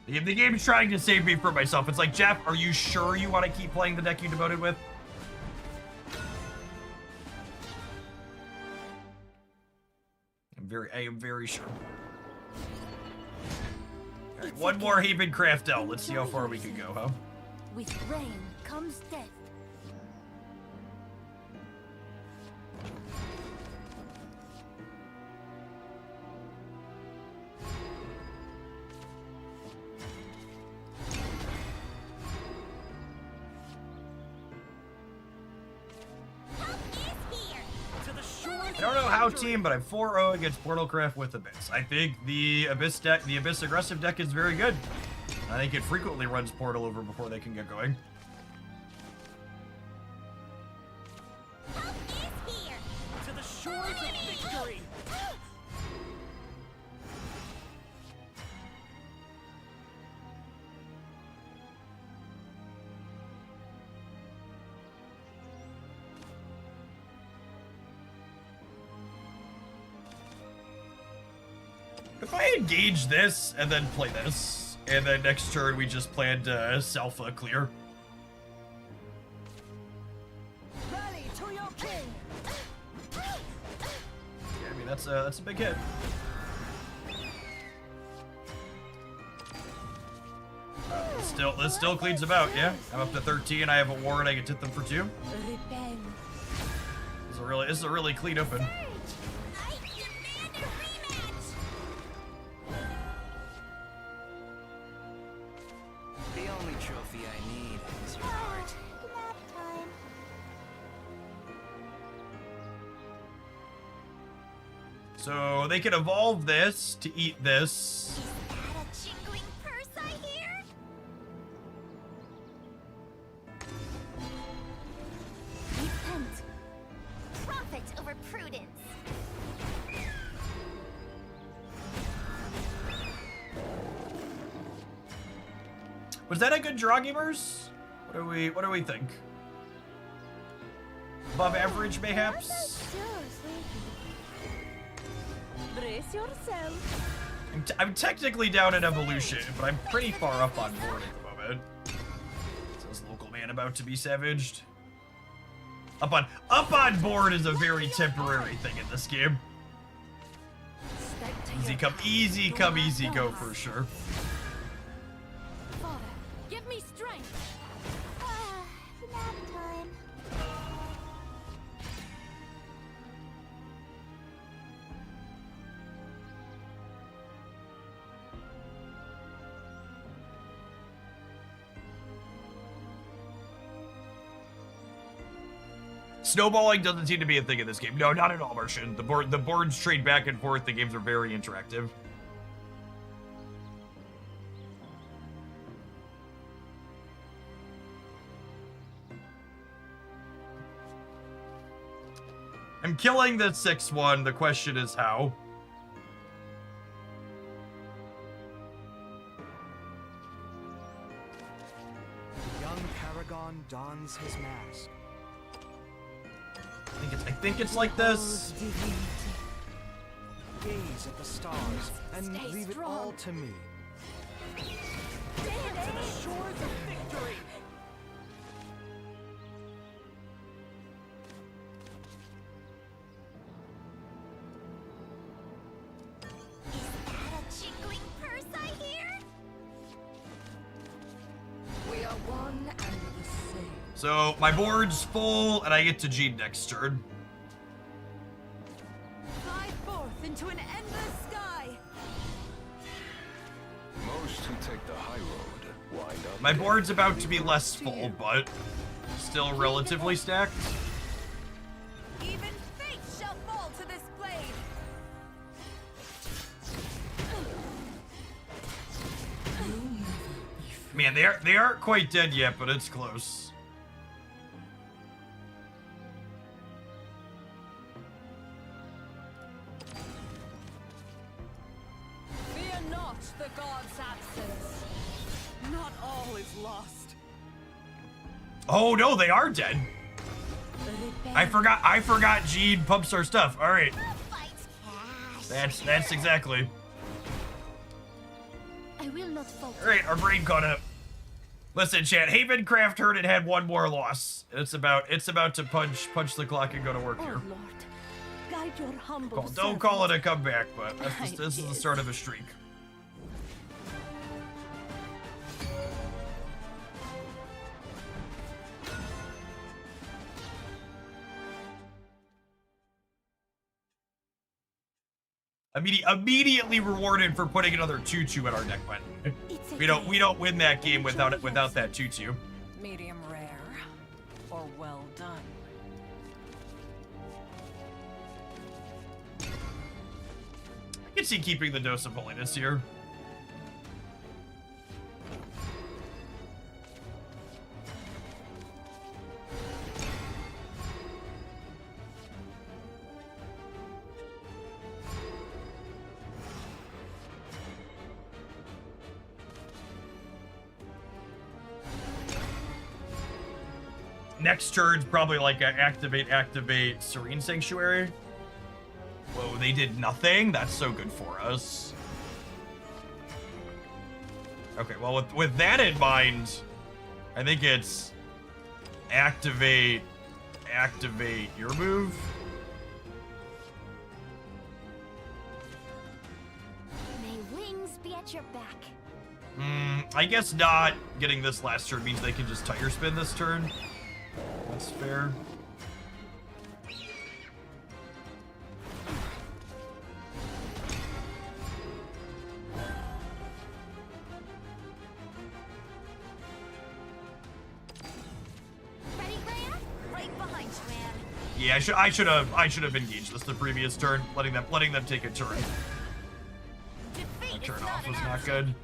The game is trying to save me from myself. It's like, Jeff, are you sure you want to keep playing the deck you devoted with? I am very sure. Alright, one more Havencraft L. Let's see how far we can go, huh? With rain comes death. I don't know how, team, but I'm 4-0 against Portalcraft with Abyss. I think the Abyss aggressive deck is very good. I think it frequently runs Portal over before they can get going. To the shores of victory. If I engage this and then play this, and then next turn we just plan to Salpha clear. Rally to your king. Yeah, I mean that's a big hit. This still cleans them out, yeah. I'm up to 13. I have a ward. I can hit them for 2. This is a really clean open. The only trophy I need is your heart. Nap time. So they can evolve this to eat this. Is that a jingling purse I hear? Repent. Profit over prudence. Was that a good draw, gamers? What do we think? Above average, mayhaps? Brace yourself. I'm technically down in evolution, but I'm pretty far up on board at the moment. Says local man about to be savaged. Up on board is a very temporary thing in this game. Easy come, easy go for sure. Father, give me strength. Nap time. Snowballing doesn't seem to be a thing in this game. No, not at all, Martian. The boards trade back and forth. The games are very interactive. I'm killing the 6-1. The question is how. The young Paragon dons his mask. I think it's like this. Gaze at the stars and Stay leave it strong. all to me. To the shores of victory. Is that a jingling purse I hear? We are one and the same. So my board's full, and I get to Gene next turn. Fly forth into an endless sky. Most who take the high road wind up. My board's about to be less full, but still relatively stacked. Even fate shall fall to this blade. Man, they aren't quite dead yet, but it's close. Fear not the god's absence. Not all is lost. Oh no, they are dead. I forgot Gene pumps our stuff. All right, that's exactly. I will not falter. All right, our brain caught up. Listen, chat. Havencraft heard it had one more loss. It's about to punch the clock and go to work here. Oh Lord, guide your humble Don't call it a comeback, but this is the start of a streak. Immediately rewarded for putting another 2-2 in our deck button. We don't win that game without that 2-2. Medium rare or well done. I can see keeping the dose of holiness here. Next turn's probably like a activate Serene Sanctuary. Whoa, they did nothing? That's so good for us. Okay, well, with that in mind, I think it's activate your move. May wings be at your back. I guess not getting this last turn means they can just tire spin this turn. That's fair. Ready, Grant? Right behind you, man. Yeah, I should have engaged this the previous turn, letting them take a turn. Defeat That turn is off not was an not option. good.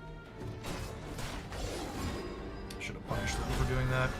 Should have punished them for doing that.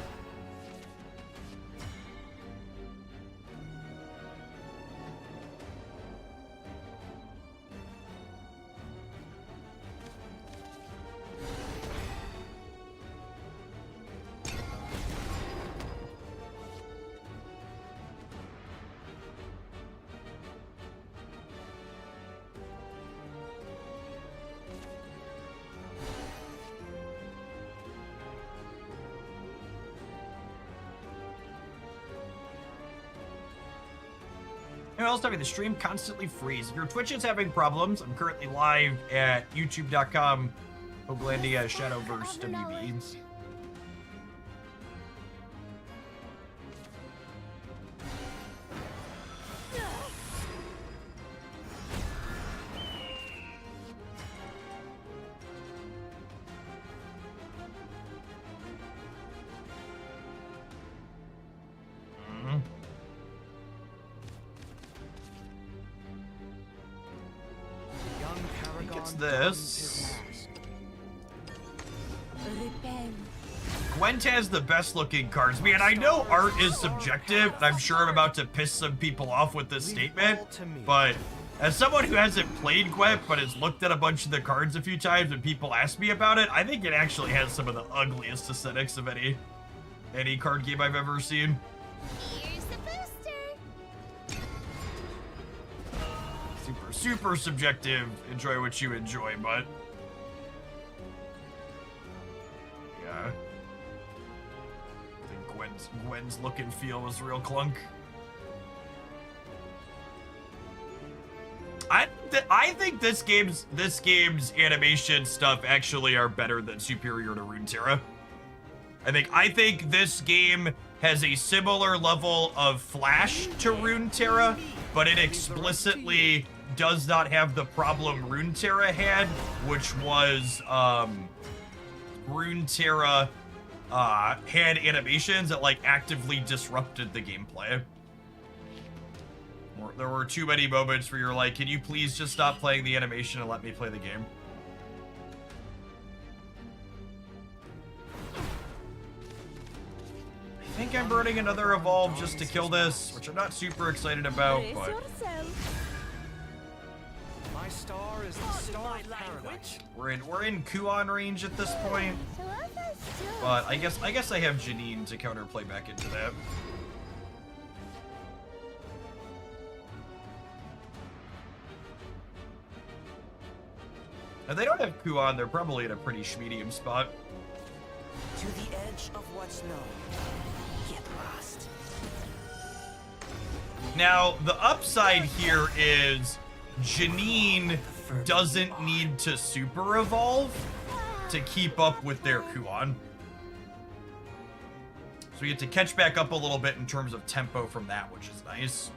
Anyone else having the stream constantly freeze? If your Twitch is having problems, I'm currently live at youtube.com Oglandia Shadowverse WB. Gets this. Gwent has the best looking cards. Man, I know art is subjective, and I'm sure I'm about to piss some people off with this statement, but as someone who hasn't played Gwent but has looked at a bunch of the cards a few times and people ask me about it, I think it actually has some of the ugliest aesthetics of any card game I've ever seen. Here's the booster. Super subjective. Enjoy what you enjoy, but yeah, I think Gwen's look and feel was real clunk. I think this game's animation stuff actually are better than superior to Runeterra. I think this game has a similar level of flash to Runeterra, but it explicitly does not have the problem Runeterra had, which was Runeterra had animations that like actively disrupted the gameplay. There were too many moments where you're like, can you please just stop playing the animation and let me play the game? I think I'm burning another Evolve just to kill this, which I'm not super excited about, but My star is the star of paradise. we're in Kuon range at this point. But I guess I have Janine to counterplay back into that. If they don't have Kuon, they're probably in a pretty medium spot. To the edge of what's known. Get lost. Now, the upside here is Janine doesn't need to super evolve to keep up with their Kuon. So we get to catch back up a little bit in terms of tempo from that, which is nice.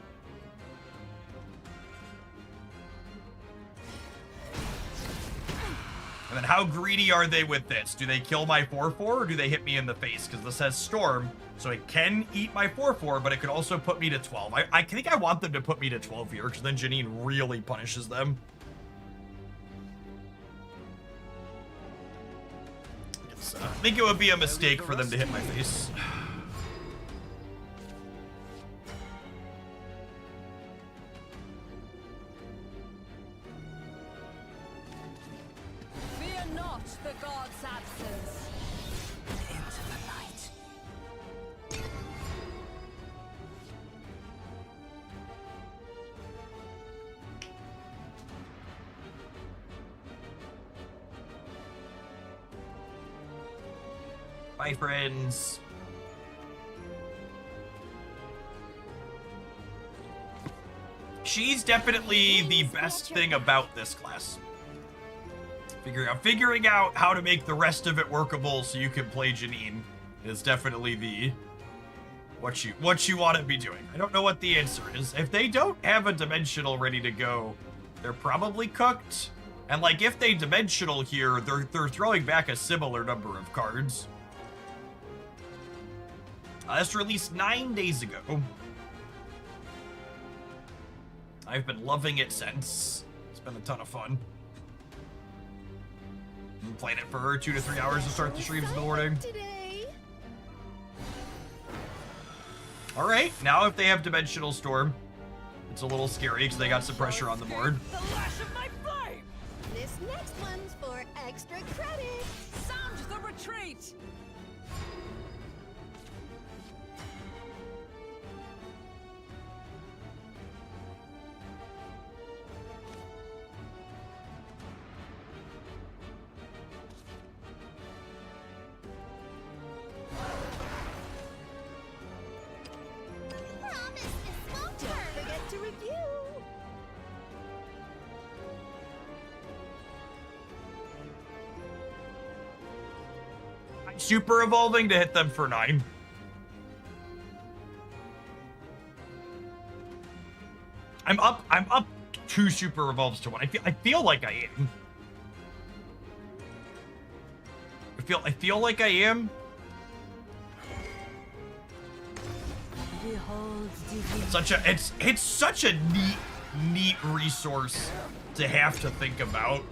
And then how greedy are they with this? Do they kill my 4-4 or do they hit me in the face? Because this has Storm, so it can eat my 4-4, but it could also put me to 12. I think I want them to put me to 12 here, because then Janine really punishes them. I think it would be a mistake for them to hit my face. Fear not the god's absence. Into the night. Bye, friends. She's definitely the best thing about this class. Figuring out how to make the rest of it workable so you can play Janine is definitely the what you want to be doing. I don't know what the answer is. If they don't have a dimensional ready to go, they're probably cooked. And like if they dimensional here, they're throwing back a similar number of cards. This released 9 days ago. I've been loving it since. It's been a ton of fun. Been playing it for 2 to 3 hours to start the streams in the morning. All right, now if they have Dimensional Storm, it's a little scary because they got some pressure on the board. The lash of my flame! This next one's for extra credit. Sound the retreat! Super evolving to hit them for 9. I'm up 2 super evolves to 1. I feel like I am. I feel like I am. It's such a neat resource to have to think about.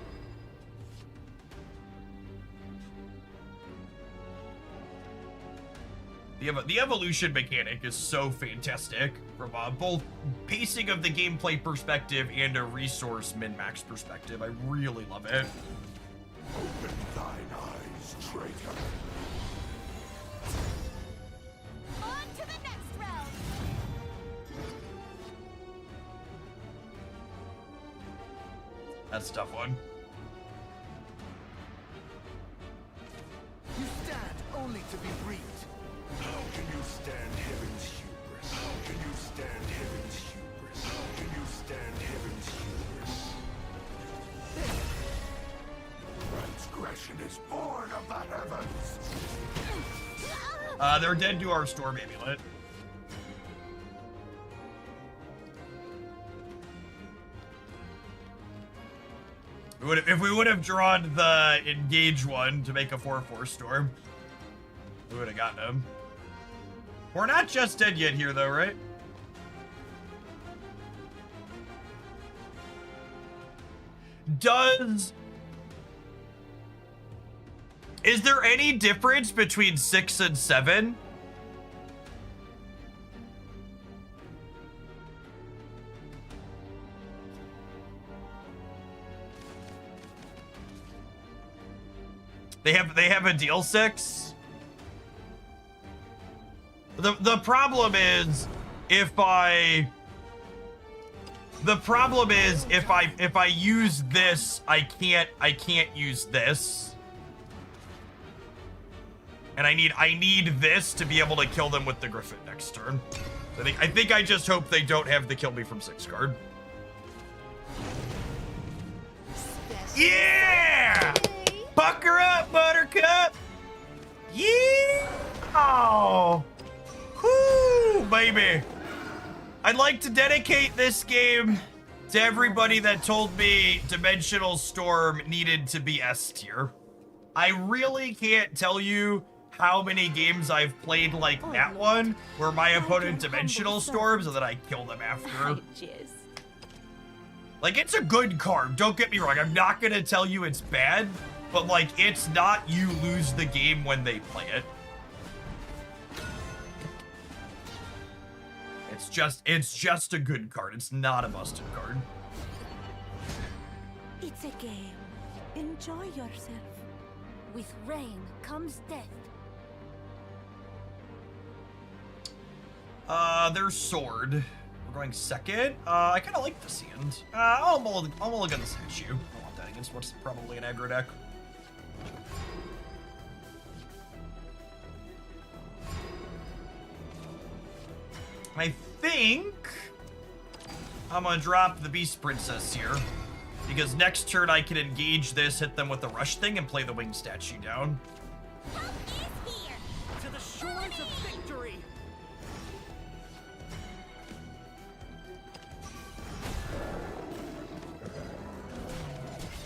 The evolution mechanic is so fantastic from both pacing of the gameplay perspective and a resource min-max perspective. I really love it. Open thine eyes, traitor. On to the next round. That's a tough one. You stand only to be reaped. How can you stand heaven's hubris? How can you stand heaven's hubris? How can you stand heaven's hubris? Transgression is born of the heavens. They're dead to our storm amulet. If we would have drawn the engage one to make a 4/4 storm, we would have gotten him. We're not just dead yet here, though, right? Is there any difference between 6 and 7? They have a deal 6? The problem is if I use this, I can't use this. And I need this to be able to kill them with the Griffin next turn. I think I just hope they don't have the kill me from 6 card. Yeah! Pucker up, Buttercup! Yeah! Oh! Whoo, baby! I'd like to dedicate this game to everybody that told me Dimensional Storm needed to be S tier. I really can't tell you how many games I've played like that one, where my opponent Dimensional Storms and then I kill them after. Like, it's a good card, don't get me wrong. I'm not gonna tell you it's bad, but like, it's not you lose the game when they play it. It's just a good card. It's not a busted card. It's a game. Enjoy yourself. With rain comes death. Their sword. We're going second. I kind of like this hand. I'll mulligan the statue. I don't want that against what's probably an aggro deck. I think I'm gonna drop the Beast Princess here. Because next turn I can engage this, hit them with the rush thing, and play the wing statue down. Help is here. To the shores of victory.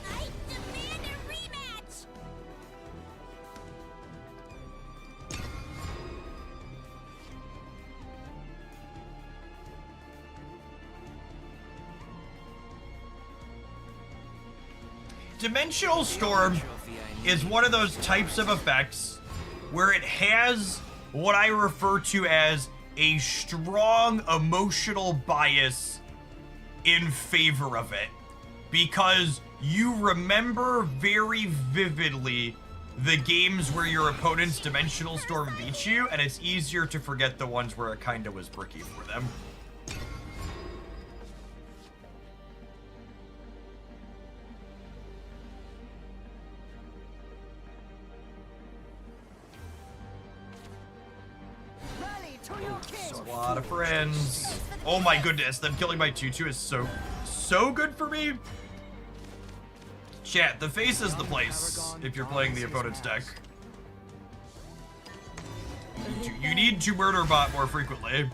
I demand a rematch. Dimensional Storm is one of those types of effects where it has what I refer to as a strong emotional bias in favor of it. Because you remember very vividly the games where your opponent's Dimensional Storm beats you, and it's easier to forget the ones where it kinda was bricky for them. A lot of friends. Oh my goodness, them killing my 2/2 is so good for me. Chat, the face is the place if you're playing the opponent's deck. You need to murder bot more frequently.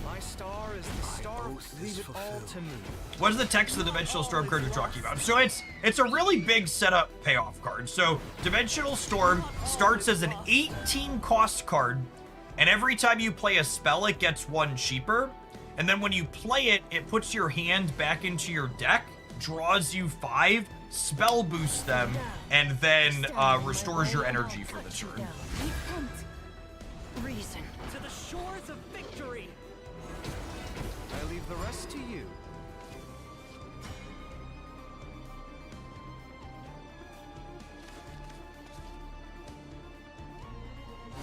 My star is the star. Leave it all to me. What is the text of the Dimensional Storm card you're talking about? So it's a really big setup payoff card. So Dimensional Storm starts as an 18 cost card, and every time you play a spell, it gets one cheaper. And then when you play it, it puts your hand back into your deck, draws you 5, spell boosts them, and then restores your energy for the turn. Reason. To the shores of victory. I leave the rest to you.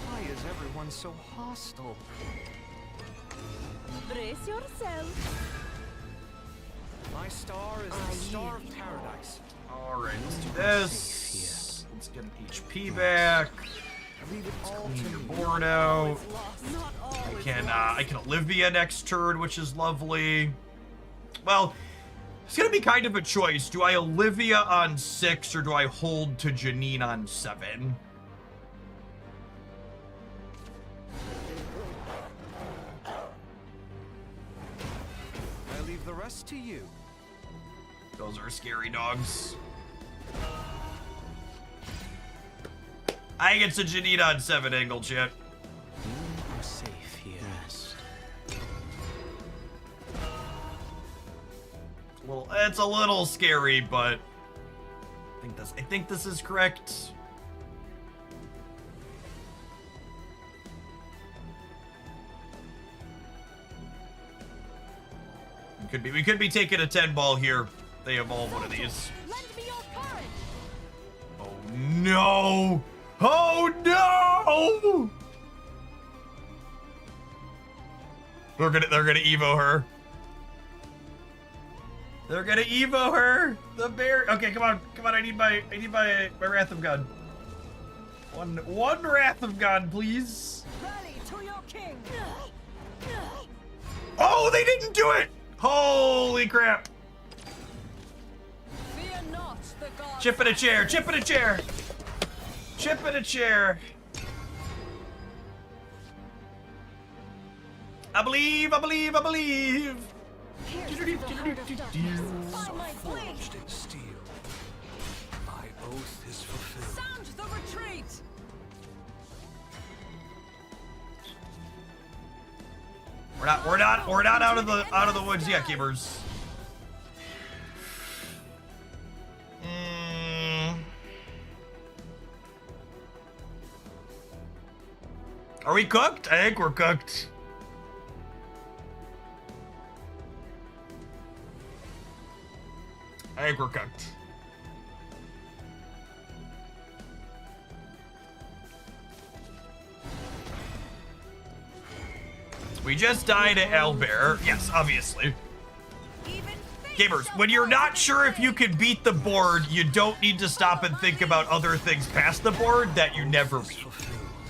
Why is everyone so hostile? Brace yourself. My star is the star of paradise. Alright, let's do this. Let's get an HP back. Leave it all Clean to your me. board out. Not always I can Olivia next turn, which is lovely. Well, it's gonna be kind of a choice. Do I Olivia on 6 or do I hold to Janine on 7? I leave the rest to you. Those are scary dogs. I get to Janine on 7 angle, chat. You are safe here. Yes. Well, it's a little scary, but I think this is correct. We could be taking a 10 ball here. They evolve one of these. Lend me your courage. Oh no! Oh no! They're gonna evo her. They're gonna evo her. The bear. Okay, come on. I need my Wrath of God. One Wrath of God, please. Rally to your king. Oh, they didn't do it! Holy crap! Fear not the gods. Chip in a chair. Chip in a chair. Chip in a chair. I believe. Pierce to the heart of darkness. By my blade. Forged in steel. My oath is fulfilled. Sound the retreat. We're not out of the woods yet, keepers. Are we cooked? I think we're cooked. We just died at Owlbear. Yes, obviously. Gamers, when you're not sure if you can beat the board, you don't need to stop and think about other things past the board that you never beat.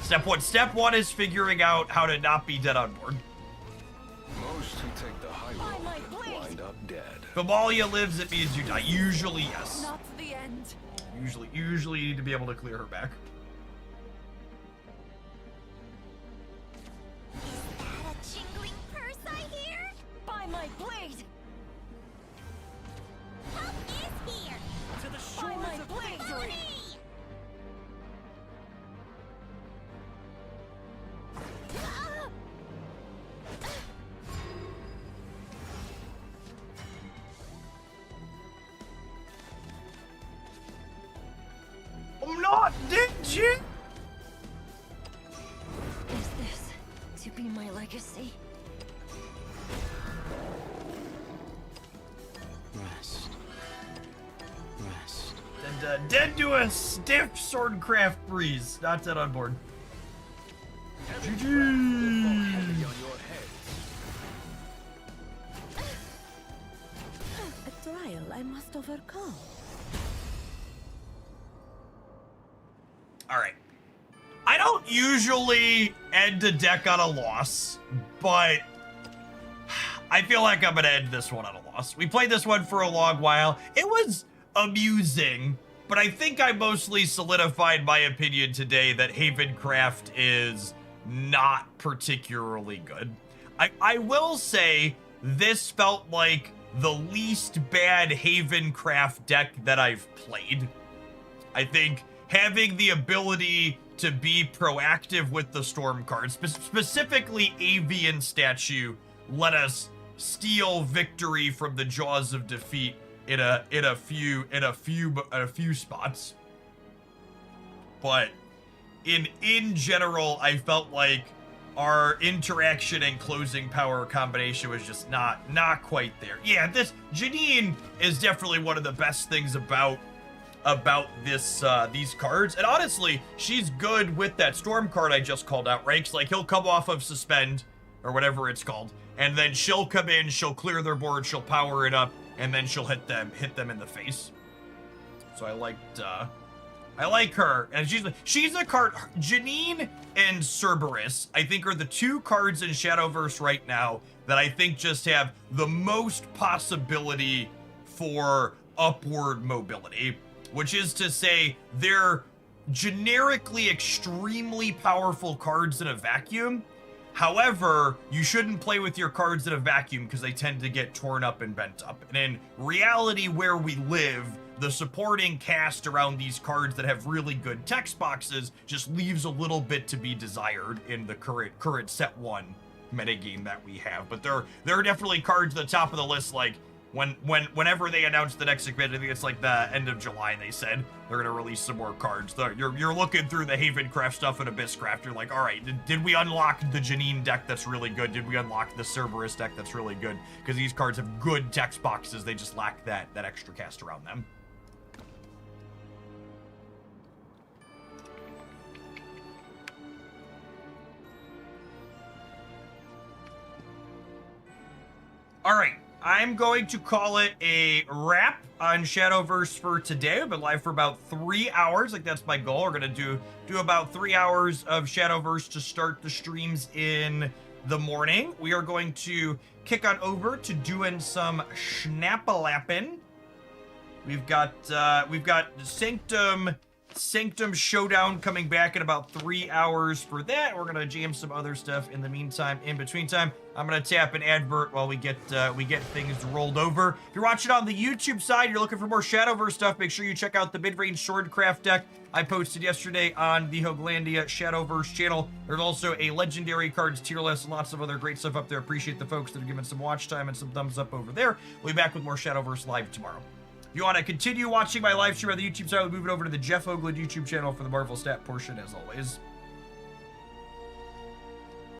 Step one is figuring out how to not be dead on board. If Amalia lives, it means you die. Usually, yes. Not the end. Usually you need to be able to clear her back. Is that a jingling purse I hear? By my blade! Help is here! To the By shores my of blade! Follow me! I'm not dead yet. Is this to be my legacy? Rest. Rest. And dead to a stiff Swordcraft breeze. Not dead on board. Heavy on your heads. A trial I must overcome. Alright. I don't usually end a deck on a loss, but I feel like I'm gonna end this one on a loss. We played this one for a long while. It was amusing, but I think I mostly solidified my opinion today that Havencraft is not particularly good. I will say this felt like the least bad Havencraft deck that I've played. I think having the ability to be proactive with the storm cards, specifically Avian Statue, let us steal victory from the jaws of defeat in a few spots. But in general, I felt like our interaction and closing power combination was just not quite there. Yeah, this Janine is definitely one of the best things about this these cards, and honestly, she's good with that storm card I just called out, right? 'Cause, like, he'll come off of suspend or whatever it's called, and then she'll come in, she'll clear their board, she'll power it up, and then she'll hit them in the face. So I like her, and she's a card. Janine and Cerberus, I think, are the two cards in Shadowverse right now that I think just have the most possibility for upward mobility. Which is to say, they're generically extremely powerful cards in a vacuum. However, you shouldn't play with your cards in a vacuum because they tend to get torn up and bent up. And in reality where we live, the supporting cast around these cards that have really good text boxes just leaves a little bit to be desired in the current set 1 metagame that we have. But there are definitely cards at the top of the list, like whenever they announce the next event, I think it's like the end of July, they said they're gonna release some more cards. You're looking through the Havencraft stuff and Abysscraft, you're like, all right, did we unlock the Janine deck that's really good? Did we unlock the Cerberus deck that's really good? Because these cards have good text boxes, they just lack that extra cast around them. All right. I'm going to call it a wrap on Shadowverse for today. We've been live for about 3 hours. Like, that's my goal. We're going to do about 3 hours of Shadowverse to start the streams in the morning. We are going to kick on over to doing some schnappalapping. We've got Sanctum Showdown coming back in about 3 hours for that. We're gonna jam some other stuff in the meantime. In between time, I'm gonna tap an advert while we get things rolled over. If you're watching on the YouTube side, you're looking for more Shadowverse stuff, make sure you check out the mid-range Swordcraft deck I posted yesterday on the Hoaglandia Shadowverse channel. There's also a legendary cards tier list and lots of other great stuff up there. Appreciate the folks that are giving some watch time and some thumbs up over there. We'll be back with more Shadowverse live tomorrow. If you want to continue watching my live stream on the YouTube side, we'll move it over to the Jeff Hoagland YouTube channel for the Marvel Stat portion, as always.